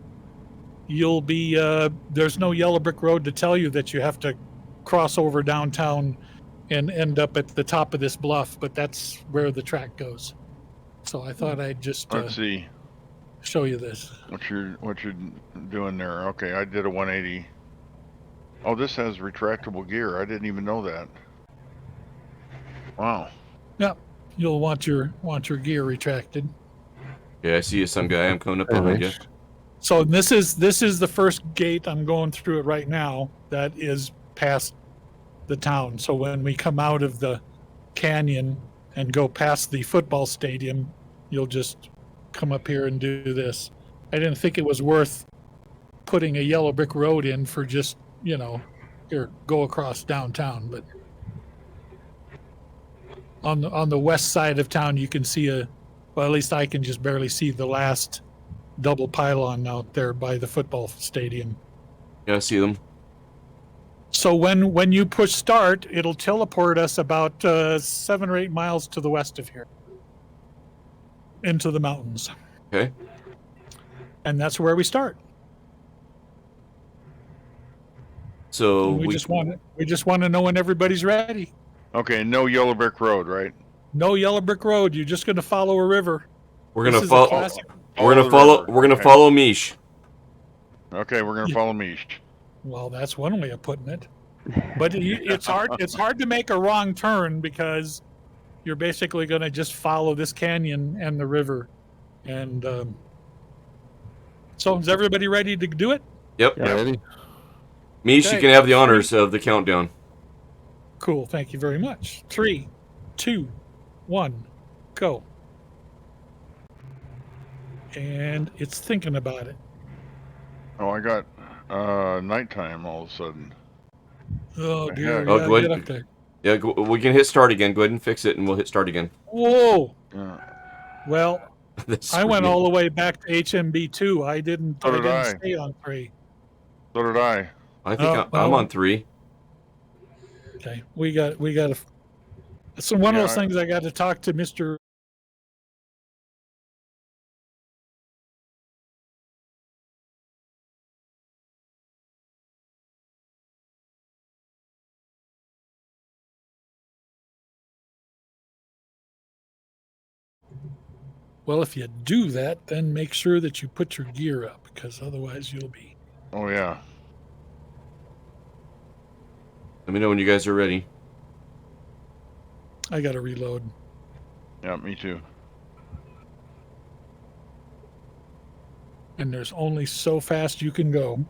you'll be there's no yellow brick road to tell you that you have to cross over downtown and end up at the top of this bluff, but that's where the track goes. So I thought I'd just Let's see show you this. what you're doing there. Okay, I did a 180. Oh, this has retractable gear. I didn't even know that. Wow. Yeah, you'll want your gear retracted. Yeah, I see you, some guy. I'm coming up behind you. So this is the first gate. I'm going through it right now. That is past the town. So when we come out of the canyon and go past the football stadium, you'll just come up here and do this. I didn't think it was worth putting a yellow brick road in for just, you know, here, go across downtown. But on the west side of town, you can see well, at least I can just barely see the last double pylon out there by the football stadium. Yeah, I see them. So when you push start, it'll teleport us about 7 or 8 miles to the west of here, into the mountains, Okay. and that's where we start. So And we just want to know when everybody's ready. Okay, no yellow brick road, right? No yellow brick road. You're just going to follow a river. we're This gonna is a follow. classic- We're gonna the follow. river. We're gonna Okay. follow Meesh. Okay, we're gonna Yeah. follow Meesh. Well, that's one way of putting it. But it's hard. It's hard to make a wrong turn because you're basically going to just follow this canyon and the river. And so, is everybody ready to do it? Yep. Yeah. Ready? Meesh, you Okay. can have the honors of the countdown. Cool. Thank you very much. 3, 2, 1, go. And it's thinking about it. Oh, I got nighttime all of a sudden. Oh The dear. heck? Oh, Yeah, go get ahead. up there. Yeah, we can hit start again. Go ahead and fix it, and we'll hit start again. Whoa. Yeah. Well, That's I went screwed me. all the way back to HMB2. I didn't. So did I. Stay on 3. So did I. I think Oh, I'm well. on 3. Okay. We got. So one Yeah, of those things I got to talk to Mr. Well, if you do that, then make sure that you put your gear up, because otherwise you'll be. Oh yeah. Let me know when you guys are ready. I got to reload. Yeah, me too. And there's only so fast you can go.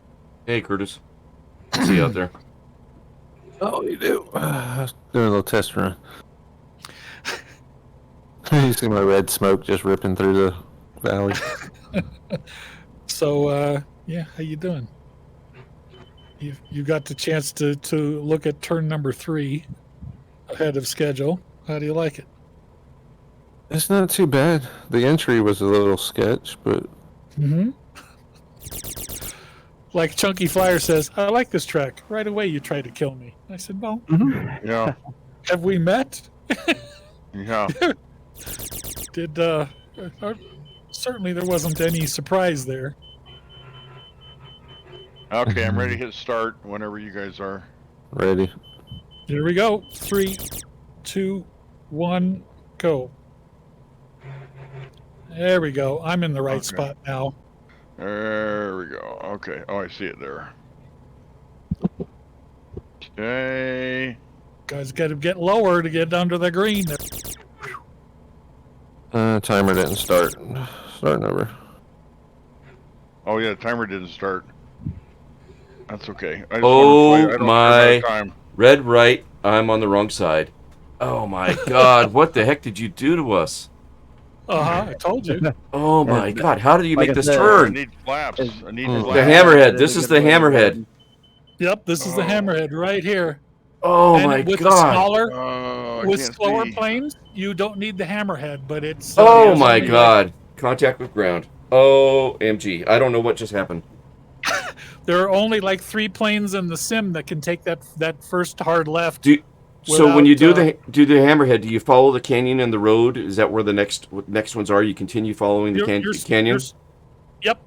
Hey, Curtis. See you out there. Oh, you do. Doing a little test run. You see my red smoke just ripping through the valley. So, yeah, how you doing? You got the chance to look at turn number 3 ahead of schedule. How do you like it? It's not too bad. The entry was a little sketch, but Mm-hmm. Like Chunky Flyer says, I like this track. Right away you tried to kill me. I said, no. Yeah. Have we met? Yeah. Did certainly there wasn't any surprise there. Okay, I'm ready to hit start whenever you guys are. ready. Here we go. 3, 2, 1, go. There we go. I'm in the right Okay. spot now. There we go. Okay. Oh, I see it there. Okay. Guys got to get lower to get under the green. Timer didn't start. Starting over. Oh yeah, the timer didn't start. That's okay. I just Oh want to play. I don't care about time. Red right. I'm on the wrong side. Oh my God! What the heck did you do to us? I told you. Oh my God! How did you Like make I this said, I turn? need flaps. I need The The flaps. hammerhead. This is the hammerhead. Yep, this is the Oh. hammerhead right here. Oh and my with the God! smaller, I with can't slower see. planes, you don't need the hammerhead, but it's. Oh there's my only like- God! Contact with ground. OMG! I don't know what just happened. there are only like 3 planes in the sim that can take that first hard left. So when you do without, the hammerhead, do you follow the canyon and the road? Is that where the next ones are? You continue following the canyon. Yep.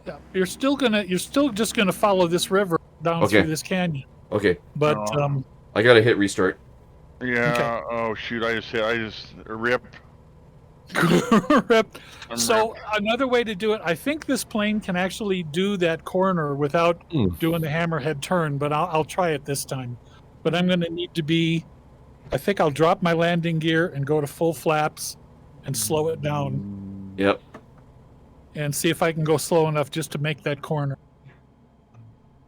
Yeah, you're still just gonna follow this river down Okay. through this canyon. Okay. But I gotta hit restart. Yeah. Okay. Oh shoot! I just rip. Rip. I'm So another way to do it, I think this plane can actually do that corner without doing the hammerhead turn, but I'll try it this time. But I'm going to need to be, I think I'll drop my landing gear and go to full flaps and slow it down Yep. and see if I can go slow enough just to make that corner.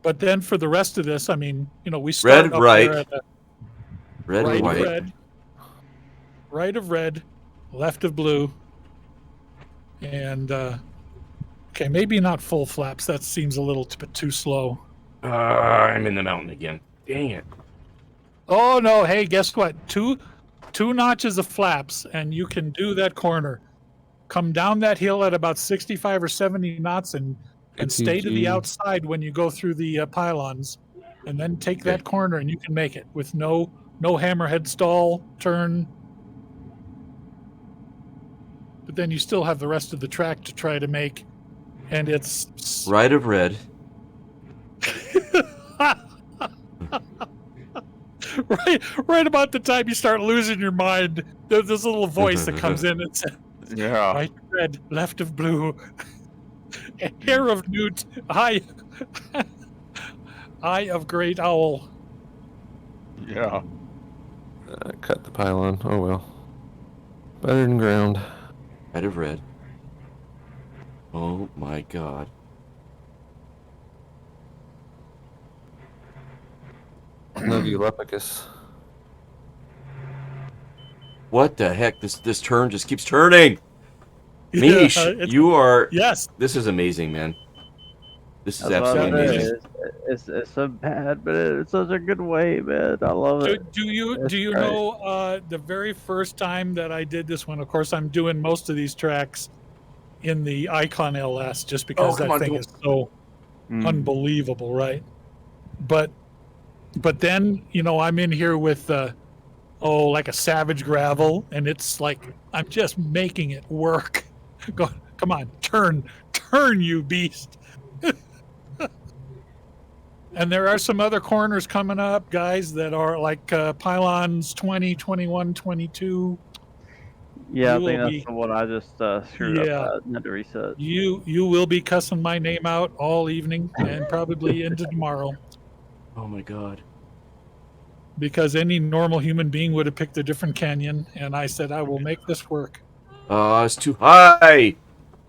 But then for the rest of this, I mean, we start Red up right. there at the Red right white. of red, right of red, left of blue, and okay, maybe not full flaps. That seems a little bit too slow. I'm in the mountain again. Dang it. Oh no! Hey, guess what? Two notches of flaps, and you can do that corner. Come down that hill at about 65 or 70 knots, and stay to the ATG. outside when you go through the pylons, and then take that corner, and you can make it with no hammerhead stall turn. But then you still have the rest of the track to try to make, and it's Right of red. right about the time you start losing your mind, there's this little voice that comes in and says, Yeah. right of red, left of blue, hair of newt, eye of great owl. Yeah. Cut the pylon. Oh well. Better than ground. Right of red. Oh my God. Novulepicus. What the heck? This turn just keeps turning. Mish, it's- you are. Yes. This is amazing, man. This is I love absolutely it. amazing. It's so bad, but it's such a good way, man. I love it. Do you That's great. know the very first time that I did this one? Of course, I'm doing most of these tracks in the Icon LS just because come that on, thing don't- is so unbelievable, right? But then I'm in here with like a Savage Gravel, and it's like I'm just making it work. Go, come on, turn, you beast. And there are some other corners coming up, guys, that are like pylons 20, 21, 22. Yeah, I You think will that's the one I just screwed Yeah. up at and had to reset. You will be cussing my name out all evening and probably into tomorrow, Oh my God. because any normal human being would have picked a different canyon, and I said I will make this work. It's too high.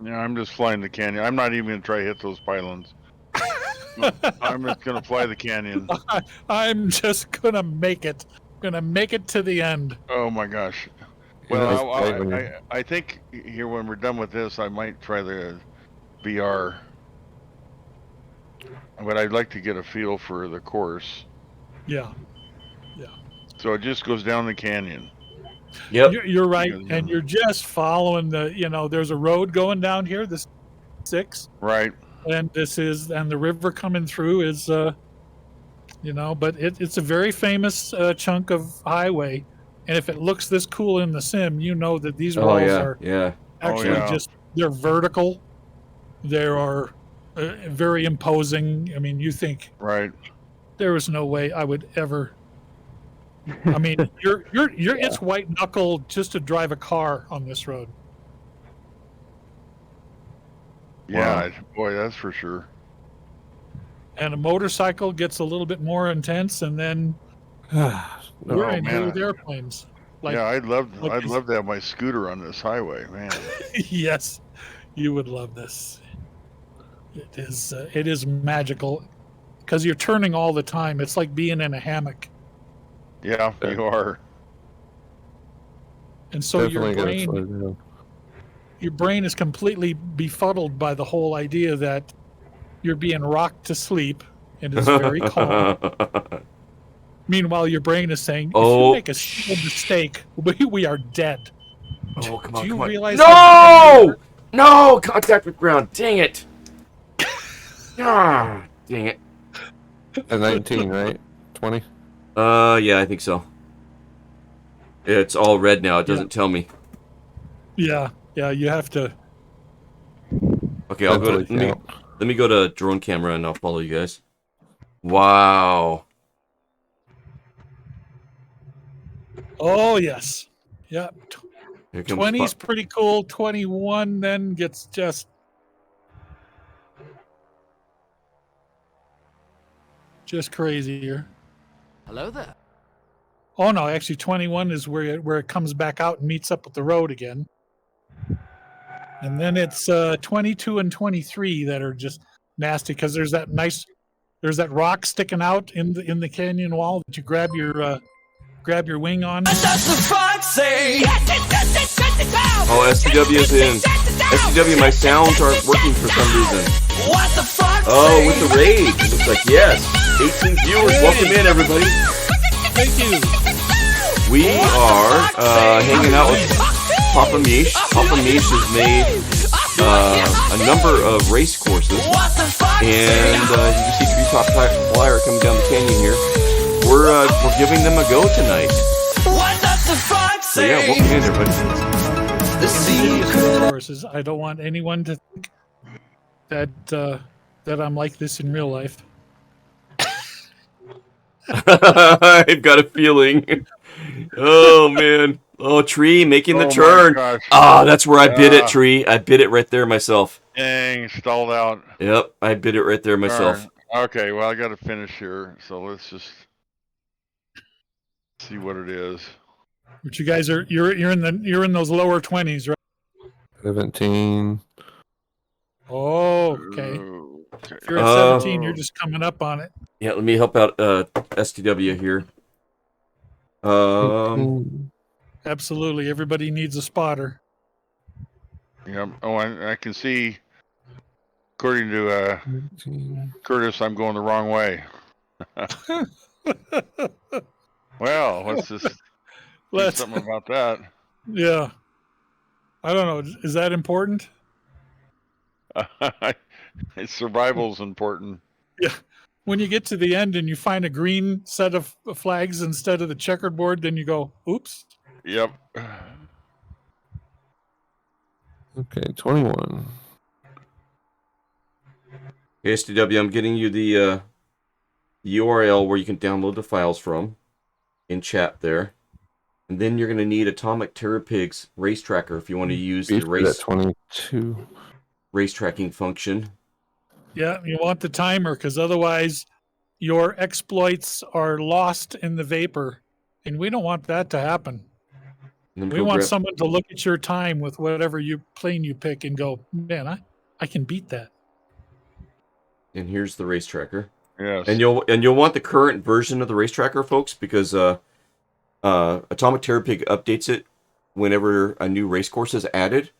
Yeah. I'm just flying the canyon. I'm not even gonna try to hit those pylons. I'm just gonna fly the canyon. I'm just gonna make it. Gonna make it to the end. Oh my gosh. Yeah, Well, it's great I think here when we're done with this, I might try the VR. but I'd like to get a feel for the course. Yeah. So it just goes down the canyon. Yep. You're right, Because, and you're just following the. There's a road going down here. This 6, right. and the river coming through is but it's a very famous chunk of highway, and if it looks this cool in the sim, you know that these Oh walls yeah, are yeah. actually yeah. they're vertical. They are very imposing. I mean, you think Right. there was no way I would ever. I mean, you're it's white knuckle just to drive a car on this road. Yeah, boy, that's for sure. And a motorcycle gets a little bit more intense, and then we're in here man. with airplanes. Yeah, I'd love this- to have my scooter on this highway, man. Yes, you would love this. It is magical because you're turning all the time. It's like being in a hammock, Yeah, you are. and so Definitely gotta slow brain down. your brain is completely befuddled by the whole idea that you're being rocked to sleep, and it's very calm. Meanwhile, your brain is saying, if Oh. you make a single mistake, we are dead. Oh, come on, Do you come on. realize how No! No! Contact with ground. Dang it. Ah, dang it. A 19, right? 20? Yeah, I think so. It's all red now. It doesn't tell me. Yeah, you have to. Okay, I'll go to let me go to drone camera and I'll follow you guys. Wow. Oh, yes. Yeah. Here comes 20's pretty cool. 21 then gets just crazier. Hello there. Oh no, actually 21 is where it comes back out and meets up with the road again. And then it's 22 and 23 that are just nasty because there's that rock sticking out in the canyon wall that you grab your wing on. What does the fox say? Oh, STW is in. STW, my sounds aren't working for some reason. What the fox Oh, say? with the raid. It looks like, yes. 18 viewers. Welcome in, everybody. Thank you. We are hanging out with PapaMeesh's. PapaMeesh's has made a number of race courses. And you can see Treetop Flyer coming down the canyon here. We're giving them a go tonight. What does the fox So yeah, say? welcome in, everybody. The secret. Courses. I don't want anyone to think that I'm like this in real life. I've got a feeling. Oh man. Oh, Tree making the Oh, my turn. gosh. Ah, that's where I bid it, Tree. I bid it right there myself. Dang, stalled out. Yep, I bid it right there myself. Darn. Okay, well, I got to finish here, so let's just see what it is. But you guys you're in those lower 20s, right? 17. Oh, okay. Okay. If you're at 17, you're just coming up on it. Yeah, let me help out STW here. 18. Absolutely. Everybody needs a spotter. Yep. Oh, I can see. According to 19. Curtis, I'm going the wrong way. Well, let's just do something about that. Yeah. I don't know. Is that important? Survival's important. Yeah. When you get to the end and you find a green set of flags instead of the checkered board, then you go, oops. Yep. Okay, 21. Okay, STW, I'm getting you the URL where you can download the files from in chat there. And then you're going to need Atomic Terrapig's race tracker if you want to use the At 22. race tracking function. Yeah, you want the timer because otherwise your exploits are lost in the vapor. And we don't want that to happen. And then We want someone to look at your time with whatever plane you pick and go, man, I can beat that. And here's the race tracker. Yes. And you'll want the current version of the race tracker, folks, because Atomic Terrapig updates it whenever a new race course is added,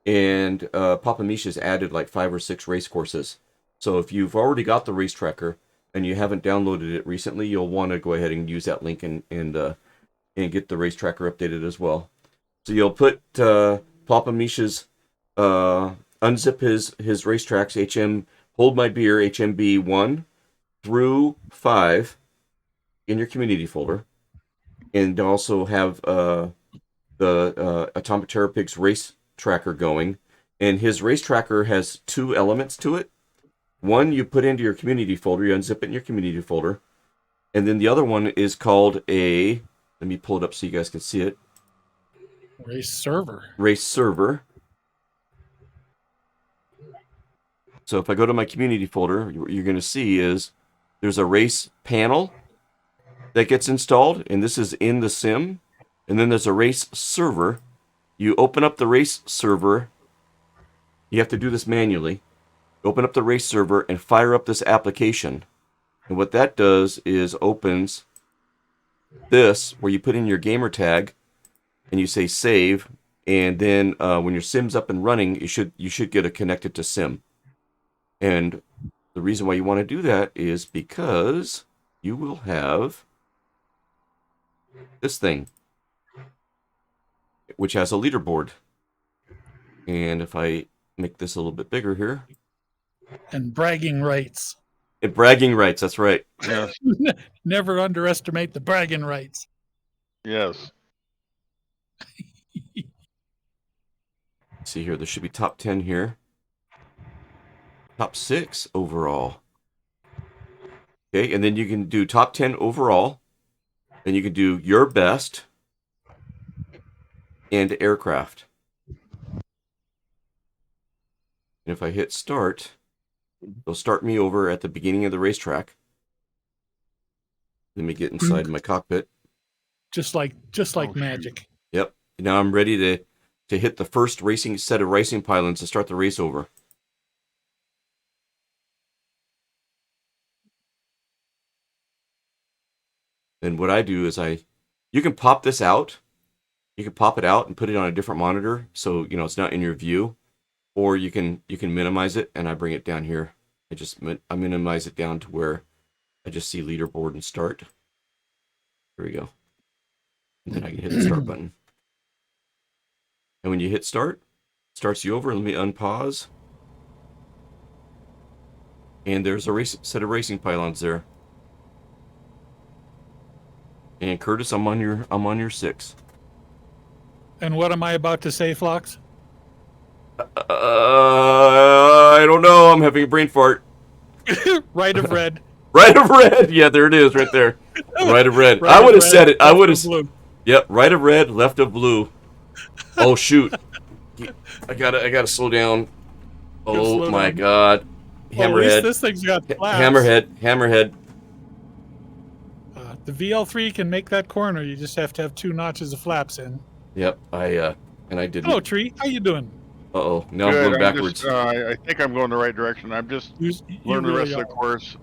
and PapaMeesh's has added like 5 or 6 race courses. So if you've already got the race tracker and you haven't downloaded it recently, you'll want to go ahead and use that link and get the race tracker updated as well. So you'll put PapaMeesh's unzip his racetracks Hold My Beer HMB 1 through 5 in your community folder, and also have the Atomic Terror Pigs race tracker going. And his race tracker has 2 elements to it. One you put into your community folder, you unzip it in your community folder, and then the other one is called let me pull it up so you guys can see it. Race server. Race server. So if I go to my community folder, what you're going to see is there's a race panel that gets installed, and this is in the sim. And then there's a race server. You open up the race server. You have to do this manually. Open up the race server and fire up this application. And what that does is opens this, where you put in your gamer tag and you say save, and then when your sim's up and running, you should get it connected to sim. And the reason why you want to do that is because you will have this thing, which has a leaderboard. And if I make this a little bit bigger here. And bragging rights. Bragging rights, that's right. Yes. Never underestimate the bragging rights. Yes. See here, there should be top 10 here. Top 6 overall. Okay, and then you can do top 10 overall. Then you can do your best and aircraft. And if I hit start, it'll start me over at the beginning of the racetrack. Let me get inside my cockpit. Just like magic. Yep. Now I'm ready to hit the first set of racing pylons to start the race over. Then what I do is you can pop this out. You can pop it out and put it on a different monitor, so it's not in your view, or you can minimize it, and I bring it down here. I minimize it down to where I just see leaderboard and start. Here we go. And then I can hit the start button. And when you hit start, it starts you over. Let me unpause. And there's a set of racing pylons there. And Curtis, I'm on your 6. And what am I about to say, Phlox? I don't know. I'm having a brain fart. Right of red. Right of red. Yeah, there it is, right there. Right of red. I would have said it. I would have. Yep. Right of red, left of blue. Oh shoot! I gotta slow down. Oh my god! Hammerhead. Well, at least this thing's got flaps. Hammerhead. The VL3 can make that corner. You just have to have 2 notches of flaps in. Yep. I didn't. Hello, Tree. How you doing? Uh-oh. Now I'm going backwards. I think I'm going the right direction. I'm just learning the rest of the course.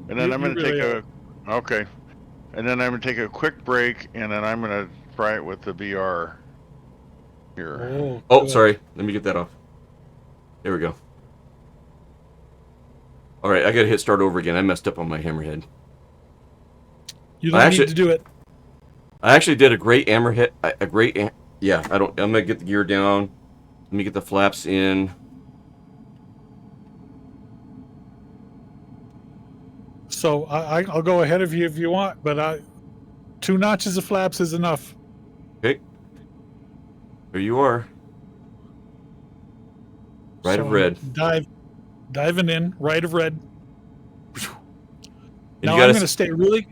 And then I'm going to take okay. And then I'm going to take a quick break, and then I'm going to try it with the VR here. Oh, sorry. Let me get that off. There we go. All right, I got to hit start over again. I messed up on my hammerhead. You don't need to do it. I actually did a great hammerhead. Yeah, I'm going to get the gear down. Let me get the flaps in. So I'll go ahead of you if you want, but 2 notches of flaps is enough. Okay. There you are. Right of red. Diving in, right of red. Now I'm going to stay really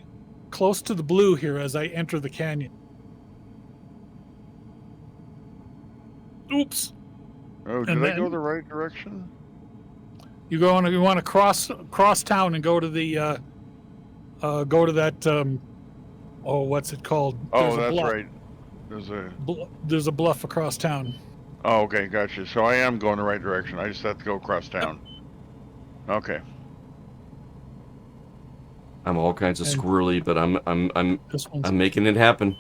close to the blue here as I enter the canyon. Oops. Oh, did I go the right direction? You want to cross town and go to the that what's it called? Oh, that's right. There's a bluff across town. Oh, okay, gotcha. So I am going the right direction. I just have to go across town. Okay. I'm all kinds of squirrely, but I'm making it happen.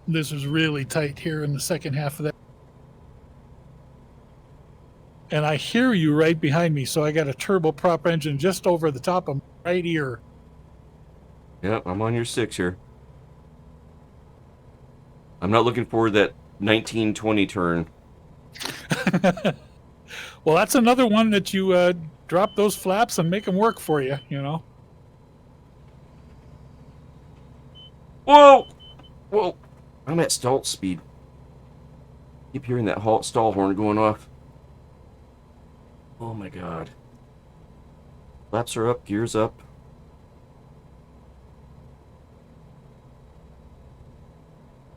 This is really tight here in the second half of that. and I hear you right behind me. So I got a turboprop engine just over the top of my right ear. Yep, I'm on your 6 here. I'm not looking for that 1920 turn. Well, that's another one that you drop those flaps and make them work for you, you know. Whoa! Whoa! I'm at stall speed. Keep hearing that stall horn going off. Oh my god. Flaps are up, gears up.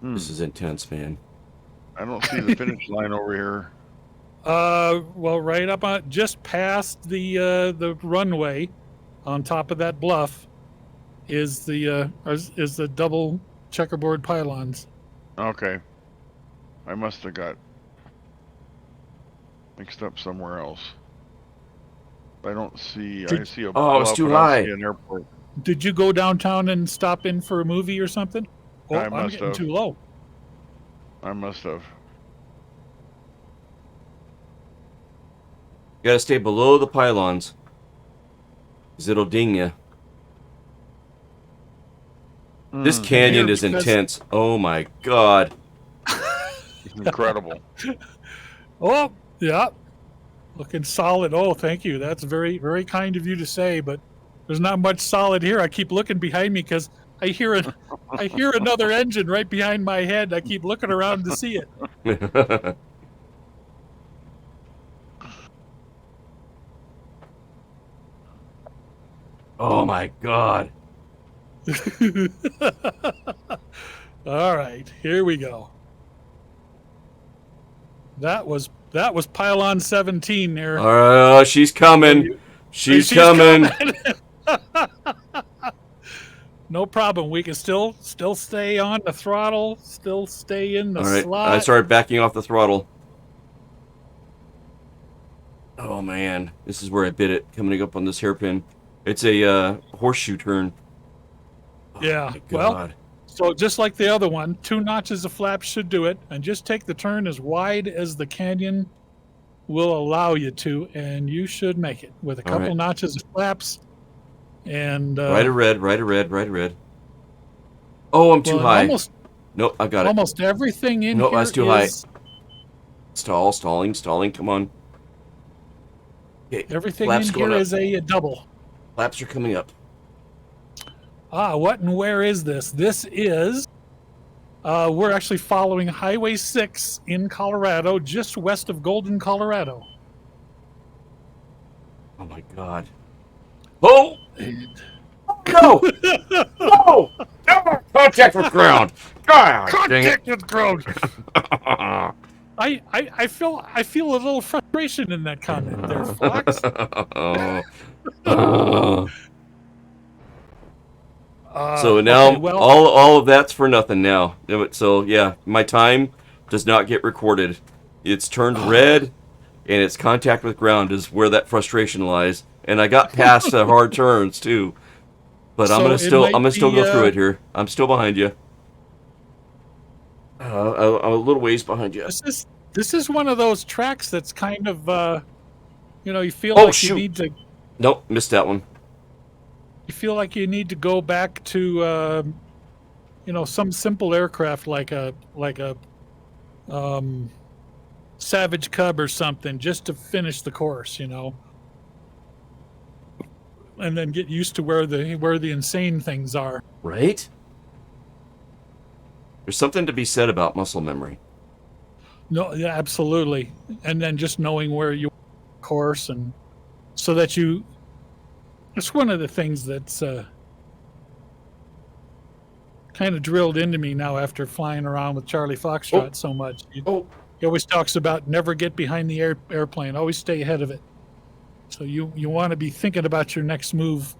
This is intense, man. I don't see the finish line over here. Well, right up on just past the runway, on top of that bluff, is the double checkerboard pylons. Okay. I must have got mixed up somewhere else. I don't see. I see a Oh, it's bluff, too but I don't high. see an airport. Did you go downtown and stop in for a movie or something? Oh, I I'm must getting have. too low. I must have. You gotta stay below the pylons. Because it'll ding you. This canyon is intense. Oh my god. Incredible. Oh, yeah. Looking solid. Oh, thank you. That's very, very kind of you to say, but there's not much solid here. I keep looking behind me because I hear another engine right behind my head. I keep looking around to see it. Oh my god. All right, here we go. That was pylon 17 there. Oh, she's coming. She's coming. No problem. We can still stay on the throttle, still stay in the All right, slot. I started backing off the throttle. Oh man, this is where I bit it, coming up on this hairpin. It's a horseshoe turn. Oh, Yeah, well, so just like the other one, 2 notches of flaps should do it, and just take the turn as wide as the canyon will allow you to, and you should make it with a couple notches of flaps. And right of red, right of red, right of red. Oh, I'm too high. Nope, I got it. Almost everything in nope, here that's too high. Stalling, come on. Okay, everything in here is a double. Flaps are coming up. What and where is this? This is, we're actually following Highway 6 in Colorado, just west of Golden, Colorado. Oh my god. Oh! No! No! Contact with ground! God, Contact with ground! I feel a little frustration in that comment there, Fox. So now okay, well, all of that's for nothing now. So yeah, my time does not get recorded. It's turned red, and its contact with ground is where that frustration lies. And I got past the hard turns too, but I'm gonna still go through it here. I'm still behind you. I'm a little ways behind you. This is one of those tracks that's kind of you feel like you need to. Nope, missed that one. You feel like you need to go back to some simple aircraft like a Savage Cub or something, just to finish the course, and then get used to where the insane things are. Right? There's something to be said about muscle memory. No, yeah, absolutely. And then just knowing where you course, and so that it's one of the things that's kind of drilled into me now after flying around with Charlie Foxtrot so much. He always talks about never get behind the airplane, always stay ahead of it. So you want to be thinking about your next move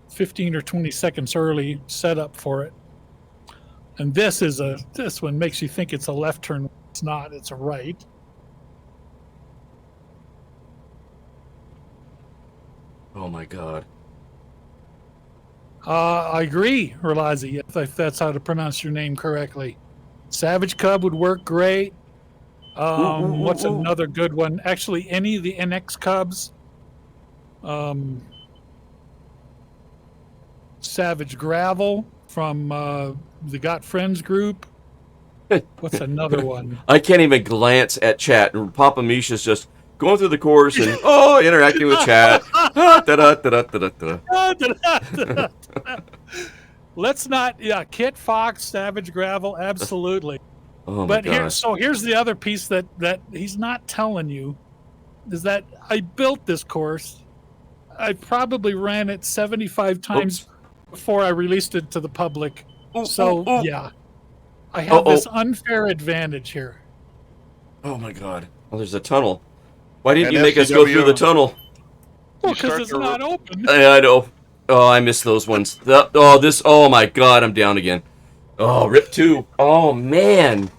15 or 20 seconds early, set up for it. And this one makes you think it's a left turn. It's not, it's a right. Oh my god. I agree, Relazi, if that's how to pronounce your name correctly. Savage Cub would work great. What's ooh. another good one? Actually, any of the NX Cubs. Savage Gravel from the Got Friends group. What's another one? I can't even glance at chat, and PapaMeesh's just going through the course and interacting with chat. Let's not. Yeah, Kit Fox, Savage Gravel, absolutely. Oh my But gosh. here's the other piece that he's not telling you is that I built this course. I probably ran it 75 times before I released it to the public. So yeah, I have this unfair advantage here. Oh my god. Oh, there's a tunnel. Why didn't And you make us go through the SCW, tunnel? Well, You because start it's to not open. I know. Oh, I missed those ones. Oh my god, I'm down again. Oh, rip 2. Oh man.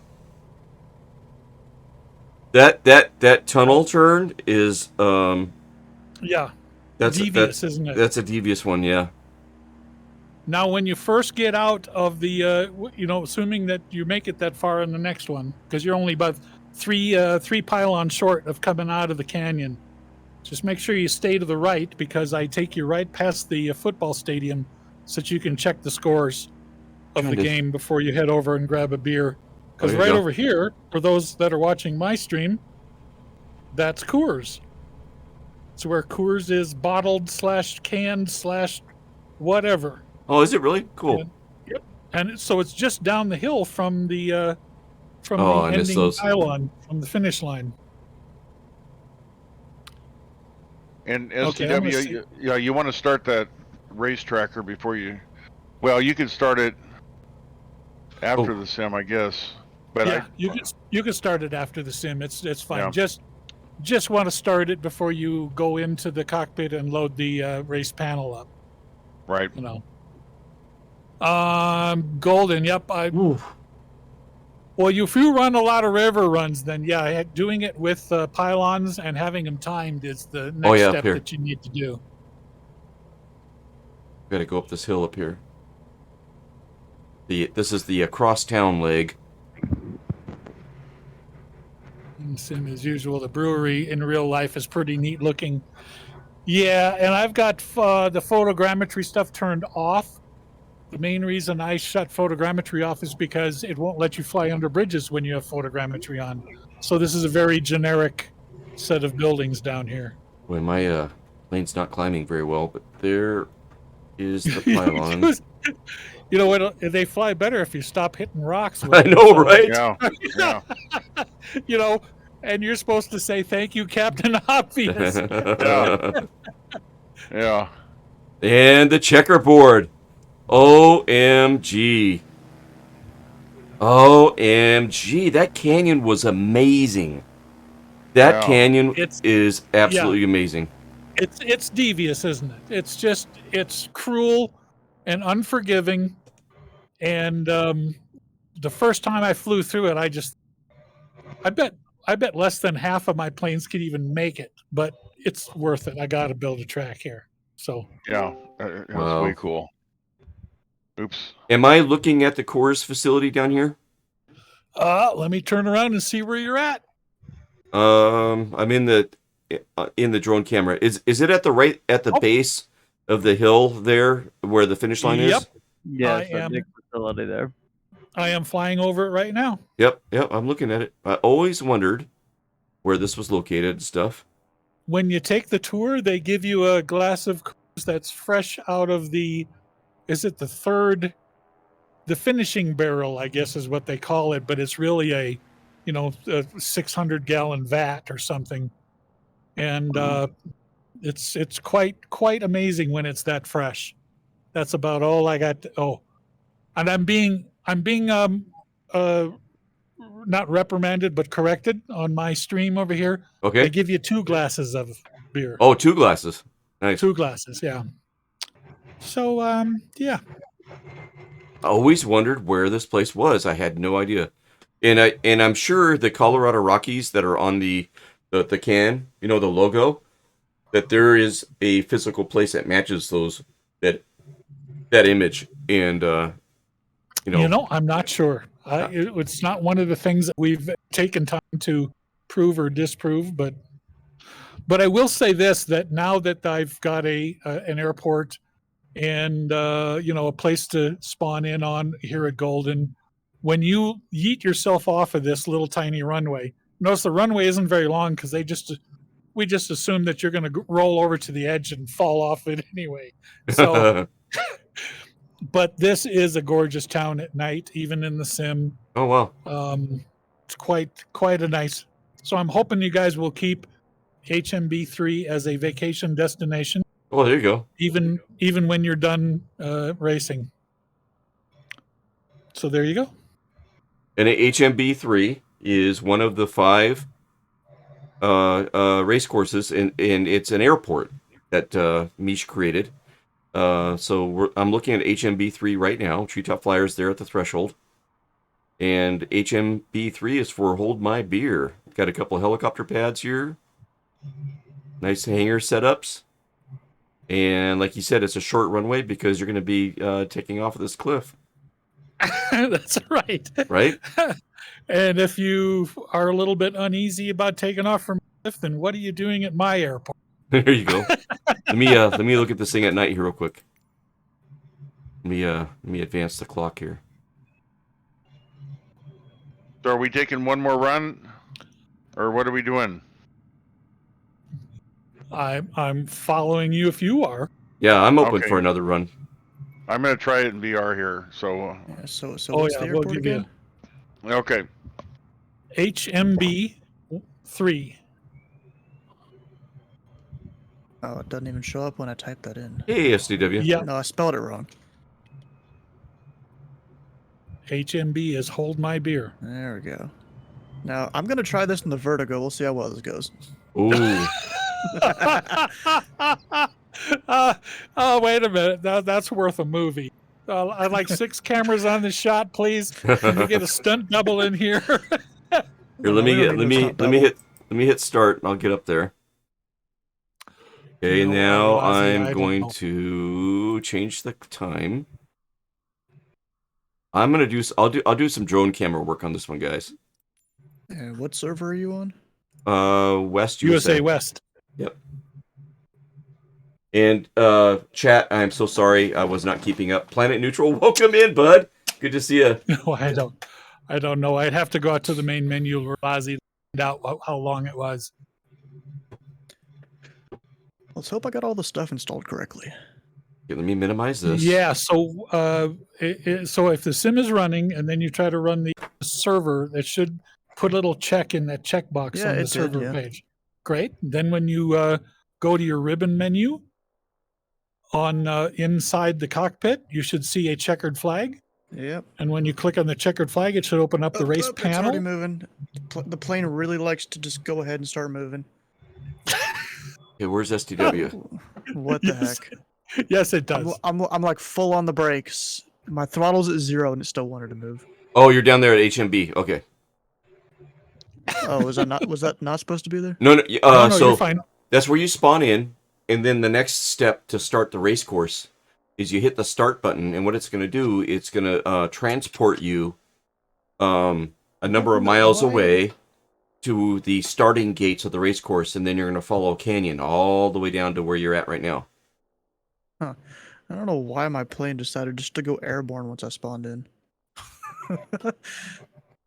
That tunnel turn is Yeah, that's devious, isn't it? That's a devious one, yeah. Now, when you first get out of the, assuming that you make it that far in the next one, because you're only about three pylons short of coming out of the canyon, just make sure you stay to the right, because I take you right past the football stadium so that you can check the scores of the game before you head over and grab a beer. Because right over here, for those that are watching my stream, that's Coors. It's where Coors is bottled / canned / whatever. Oh, is it really? Cool. Yep. And so it's just down the hill from the I miss ending those. pylon, from the finish line. And Okay, SCW, you want to start that race tracker before you. Well, you can start it after the sim, I guess. But yeah, you can start it after the sim. It's fine. Yeah. Just want to start it before you go into the cockpit and load the race panel up. Right. Golden. Yep. Well, if you run a lot of river runs, then yeah, doing it with pylons and having them timed is the next step that you need to do. Got to go up this hill up here. This is the crosstown leg. Sim as usual. The brewery in real life is pretty neat looking. Yeah, and I've got the photogrammetry stuff turned off. The main reason I shut photogrammetry off is because it won't let you fly under bridges when you have photogrammetry on. So this is a very generic set of buildings down here. Boy, my plane's not climbing very well, but there is the pylon. You know what? They fly better if you stop hitting rocks. I know, right? Yeah. And you're supposed to say thank you, Captain Obvious. Yeah. And the checkerboard. OMG. OMG. That canyon was amazing. That canyon is absolutely amazing. It's devious, isn't it? It's cruel and unforgiving. And the first time I flew through it, I bet less than half of my planes could even make it, but it's worth it. I got to build a track here. So yeah, that's way cool. Oops. Am I looking at the Coors facility down here? Let me turn around and see where you're at. I'm in the drone camera. Is it at the base of the hill there where the finish line is? Yeah, it's a big facility there. I am flying over it right now. Yep, I'm looking at it. I always wondered where this was located and stuff. When you take the tour, they give you a glass of Coors that's fresh out of the finishing barrel, I guess is what they call it, but it's really a 600-gallon vat or something. And it's quite amazing when it's that fresh. That's about all I got. And I'm being not reprimanded, but corrected on my stream over here. Okay. They give you 2 glasses of beer. Oh, 2 glasses. Nice. 2 glasses, yeah. So, yeah. I always wondered where this place was. I had no idea. And I'm sure the Colorado Rockies that are on the can, the logo, that there is a physical place that matches that image. And I'm not sure. It's not one of the things that we've taken time to prove or disprove, but I will say this: that now that I've got an airport and a place to spawn in on here at Golden, when you yeet yourself off of this little tiny runway, notice the runway isn't very long because we just assume that you're going to roll over to the edge and fall off it anyway. So, but this is a gorgeous town at night, even in the sim. Oh wow. It's quite a nice. So I'm hoping you guys will keep HMB3 as a vacation destination. Well, there you go. Even when you're done racing. So there you go. And HMB3 is one of the 5 race courses, and it's an airport that Mish created. So I'm looking at HMB3 right now. Treetop Flyers there at the threshold. And HMB3 is for Hold My Beer. Got a couple of helicopter pads here. Nice hangar setups. And like you said, it's a short runway because you're going to be taking off of this cliff. That's right. Right? And if you are a little bit uneasy about taking off from cliff, then what are you doing at my airport? There you go. Let me look at this thing at night here real quick. Let me advance the clock here. So are we taking one more run, or what are we doing? I'm following you if you are. Yeah, I'm open Okay. for another run. I'm gonna try it in VR here. So Yeah, so what's Oh, the yeah, we'll airport give you again? okay. HMB3. Oh, it doesn't even show up when I type that in. Hey, SDW. Yeah, No, I spelled it wrong. HMB is Hold My Beer. There we go. Now, I'm going to try this in the Vertigo. We'll see how well this goes. Ooh. Oh, wait a minute. That's worth a movie. I'd like 6 cameras on the shot, please. Can we get a stunt double in here? Here, let me hit start and I'll get up there. Okay, No, now Ozzy, I I'm don't going know. to change the time. I'll do some drone camera work on this one, guys. What server are you on? West USA West. Yep. And chat, I'm so sorry I was not keeping up. Planet Neutral, welcome in, bud. Good to see you. No, I don't know. I'd have to go out to the main menu where Ozzy find out how long it was. Let's hope I got all the stuff installed correctly. Okay, let me minimize this. Yeah, so so if the sim is running and then you try to run the server, that should put a little check in that checkbox Yeah, on the it did, server yeah. page. Great. Then when you go to your ribbon menu on inside the cockpit, you should see a checkered flag. Yep. And when you click on the checkered flag, it should open up the race It's already panel. moving. The plane really likes to just go ahead and start moving. Okay, where's SDW? What the Yes. heck? Yes, it does. I'm like full on the brakes. My throttle's at 0 and it still wanted to move. Oh, you're down there at HMB. Okay. Oh, was that not supposed to be there? No, No, so you're fine. that's where you spawn in, and then the next step to start the race course is you hit the start button, and what it's going to do, it's going to transport you a number of miles away to the starting gates of the race course, and then you're going to follow a canyon all the way down to where you're at right now. Huh. I don't know why my plane decided just to go airborne once I spawned in.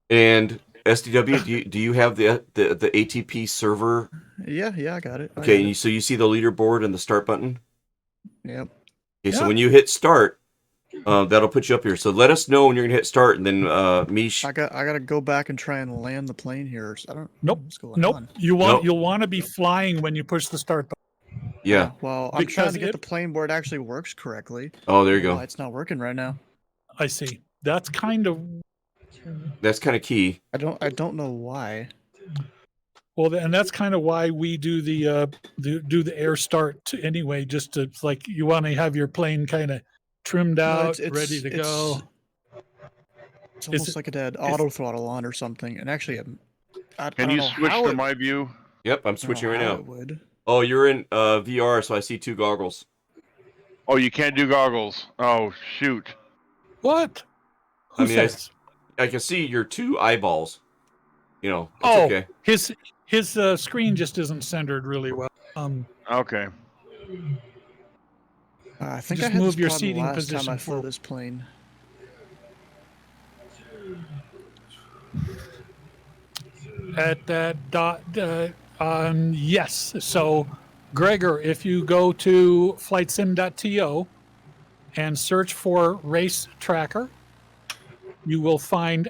And SDW, do you have the ATP server? Yeah, I got it. Okay, and so you see the leaderboard and the start button? Yep. Okay, so Yeah. when you hit start, that'll put you up here. So let us know when you're gonna hit start, and then Mish. I gotta go back and try and land the plane here. I don't know what's going Nope. on. You'll want to be flying when you push the start button. Yeah. Well, I'm trying Because to get it- the plane where it actually works correctly. Oh, there you Why go. it's not working right now. I see. That's kind of That's kind of key. I don't know why. well, and that's kind of why we do the air start anyway. Just to like you want to have your plane kind of trimmed No, out, ready to go. It's almost it- like it had auto throttle on or something. And actually, I Can don't you know switch how to it- my view? Yep, I'm I don't switching know right how now. it would. Oh, you're in VR, so I see 2 goggles. Oh, you can't do goggles. Oh shoot. What? Who I mean, says? I can see your 2 eyeballs. You know, it's Oh, okay. his screen just isn't centered really well. Okay. I think I Just had this move your problem seating last time position I flew forward. this plane. At that dot, yes. So, Gregor, if you go to flightsim.to and search for race tracker, you will find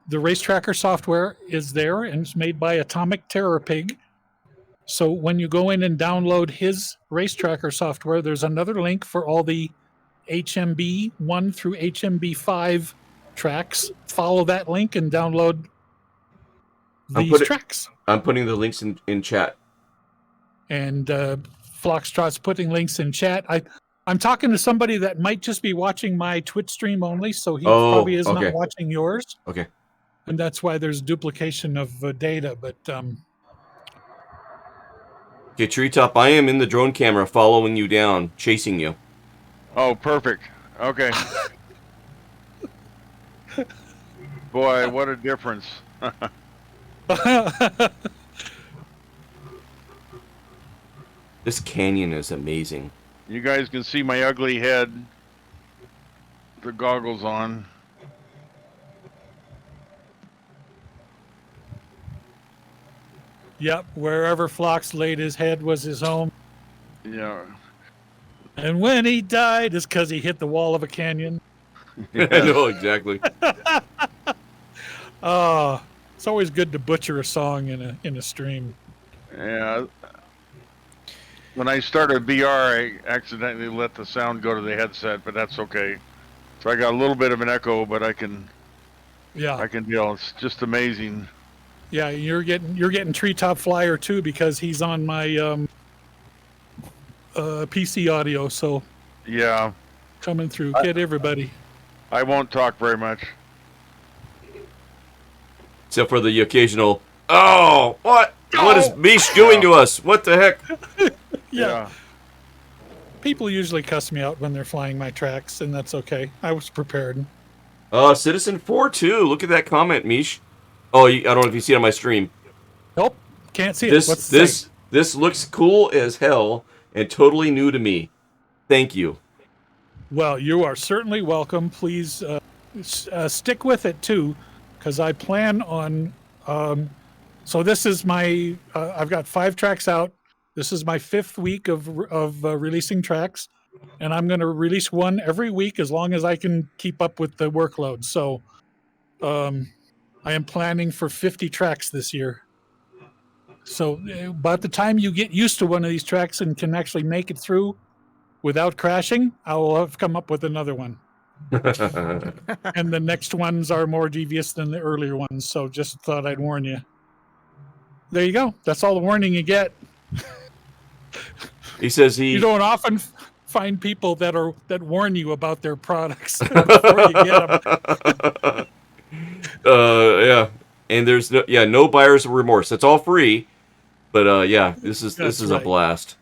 the race tracker software is there, and it's made by Atomic Terror Pig. So when you go in and download his race tracker software, there's another link for all the HMB 1 through HMB 5 tracks. Follow that link and download these tracks. I'm putting the links in chat. And Floxtrot's putting links in chat. I'm talking to somebody that might just be watching my Twitch stream only, so he probably is not watching yours. Okay. And that's why there's duplication of data. But okay, Treetop, I am in the drone camera following you down, chasing you. Oh, perfect. Okay. Boy, what a difference. This canyon is amazing. You guys can see my ugly head. The goggles on. Yep, wherever Flox laid his head was his home. Yeah. And when he died, it's because he hit the wall of a canyon. I know, exactly. It's always good to butcher a song in a stream. Yeah. When I started VR, I accidentally let the sound go to the headset, but that's okay. So I got a little bit of an echo, but I can deal. It's just amazing. Yeah, you're getting Treetop Flyer too because he's on my PC audio. So yeah, coming through. Get everybody. I won't talk very much, except for the occasional. Oh, what? Oh! What is Meesh doing to us? What the heck? Yeah. People usually cuss me out when they're flying my tracks, and that's okay. I was prepared. Citizen 4-2. Look at that comment, Meesh. Oh, I don't know if you see it on my stream. Nope, can't see it. What's this looks cool as hell and totally new to me. Thank you. Well, you are certainly welcome. Please stick with it too, because I plan on. So this is my. I've got 5 tracks out. This is my 5th week of releasing tracks, and I'm going to release one every week as long as I can keep up with the workload. So, I am planning for 50 tracks this year. So by the time you get used to one of these tracks and can actually make it through without crashing, I will have come up with another one. And the next ones are more devious than the earlier ones. So just thought I'd warn you. There you go. That's all the warning you get. He says You don't often find people that warn you about their products before you get them. Yeah, and there's no buyer's remorse. It's all free, but yeah, this is a blast.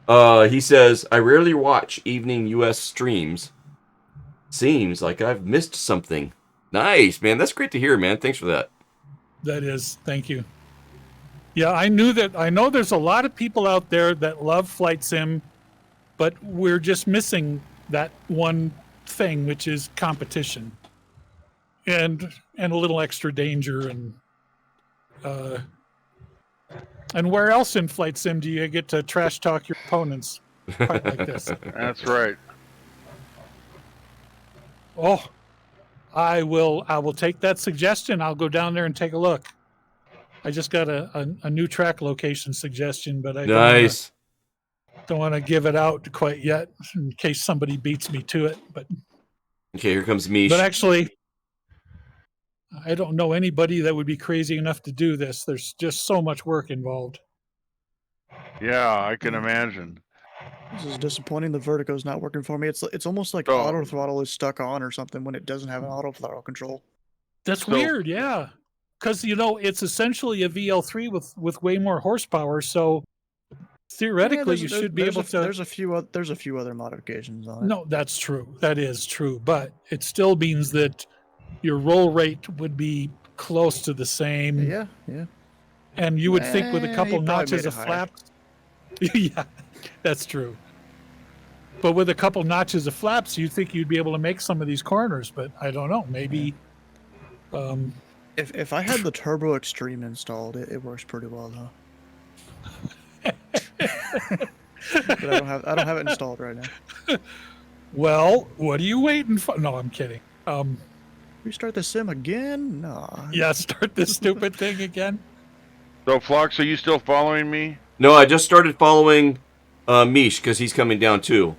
He says, I rarely watch evening U.S. streams. Seems like I've missed something. Nice, man. That's great to hear, man. Thanks for that. That is, thank you. Yeah, I know there's a lot of people out there that love flight sim, but we're just missing that one thing, which is competition. And a little extra danger and where else in flight sim do you get to trash talk your opponents quite like this? That's right. Oh, I will take that suggestion. I'll go down there and take a look. I just got a new track location suggestion, but I don't want to give it out quite yet in case somebody beats me to it. But okay, here comes Meesh. But actually, I don't know anybody that would be crazy enough to do this. There's just so much work involved. Yeah, I can imagine. This is disappointing. The vertigo's not working for me. It's almost like auto throttle is stuck on or something when it doesn't have an auto throttle control. That's weird, yeah. Because it's essentially a VL3 with way more horsepower. So theoretically, you should be able to. There's a few other modifications on it. No, that's true. That is true. But it still means that your roll rate would be close to the same. Yeah, yeah. And you would think with a Eh, couple you probably notches made of it higher. flaps. Yeah, that's true. But with a couple notches of flaps, you'd think you'd be able to make some of these corners, but I don't know. Maybe If I had the Turbo Extreme installed, it works pretty well though. But I don't have it installed right now. well, what are you waiting for? No, I'm kidding. Restart the sim again? No. Yeah, start this stupid thing again. So, Flox, are you still following me? No, I just started following Meesh because he's coming down too.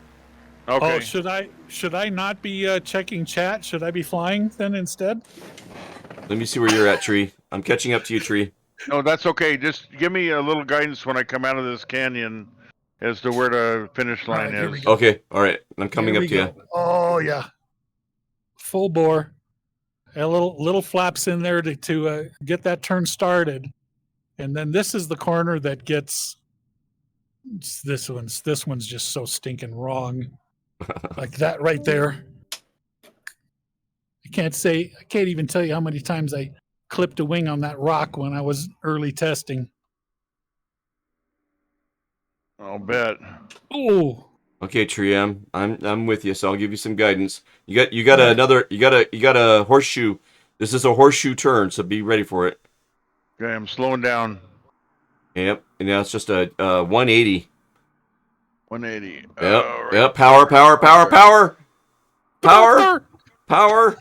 Okay. Oh, should I not be checking chat? Should I be flying then instead? Let me see where you're at, Tree. I'm catching up to you, Tree. No, that's okay. Just give me a little guidance when I come out of this canyon as to where the finish line Alright, here we is. go. Okay, all right. I'm coming Here up we to go. you. Oh yeah, full bore. A little flaps in there to get that turn started, and then this is the corner that gets. This one's just so stinking wrong, like that right there. I can't even tell you how many times I clipped a wing on that rock when I was early testing. I'll bet. Oh, Okay, Tree, I'm with you, so I'll give you some guidance. You got a horseshoe. This is a horseshoe turn, so be ready for it. Okay, I'm slowing down. Yep, and now it's just a 180. 180. Yep, Oh, right yep. Power. power.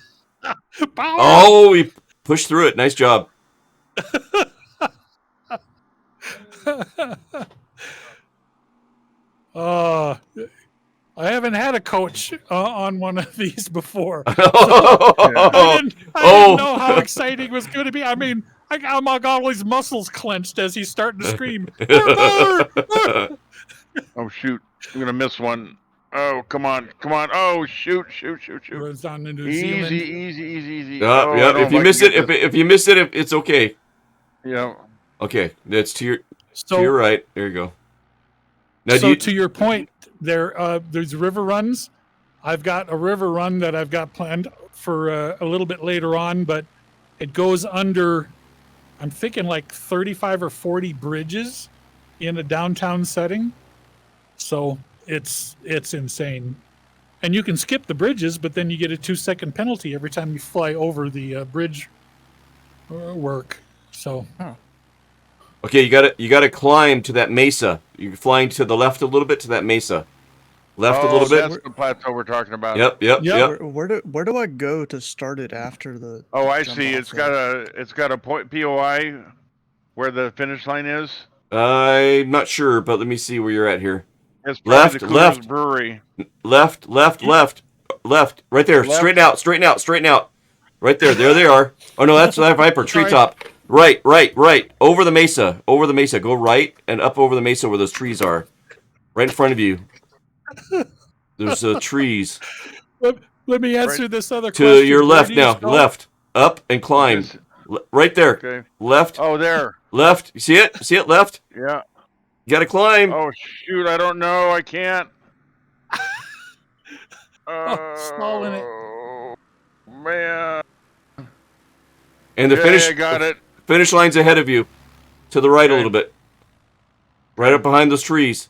Oh, we pushed through it. Nice job. I haven't had a coach on one of these before. So Oh. I didn't know how exciting it was going to be. I mean, I got all his muscles clenched as he's starting to scream. Oh, shoot. I'm going to miss one. Oh, come on. Oh, shoot. Was on the New Easy, Zealand. easy. Yeah. I don't know If you I miss can it, get this. if you miss it, it's okay. Yeah. Okay, that's to your So right. There you go. Now, so to your point, there's river runs. I've got a river run that I've got planned for a little bit later on, but it goes under, I'm thinking like 35 or 40 bridges in a downtown setting. So it's insane. And you can skip the bridges, but then you get a 2-second penalty every time you fly over the bridge work. So Okay, you gotta climb to that mesa. You're flying to the left a little bit to that mesa. Left a little bit. That's the plateau we're talking about. Yep. Where do I go to start it after the? Oh, I jump see. off It's got a point POI where the finish line is. I'm not sure, but let me see where you're at here. It's probably the Left. Cougars Brewery. Left. Right there. Left. Straighten out. Right there. There they are. Oh no, that's that Viper treetop. Right. Over the mesa. Go right and up over the mesa where those trees are. Right in front of you. There's trees. let me answer this other To question. your Where left do you now. go? Left. Up and climb. Right there. Okay. Left. Oh, there. Left. You see it? Left. Yeah. You gotta climb. Oh, shoot. I don't know. I can't. Stalling it. Oh, man. And the I got it. finish line's ahead of you. To the right a Okay. little bit. Right up behind those trees.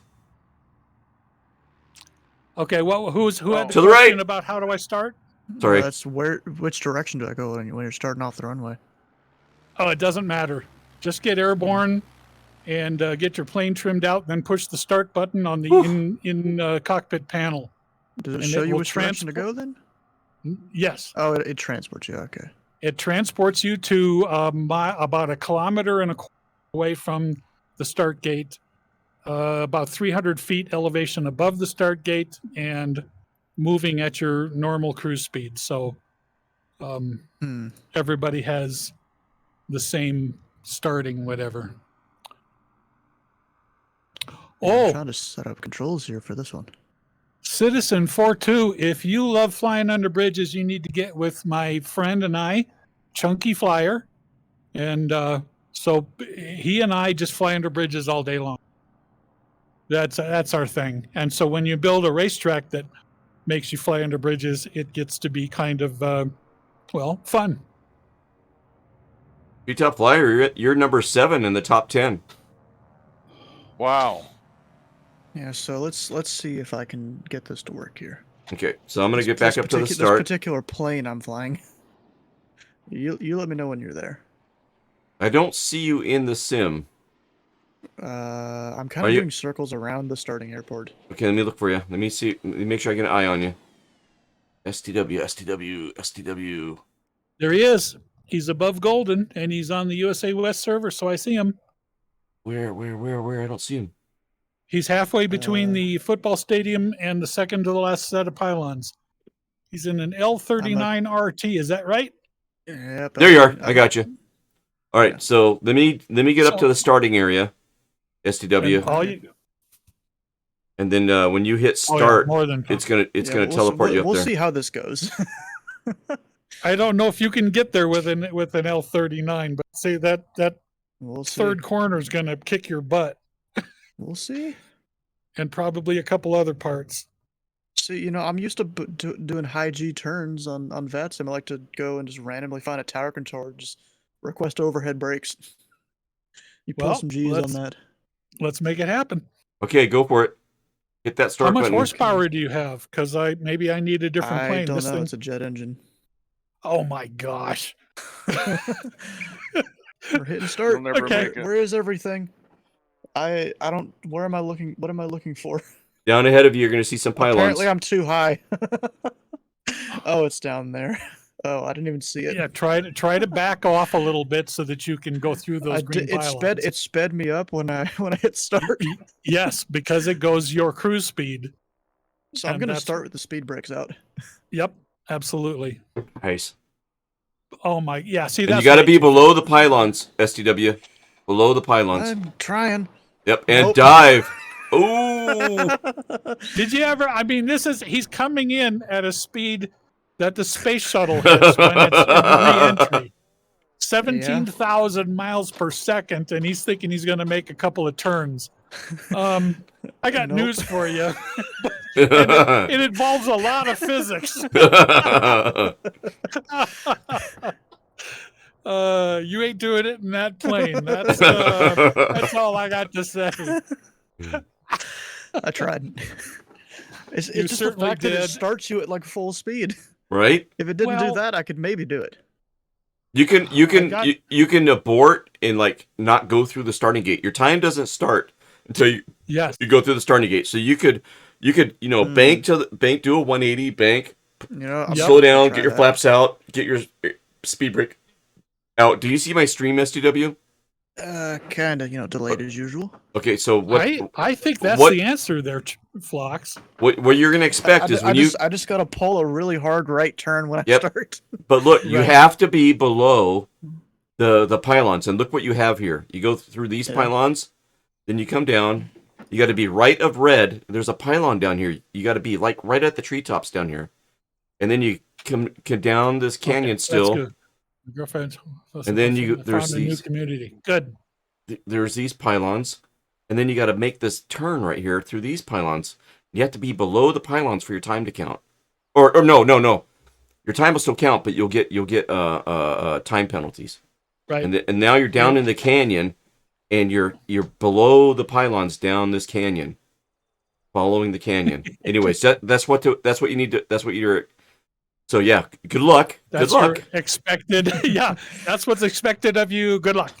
Okay, well, who had the To the question right. about how do I start? Sorry. That's which direction do I go when you're starting off the runway? Oh, it doesn't matter. Just get airborne and get your plane trimmed out, then push the start button on the in cockpit panel. Does it And show it you will which direction to go then? Yes, Oh, it transports you. Okay. it transports you to about 1.25 kilometers away from the start gate, about 300 feet elevation above the start gate, and moving at your normal cruise speed. So everybody has the same starting whatever. I'm trying to set up controls here for this one. Citizen 42, if you love flying under bridges, you need to get with my friend and I, Chunky Flyer. And so he and I just fly under bridges all day long. That's our thing. And so when you build a racetrack that makes you fly under bridges, it gets to be kind of Well, fun. Top Flyer, you're number 7 in the top 10. Wow. Yeah, so let's see if I can get this to work here. Okay, so I'm gonna get back up to the This start. particular plane I'm flying. You let me know when you're there. I don't see you in the sim. I'm kind Are of you- doing circles around the starting airport. Okay, let me look for you. Let me see. Let me make sure I get an eye on you. STW. There he is. He's above Golden, and he's on the USA West server, so I see him. Where? I don't see him. He's halfway between the football stadium and the second to the last set of pylons. He's in an L39 RT. Is that right? Yep. There you are. I got you. All right, Yeah. so let me get up to the starting area, STW, And all you, and then when you hit oh, yeah, start, more than it's gonna Yeah, teleport you up we'll there. see how this goes. I don't know if you can get there with an L39, but say that We'll see. third corner is going to kick your butt, We'll see. and probably a couple other parts. See, I'm used to doing high G turns on VETs, and I like to go and just randomly find a tower controller, just request overhead brakes. You pull Well, some G's on that. Let's make it happen. Okay, go for it. Hit that How start much button. horsepower do you have? Because maybe I need a different I plane. don't This know. thing. It's a jet engine. Oh my gosh! We're hitting start. You'll never Okay. make it. Where is everything? I don't. Where am I looking? What am I looking for? Down ahead of you, you're gonna see some pylons. Apparently, I'm too high. Oh, it's down there. Oh, I didn't even see it. Yeah, try to back off a little bit so that you can go through those green pylons. It sped me up when I hit start. Yes, because it goes your cruise speed. So I'm And gonna that's- start with the speed brakes out. Yep, absolutely. Nice. Oh my, yeah. See, And that's you got to way be too below the pylons, STW. Below the pylons. I'm trying. Yep, and Nope. dive. Ooh. Did you ever? I mean, he's coming in at a speed that the space shuttle hits when it's in re-entry. 17,000 miles per second, and he's thinking he's going to make a couple of turns. I got Nope. news for you. It involves a lot of physics. You ain't doing it in that plane. That's all I got to say. I tried. It's You just the certainly fact that did. it starts you at like full speed. Right? If it didn't Well- do that, I could maybe do it. You can got- you can abort and like not go through the starting gate. Your time doesn't start until you Yes. go through the starting gate. So you could bank do a 180, bank, I'm slow gonna down, try get your that. flaps out, get your speed brake out. Do you see my stream, STW? Kinda, delayed as usual. Okay, so what I think that's what- the answer there, Phlox. what you're gonna expect is when I just gotta pull a really hard right turn when I Yep. start. But look, you Right. have to be below the pylons, and look what you have here. You go through these pylons, then you come down. You got to be right of red. There's a pylon down here. You got to be like right at the treetops down here, and then you come down this canyon still. That's good. Girlfriend. And then found there's a new these- community. Good. There's these pylons, and then you got to make this turn right here through these pylons. You have to be below the pylons for your time to count. Or no. Your time will still count, but you'll get time penalties. Right. And now you're down in the canyon, and you're below the pylons down this canyon, following the canyon. Anyways, that's what you need to. That's what you're. So yeah, good luck. That's good luck. your expected. Yeah, that's what's expected of you. Good luck.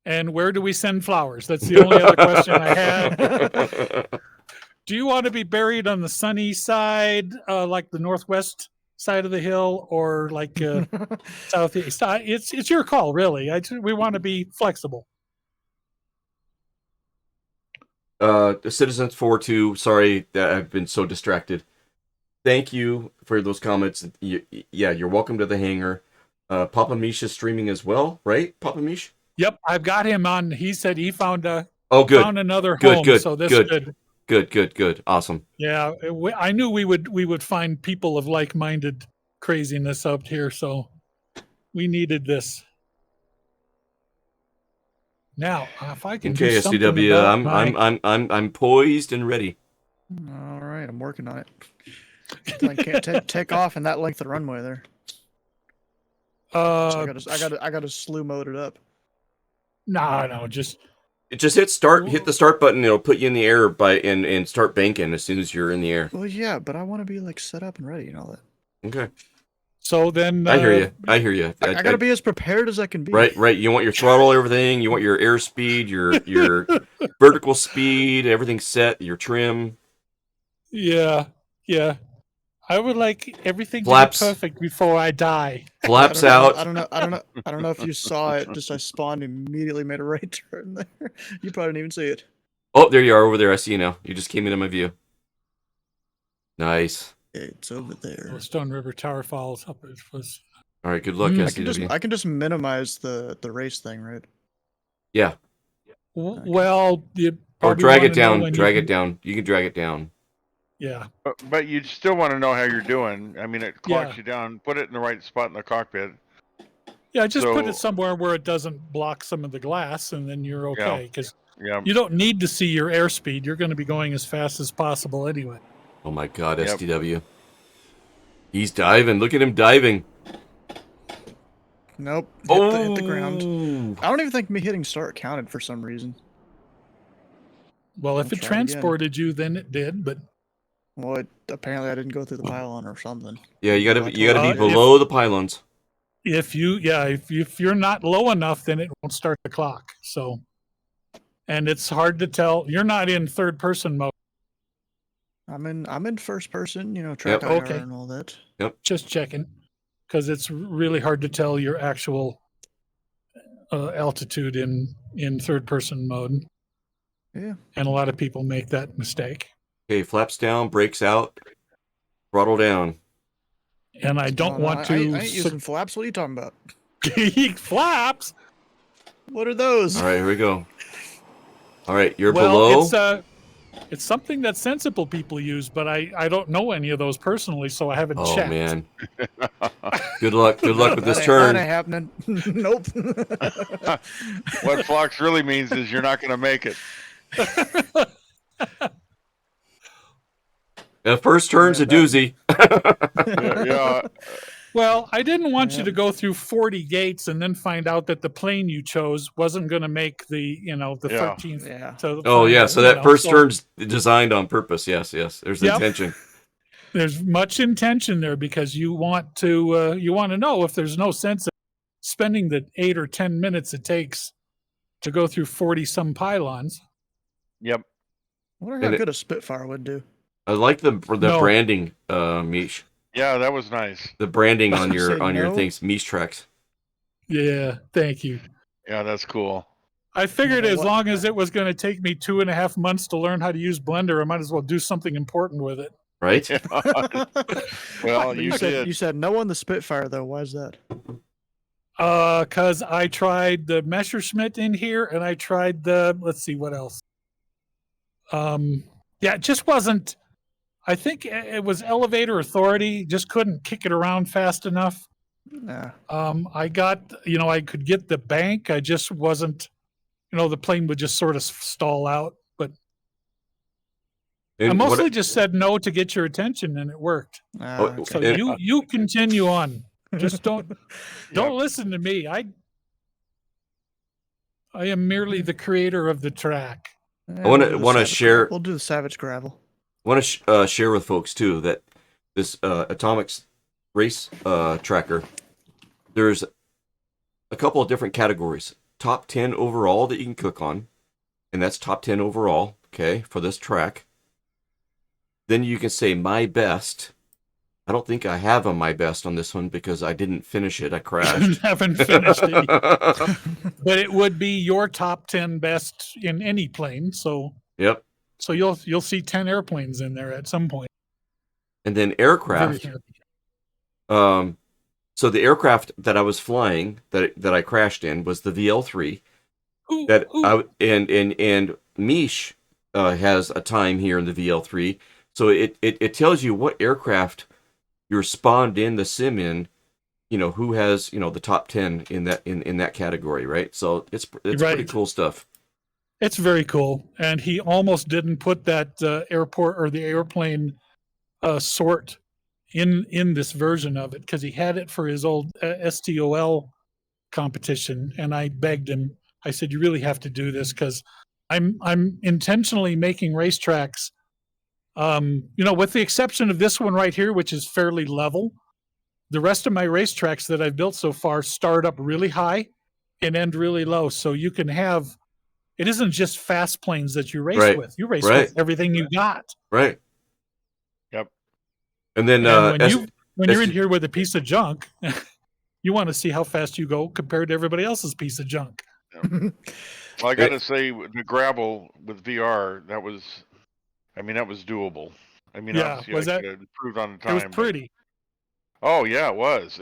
And where do we send flowers? That's the only other question I had. Do you want to be buried on the sunny side, like the northwest side of the hill, or like southeast? It's your call, really. We want to be flexible. The Citizens 4-2. Sorry that I've been so distracted. Thank you for those comments. You're welcome to the hangar. PapaMeesh's is streaming as well, right? PapaMeesh? Yep, I've got him on. He said he found Good. another Good, home. good, So this good. could. Good. Awesome. Yeah, I knew we would find people of like-minded craziness up here, so we needed this. Now, if I can Okay, do something SDW, about my- I'm poised and ready. All right, I'm working on it. I can't take off in that length of runway there. So I gotta slew mode it up. No, just Just hit the start button. It'll put you in the air and start banking as soon as you're in the air. Well, yeah, but I want to be like set up and ready and all that. Okay. so then. I hear you. I hear you. I gotta be as prepared as I can be. Right. You want your throttle, everything. You want your airspeed, your vertical speed, everything set. Your trim. Yeah. I would like everything Flaps. to be perfect before I die. Flaps I out. don't know if you saw it. Just I spawned immediately, made a right turn there. You probably didn't even see it. Oh, there you are over there. I see you now. You just came into my view. Nice. It's over there. Oh, Stone River Tower Falls up. It was. All right. Good luck, SCW. I can just minimize the race thing, right? Yeah. Well, you Or probably drag wanna it down. know when Drag you it down. You can drag it down. Yeah. But you still want to know how you're doing. I mean, it clocks Yeah. you down. Put it in the right spot in the cockpit. Yeah, just put So- it somewhere where it doesn't block some of the glass, and then you're okay. Because Yeah. you don't need to see your airspeed. You're going to be going as fast as possible anyway. Oh my God, Yep. STW. He's diving. Look at him diving. Nope. Oh. Hit the ground. I don't even think me hitting start counted for some reason. Well, if I'll it try again. transported you, then it did. But Well, apparently I didn't go through the pylon or something. Yeah, you gotta be if- below the pylons. if you're not low enough, then it won't start the clock. So, and it's hard to tell. You're not in third person mode. I'm in first person, track Yep. IR Okay. and all that. Just checking, because it's really hard to tell your actual altitude in third person mode. Yeah. And a lot of people make that mistake. Okay, flaps down, brakes out, throttle down. And I don't No, want I to ain't using flaps. What are you talking about? flaps. What are those? All right, here we go. All right, you're Well, below. it's something that sensible people use, but I don't know any of those personally, so I haven't Oh checked. man. Good luck with this That turn. ain't happening. Nope. What flux really means is you're not going to make it. The first turn's a doozy. Yeah. Well, I didn't want you to go through 40 gates and then find out that the plane you chose wasn't going to make the Yeah. 13th. Yeah. To the Oh yeah, final, so that first so turn's designed on purpose. Yes. There's Yep. intention. There's much intention there because you want to know if there's no sense of spending the 8 or 10 minutes it takes to go through 40 some pylons. Yep. I wonder how And good a Spitfire would do. I like the No. branding, Meesh. Yeah, that was nice. The branding on Say your no. things, Meesh tracks. Yeah, thank you. Yeah, that's cool. I figured know as what? long as it was going to take me 2.5 months to learn how to use Blender, I might as well do something important with it. Right? Well, you did. You said no on the Spitfire though. Why is that? Because I tried the Messerschmitt in here, and I tried let's see what else. Yeah, it just wasn't. I think it was Elevator Authority. Just couldn't kick it around fast enough. Nah. I got, I could get the bank. I just wasn't, the plane would just sort of stall out. But I And mostly what- just said no to get your attention, and it worked. Oh, So and- you continue on. Just don't listen to me. I am merely the creator of the track. I wanna share- We'll do the Savage Gravel. I want to share with folks too that this Atomics race tracker, there's a couple of different categories. Top 10 overall that you can click on, and that's top 10 overall, okay, for this track. Then you can say my best. I don't think I have a my best on this one because I didn't finish it. I crashed. Haven't finished it, but it would be your top 10 best in any plane. So Yep. you'll see 10 airplanes in there at some point. And then Very aircraft. happy. So the aircraft that I was flying that I crashed in was the VL3. Ooh, That ooh. and Meesh has a time here in the VL3, so it tells you what aircraft you're spawned in the sim in, who has the top 10 in that category, right? So it's pretty Right. cool stuff. It's very cool. And he almost didn't put that airport or the airplane sort in this version of it because he had it for his old STOL competition, and I begged him. I said, "You really have to do this because I'm intentionally making racetracks. With the exception of this one right here, which is fairly level, the rest of my racetracks that I've built so far start up really high and end really low. So you can have, it isn't just fast planes that you race Right. with. You race Right. with everything you got. Right. Yep. And then And when you're in here with a piece of junk, you want to see how fast you go compared to everybody else's piece of junk. Well, I got to say, the gravel with VR, that was doable. I mean, Yeah, obviously, was I that? could have improved on the It time. was but- pretty. oh yeah, it was.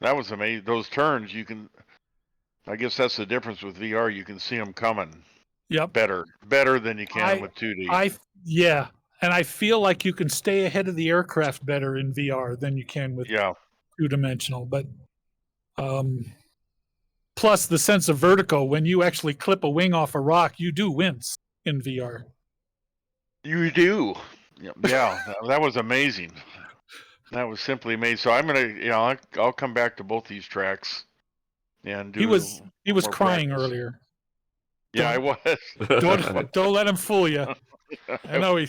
That was amazing. Those turns, I guess that's the difference with VR. You can see them coming Yep. better than you can with 2D. Yeah, and I feel like you can stay ahead of the aircraft better in VR than you can with Yeah. two-dimensional. But plus the sense of vertigo, when you actually clip a wing off a rock, you do wince in VR. You do. Yeah, that was amazing. That was simply amazing. So I'm gonna, I'll come back to both these tracks and do. He was more crying practice. earlier. Yeah, I was. Don't let him fool you. I know he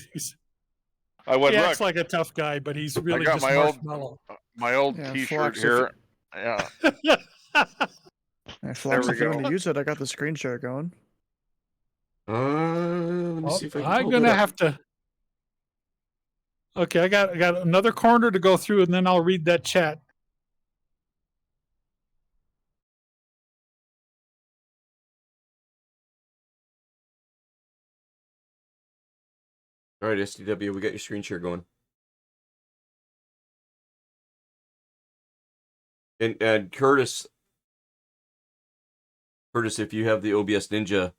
acts like a tough guy, but he's really got just my marshmallow. old Yeah, T-shirt Flox, here. Yeah. Hey, Flox, we if you want go. to use it, I got the screen share going. Let me see if I can I'm pull that gonna up. have to. Okay, I got another corner to go through, and then I'll read that chat. All right, SDW, we got your screen share going. And Curtis, if you have the OBS Ninja,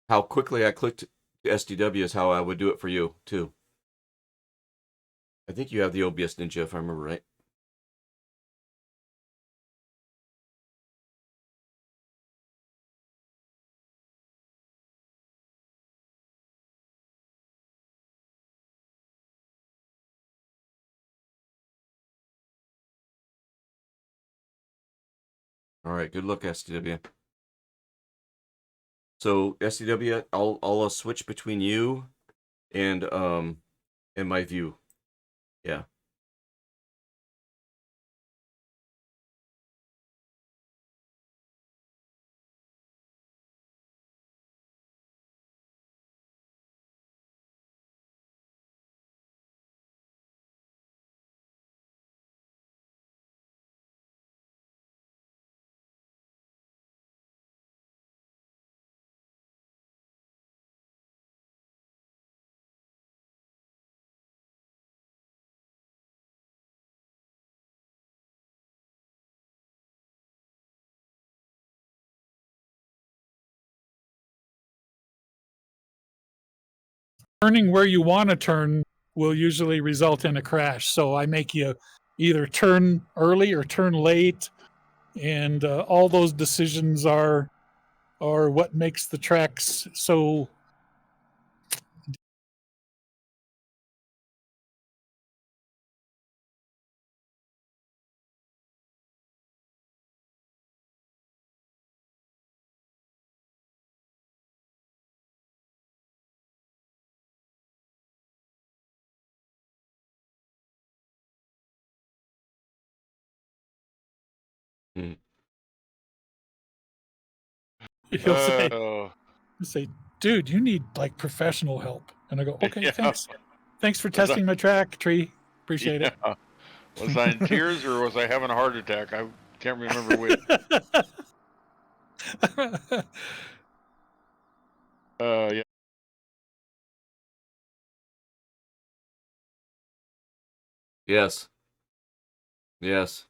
how quickly I clicked SDW is how I would do it for you too. I think you have the OBS Ninja if I remember right. All right, good luck, SDW. So SDW, I'll switch between you and my view. Yeah. Turning where you want to turn will usually result in a crash. So I make you either turn early or turn late, and all those decisions are what makes the tracks so. Hmm. He'll say, "Dude, you need like professional help," and I go, "Okay, Yeah. thanks for testing my track, Tree. Appreciate it." Was I in tears or was I having a heart attack? I can't remember which. Yeah. Yes. Yes.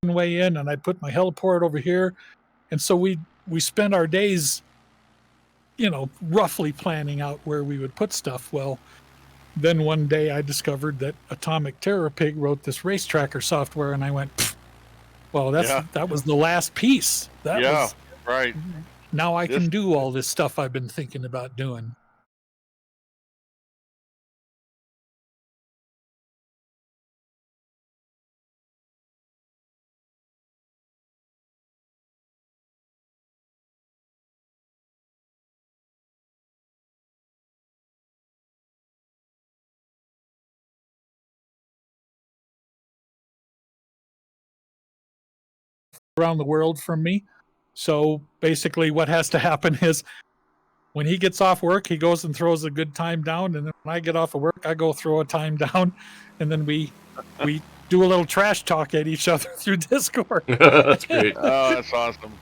Way in, and I put my heliport over here, and so we spend our days roughly planning out where we would put stuff. Well, then one day I discovered that Atomic Terror Pig wrote this race tracker software, and I went, "Pfft, well, that was the last piece. That Yeah, was right. now I This- can do all this stuff I've been thinking about doing." Around the world from me. So basically what has to happen is when he gets off work, he goes and throws a good time down, and then when I get off of work, I go throw a time down, and then we do a little trash talk at each other through Discord. That's great. Oh, that's awesome.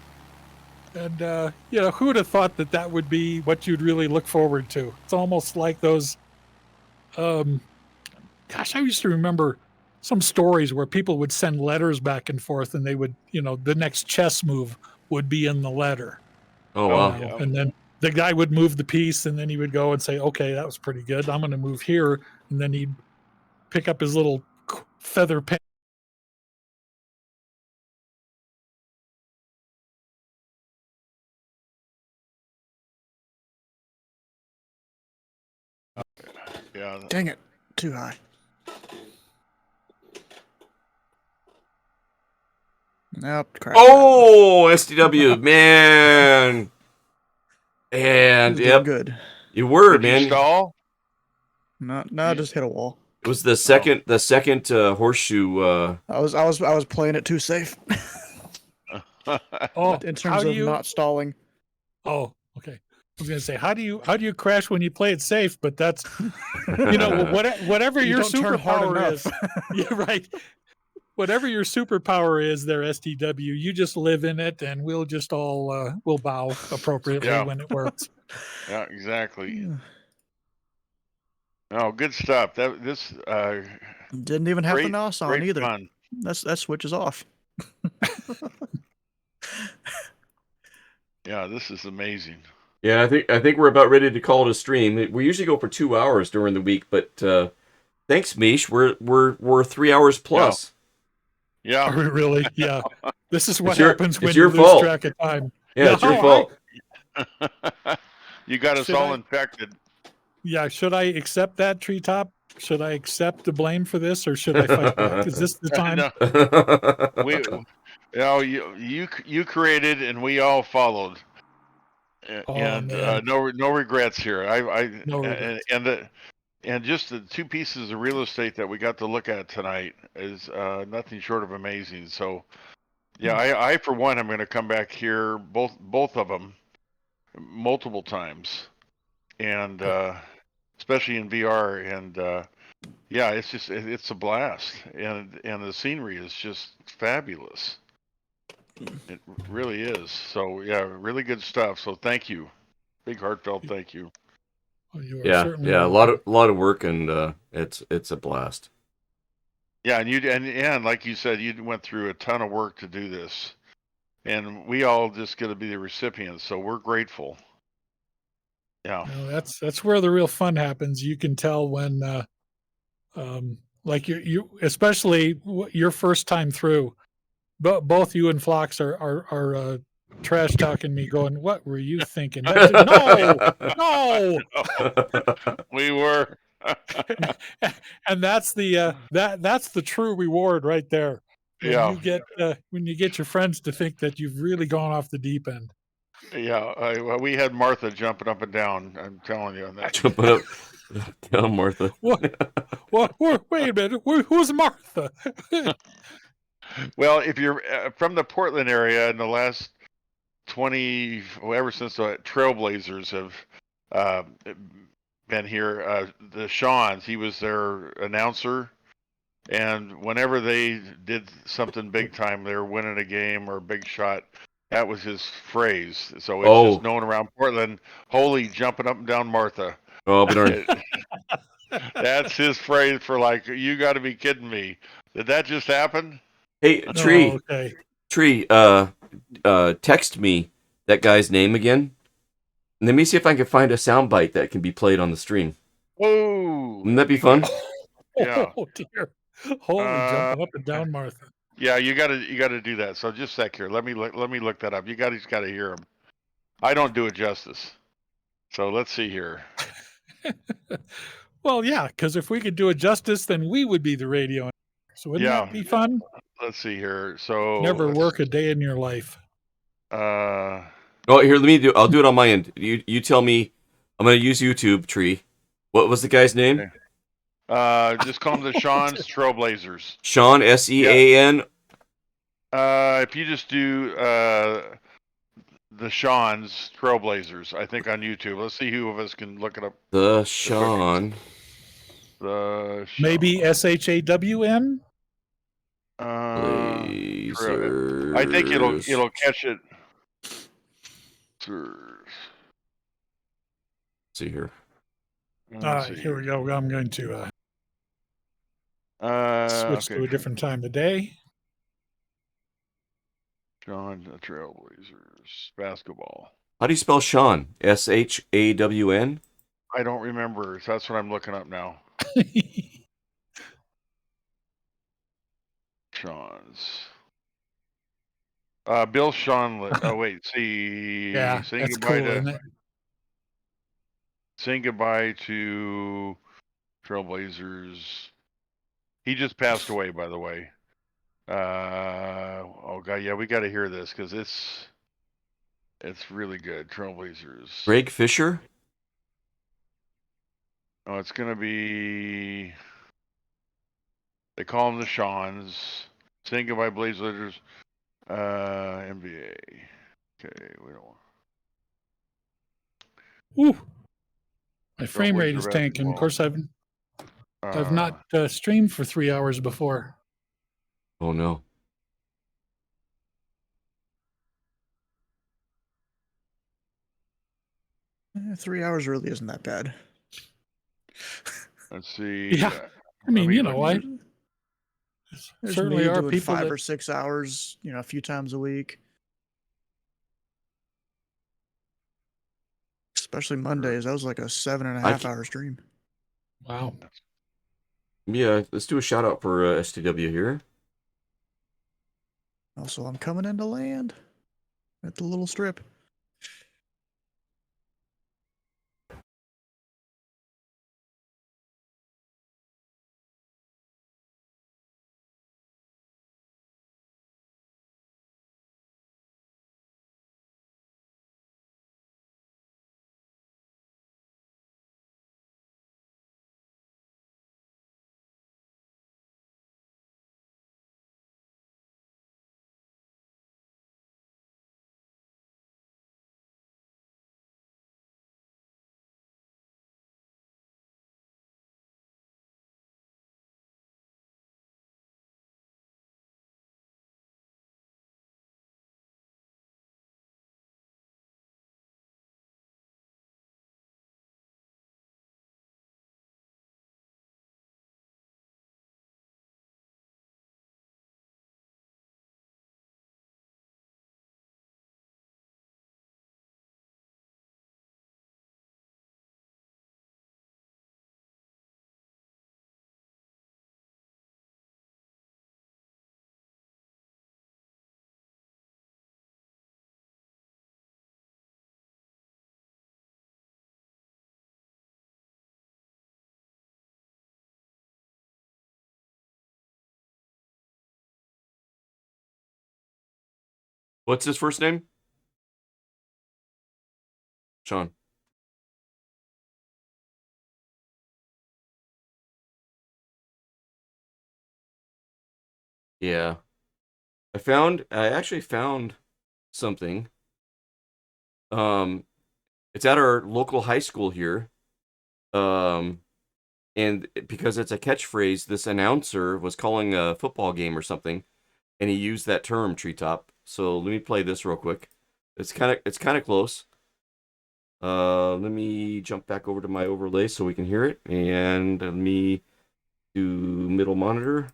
And who would have thought that would be what you'd really look forward to? It's almost like those gosh, I used to remember some stories where people would send letters back and forth, and they would, the next chess move would be in the letter. Oh wow. Yeah. And then the guy would move the piece, and then he would go and say, "Okay, that was pretty good. I'm going to move here." And then he'd pick up his little feather pen. Yeah. Dang it, too high. Nope. Crap. Oh, SDW, man. And Doing yep, good. you were, Did man. you stall? No, I just hit a wall. It was the second horseshoe. I was playing it too safe. Oh, in terms of not stalling. Oh, okay. I was going to say, how do you crash when you play it safe? But that's, whatever You your don't turn hard superpower enough. is. Yeah, right. Whatever your superpower is there, STW, you just live in it, and we'll just all we'll bow appropriately Yeah. when it works. Yeah, exactly. Oh, good stuff. This Didn't even have the great, NOS on great either. fun. That switch is off. Yeah, this is amazing. Yeah, I think we're about ready to call it a stream. We usually go for 2 hours during the week, but thanks, Mish. We're 3 hours plus. Yeah. Are we really? Yeah. This is what It's your- happens when it's you your lose fault. track of time. Yeah, it's your No, fault. You got us Should all I- infected. Yeah. Should I accept that, Treetop? Should I accept the blame for this, or should I fight back? Is this the time? No. You created and we all followed. Oh, And man. no regrets here. No regrets. And just the two pieces of real estate that we got to look at tonight is nothing short of amazing. So, yeah, I for one, I'm going to come back here, both of them, multiple times, and especially in VR. And yeah, it's a blast, and the scenery is just fabulous. It really is. So yeah, really good stuff. So thank you, big heartfelt thank you. Oh, you are Yeah, certainly yeah, a welcome. lot of work, and it's a blast. Yeah, and like you said, you went through a ton of work to do this, and we all just get to be the recipients. So we're grateful. Yeah. No, that's where the real fun happens. You can tell when, like you especially your first time through, but both you and Phlox are trash talking me, going, "What were you thinking?" No. We were. And that's that's the true reward right there. When Yeah. you get your friends to think that you've really gone off the deep end. Yeah. Well, we had Martha jumping up and down. I'm telling you on that. Jumping up, down, Martha. What? Wait a minute. Who's Martha? Well, if you're from the Portland area in the last 20, ever since the Trailblazers have been here, the Shawns, he was their announcer. And whenever they did something big time, they were winning a game or a big shot, that was his phrase. So it's just known around Portland, holy jumping up and down Martha. Oh, but That's his phrase for like, you got to be kidding me. Did that just happen? Hey, Tree. Oh, okay. Tree, text me that guy's name again. Let me see if I can find a soundbite that can be played on the stream. Whoa! Wouldn't that be fun? Yeah. Oh dear. Holy, jumping up and down, Martha. Yeah, you gotta do that. So just a sec here. Let me look that up. You guys gotta hear him. I don't do it justice. So let's see here. Well, yeah, because if we could do it justice, then we would be the radio. So wouldn't Yeah. that be fun? Let's see here. So Never work a day in your life. Uh, Oh, here, I'll do it on my end. You tell me. I'm gonna use YouTube tree. What was the guy's name? okay. Just call them the Sean's Trailblazers. Sean, Sean. If you just do the Sean's Trailblazers, I think on YouTube. Let's see who of us can look it up. The Sean. The Sean. Maybe SHAWN? Blazers. I think it'll catch it. Let's see here. Here we go. I'm going to switch to a different time of day. Sean the Trailblazers basketball. How do you spell Sean? SHAWN? I don't remember. So that's what I'm looking up now. Sean's. Bill Sean. Oh wait, see. Yeah, that's cool, isn't it? Saying goodbye to Trailblazers. He just passed away, by the way. Oh god, yeah, we got to hear this because it's really good. Trailblazers. Greg Fisher? Oh, it's gonna be. They call them the Seans. Saying goodbye, Blazers. NBA. Okay, we don't. Ooh. My frame rate Trailblazer is tanking. Of basketball. course, I've not streamed for 3 hours before. Oh no. 3 hours really isn't that bad. Let's see. Yeah. I mean, you know, There's certainly me are doing people 5 that or 6 hours, a few times a week. Especially Mondays. That was like a 7.5 hour stream. Wow. Yeah, let's do a shout out for STW here. Also, I'm coming into land at the little strip. What's his first name? Sean. Yeah. I actually found something. It's at our local high school here. And because it's a catchphrase, this announcer was calling a football game or something, and he used that term, treetop. So let me play this real quick. It's kind of close. Let me jump back over to my overlay so we can hear it, and let me do middle monitor.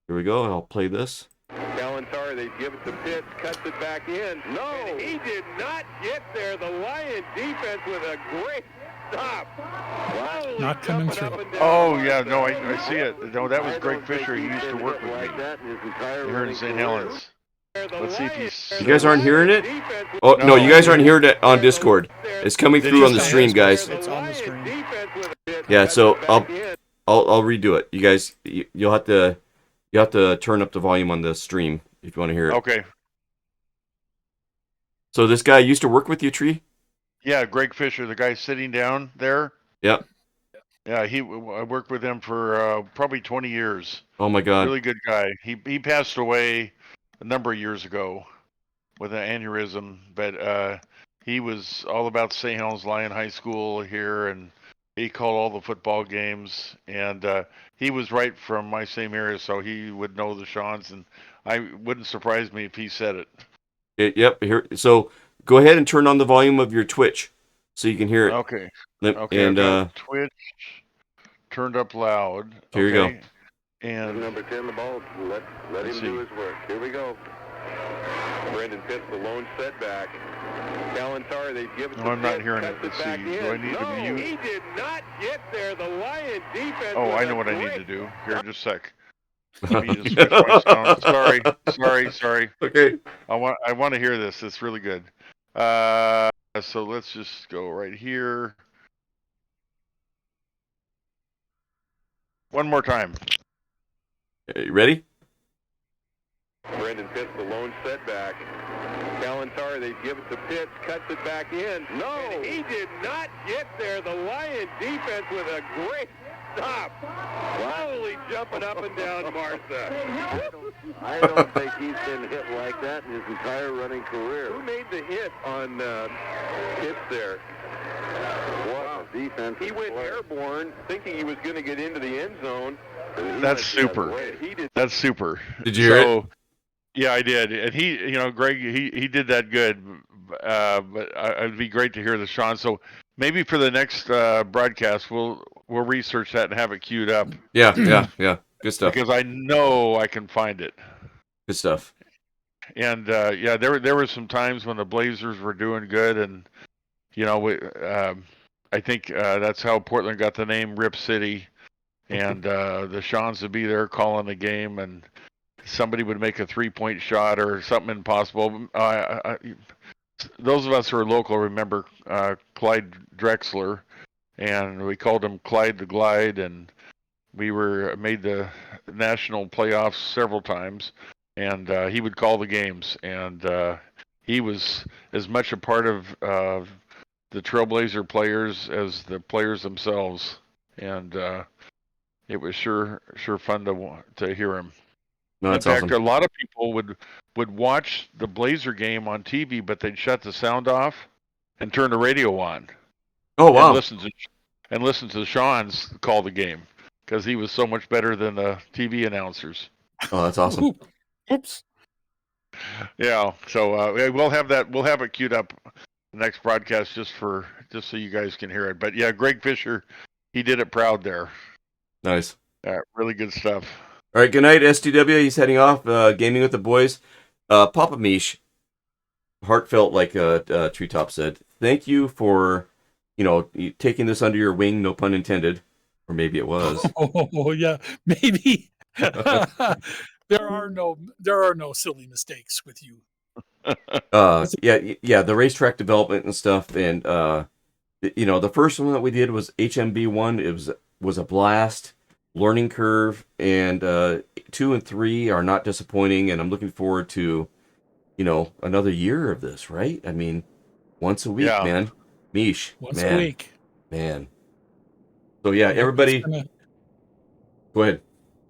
Here we go, and I'll play this. Balance R They give it to Pitts, cuts it back in. No! And he did not get there. The Lion defense with a great stop. Holy Not coming jumping through. up and down, Oh yeah, Martha. no, I see it. No, that was Greg Fisher. He used to work with me here in St. Helens. Let's see if he's. You guys aren't hearing it? Oh no, you guys aren't hearing it on Discord. It's coming Did through you on the say stream, guys. It's on the screen. Yeah, so I'll redo it. You guys, you'll have to turn up the volume on the stream if you want to hear it. Okay. So this guy used to work with you, Tree? Yeah, Greg Fisher, the guy sitting down there. Yep. Yeah, I worked with him for probably 20 years. Oh my God. Really good guy. He passed away a number of years ago with an aneurysm, but he was all about St. Helens Lion High School here, and he called all the football games, and he was right from my same area, so he would know the Shawns, and I wouldn't surprise me if he said it. Yep. Here. So go ahead and turn on the volume of your Twitch so you can hear it. Okay. And I've got Twitch turned up loud. Here you go. And number 10, the ball. Let him do his work. Here we go. Brendan Pitts, the lone setback. Calentari, they give it to I'm not Pitts, hearing cuts it. Let's back see. in. Do I need No, to mute? he did not get there. The Lion defense. Oh, with I a know what I need great to do. Here, just a sec. Let me just switch my sound. Sorry. Okay. I want to hear this. It's really good. So let's just go right here. One more time. You ready? Brendan Pitts, the lone setback. Calentari, they give it to Pitts, cuts it back in. No! And he did not get there. The Lion defense with a great stop. Holy jumping up and down, Martha. I don't think he's been hit like that in his entire running career. Who made the hit on Pitts there? What a defense. He went airborne thinking he was going to get into the end zone. That's super. That's super. Did you hear it? Yeah, I did. And Greg, he did that good. But it'd be great to hear the Sean. So maybe for the next broadcast, we'll research that and have it queued up. Yeah. Good stuff. Because I know I can find it. Good stuff. And there were some times when the Blazers were doing good, and I think that's how Portland got the name Rip City, and the Shawns would be there calling the game, and somebody would make a 3-point shot or something impossible. Those of us who are local remember Clyde Drexler, and we called him Clyde the Glide, and we made the national playoffs several times, and he would call the games, and he was as much a part of the Trailblazer players as the players themselves, and it was sure fun to hear him. No, that's in fact, awesome. a lot of people would watch the Blazer game on TV, but they'd shut the sound off and turn the radio on. Oh wow! And listen to Sean's call the game, because he was so much better than the TV announcers. Oh, that's awesome. Oops. Yeah, so we'll have that. We'll have it queued up next broadcast just so you guys can hear it. But yeah, Greg Fisher, he did it proud there. Nice. Really good stuff. All right, good night, STW. He's heading off, gaming with the boys. PapaMeesh, heartfelt, like Treetop said. Thank you for, taking this under your wing. No pun intended, or maybe it was. Oh yeah, maybe. There are no silly mistakes with you. Yeah, the racetrack development and stuff, and the first one that we did was HMB1. It was a blast. Learning curve, and 2 and 3 are not disappointing, and I'm looking forward to, another year of this, right? I mean, once a week, man. Meesh. Once a week. Man. So yeah, everybody go ahead.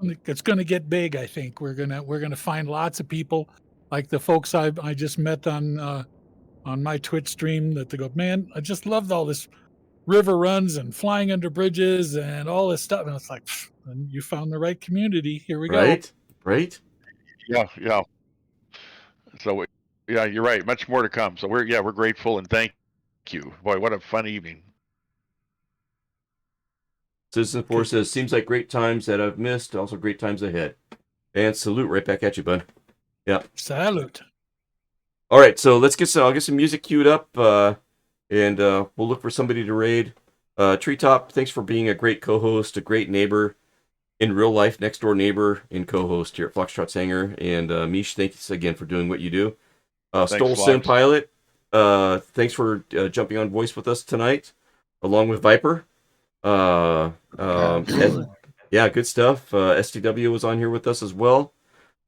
It's gonna get big, I think. We're gonna find lots of people, like the folks I just met on my Twitch stream, that they go, man, I just loved all this river runs and flying under bridges and all this stuff. And it's like, and you found the right community. Here we go. Right. Yeah. So, yeah, you're right. Much more to come. So we're grateful and thank you. Boy, what a fun evening. Citizen 4 says, seems like great times that I've missed, also great times ahead. And salute right back at you, bud. Yep. Salute. All right, so I'll get some music queued up, and we'll look for somebody to raid. Treetop, thanks for being a great co-host, a great neighbor in real life, next door neighbor and co-host here at Foxtrot's Hangar. And Mish, thanks again for doing what you do. Stole Sim Flox. Pilot, thanks for jumping on voice with us tonight, along with Viper. Absolutely. Yeah, good stuff. STW was on here with us as well.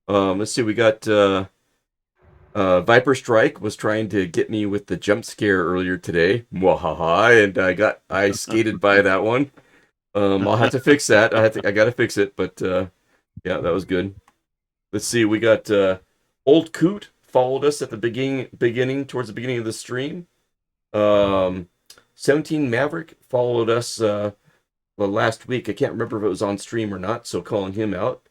Let's see, we got Viper Strike was trying to get me with the jump scare earlier today. Mwahaha, and I skated by that one. I'll have to fix that. I gotta fix it, but yeah, that was good. Let's see, we got Old Coot followed us at the beginning towards the beginning of the stream. 17 Maverick followed us last week. I can't remember if it was on stream or not, so calling him out.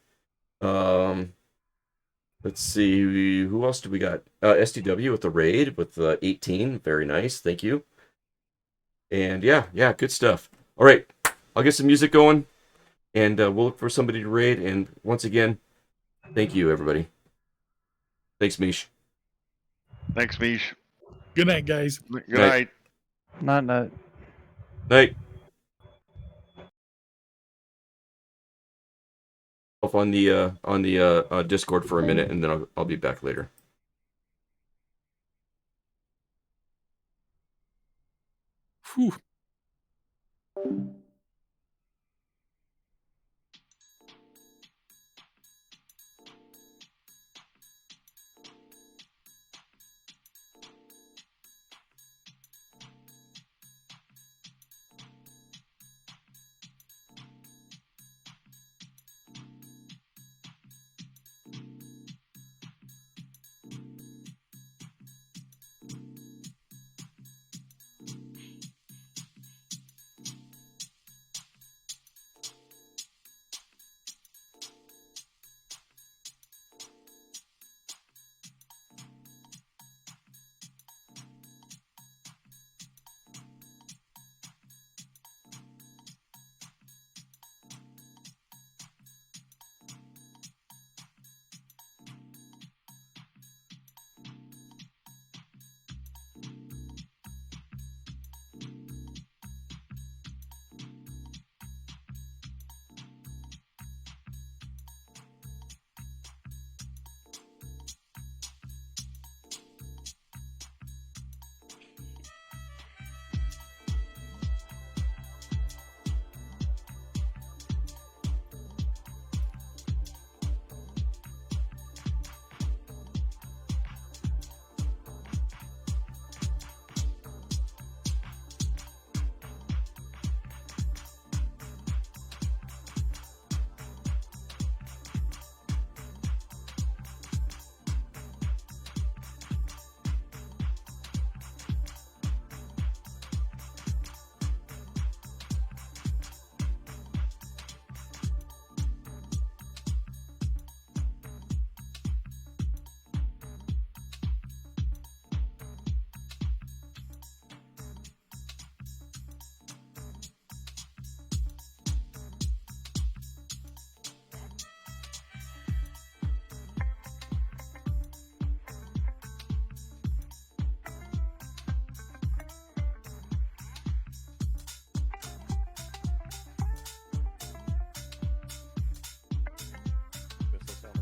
Let's see, who else do we got? STW with the raid with 18. Very nice, thank you. And yeah, good stuff. All right, I'll get some music going, and we'll look for somebody to raid. And once again, thank you, everybody. Thanks, Mish. Thanks, Mish. Good night, guys. Good night. Night. Night. Off on the Discord for a minute, and then I'll be back later. Whew.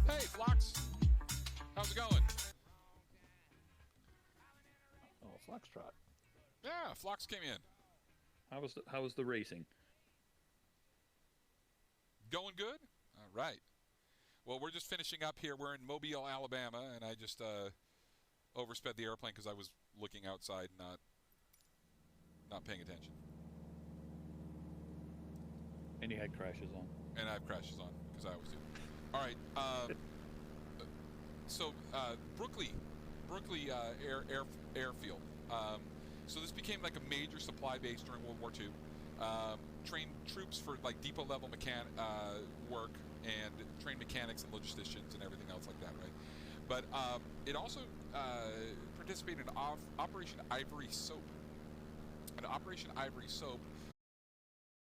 Hey, Flox. How's it going? Oh, Foxtrot. Yeah, Flox came in. How was the racing? Going good? All right. Well, we're just finishing up here. We're in Mobile, Alabama, and I just oversped the airplane because I was looking outside, not paying attention. And you had crashes on. And I have crashes on because I always do. All right. So Brookley Airfield. So this became like a major supply base during World War II. Trained troops for like depot level work and trained mechanics and logisticians and everything else like that, right? But it also participated in Operation Ivory Soap. And Operation Ivory Soap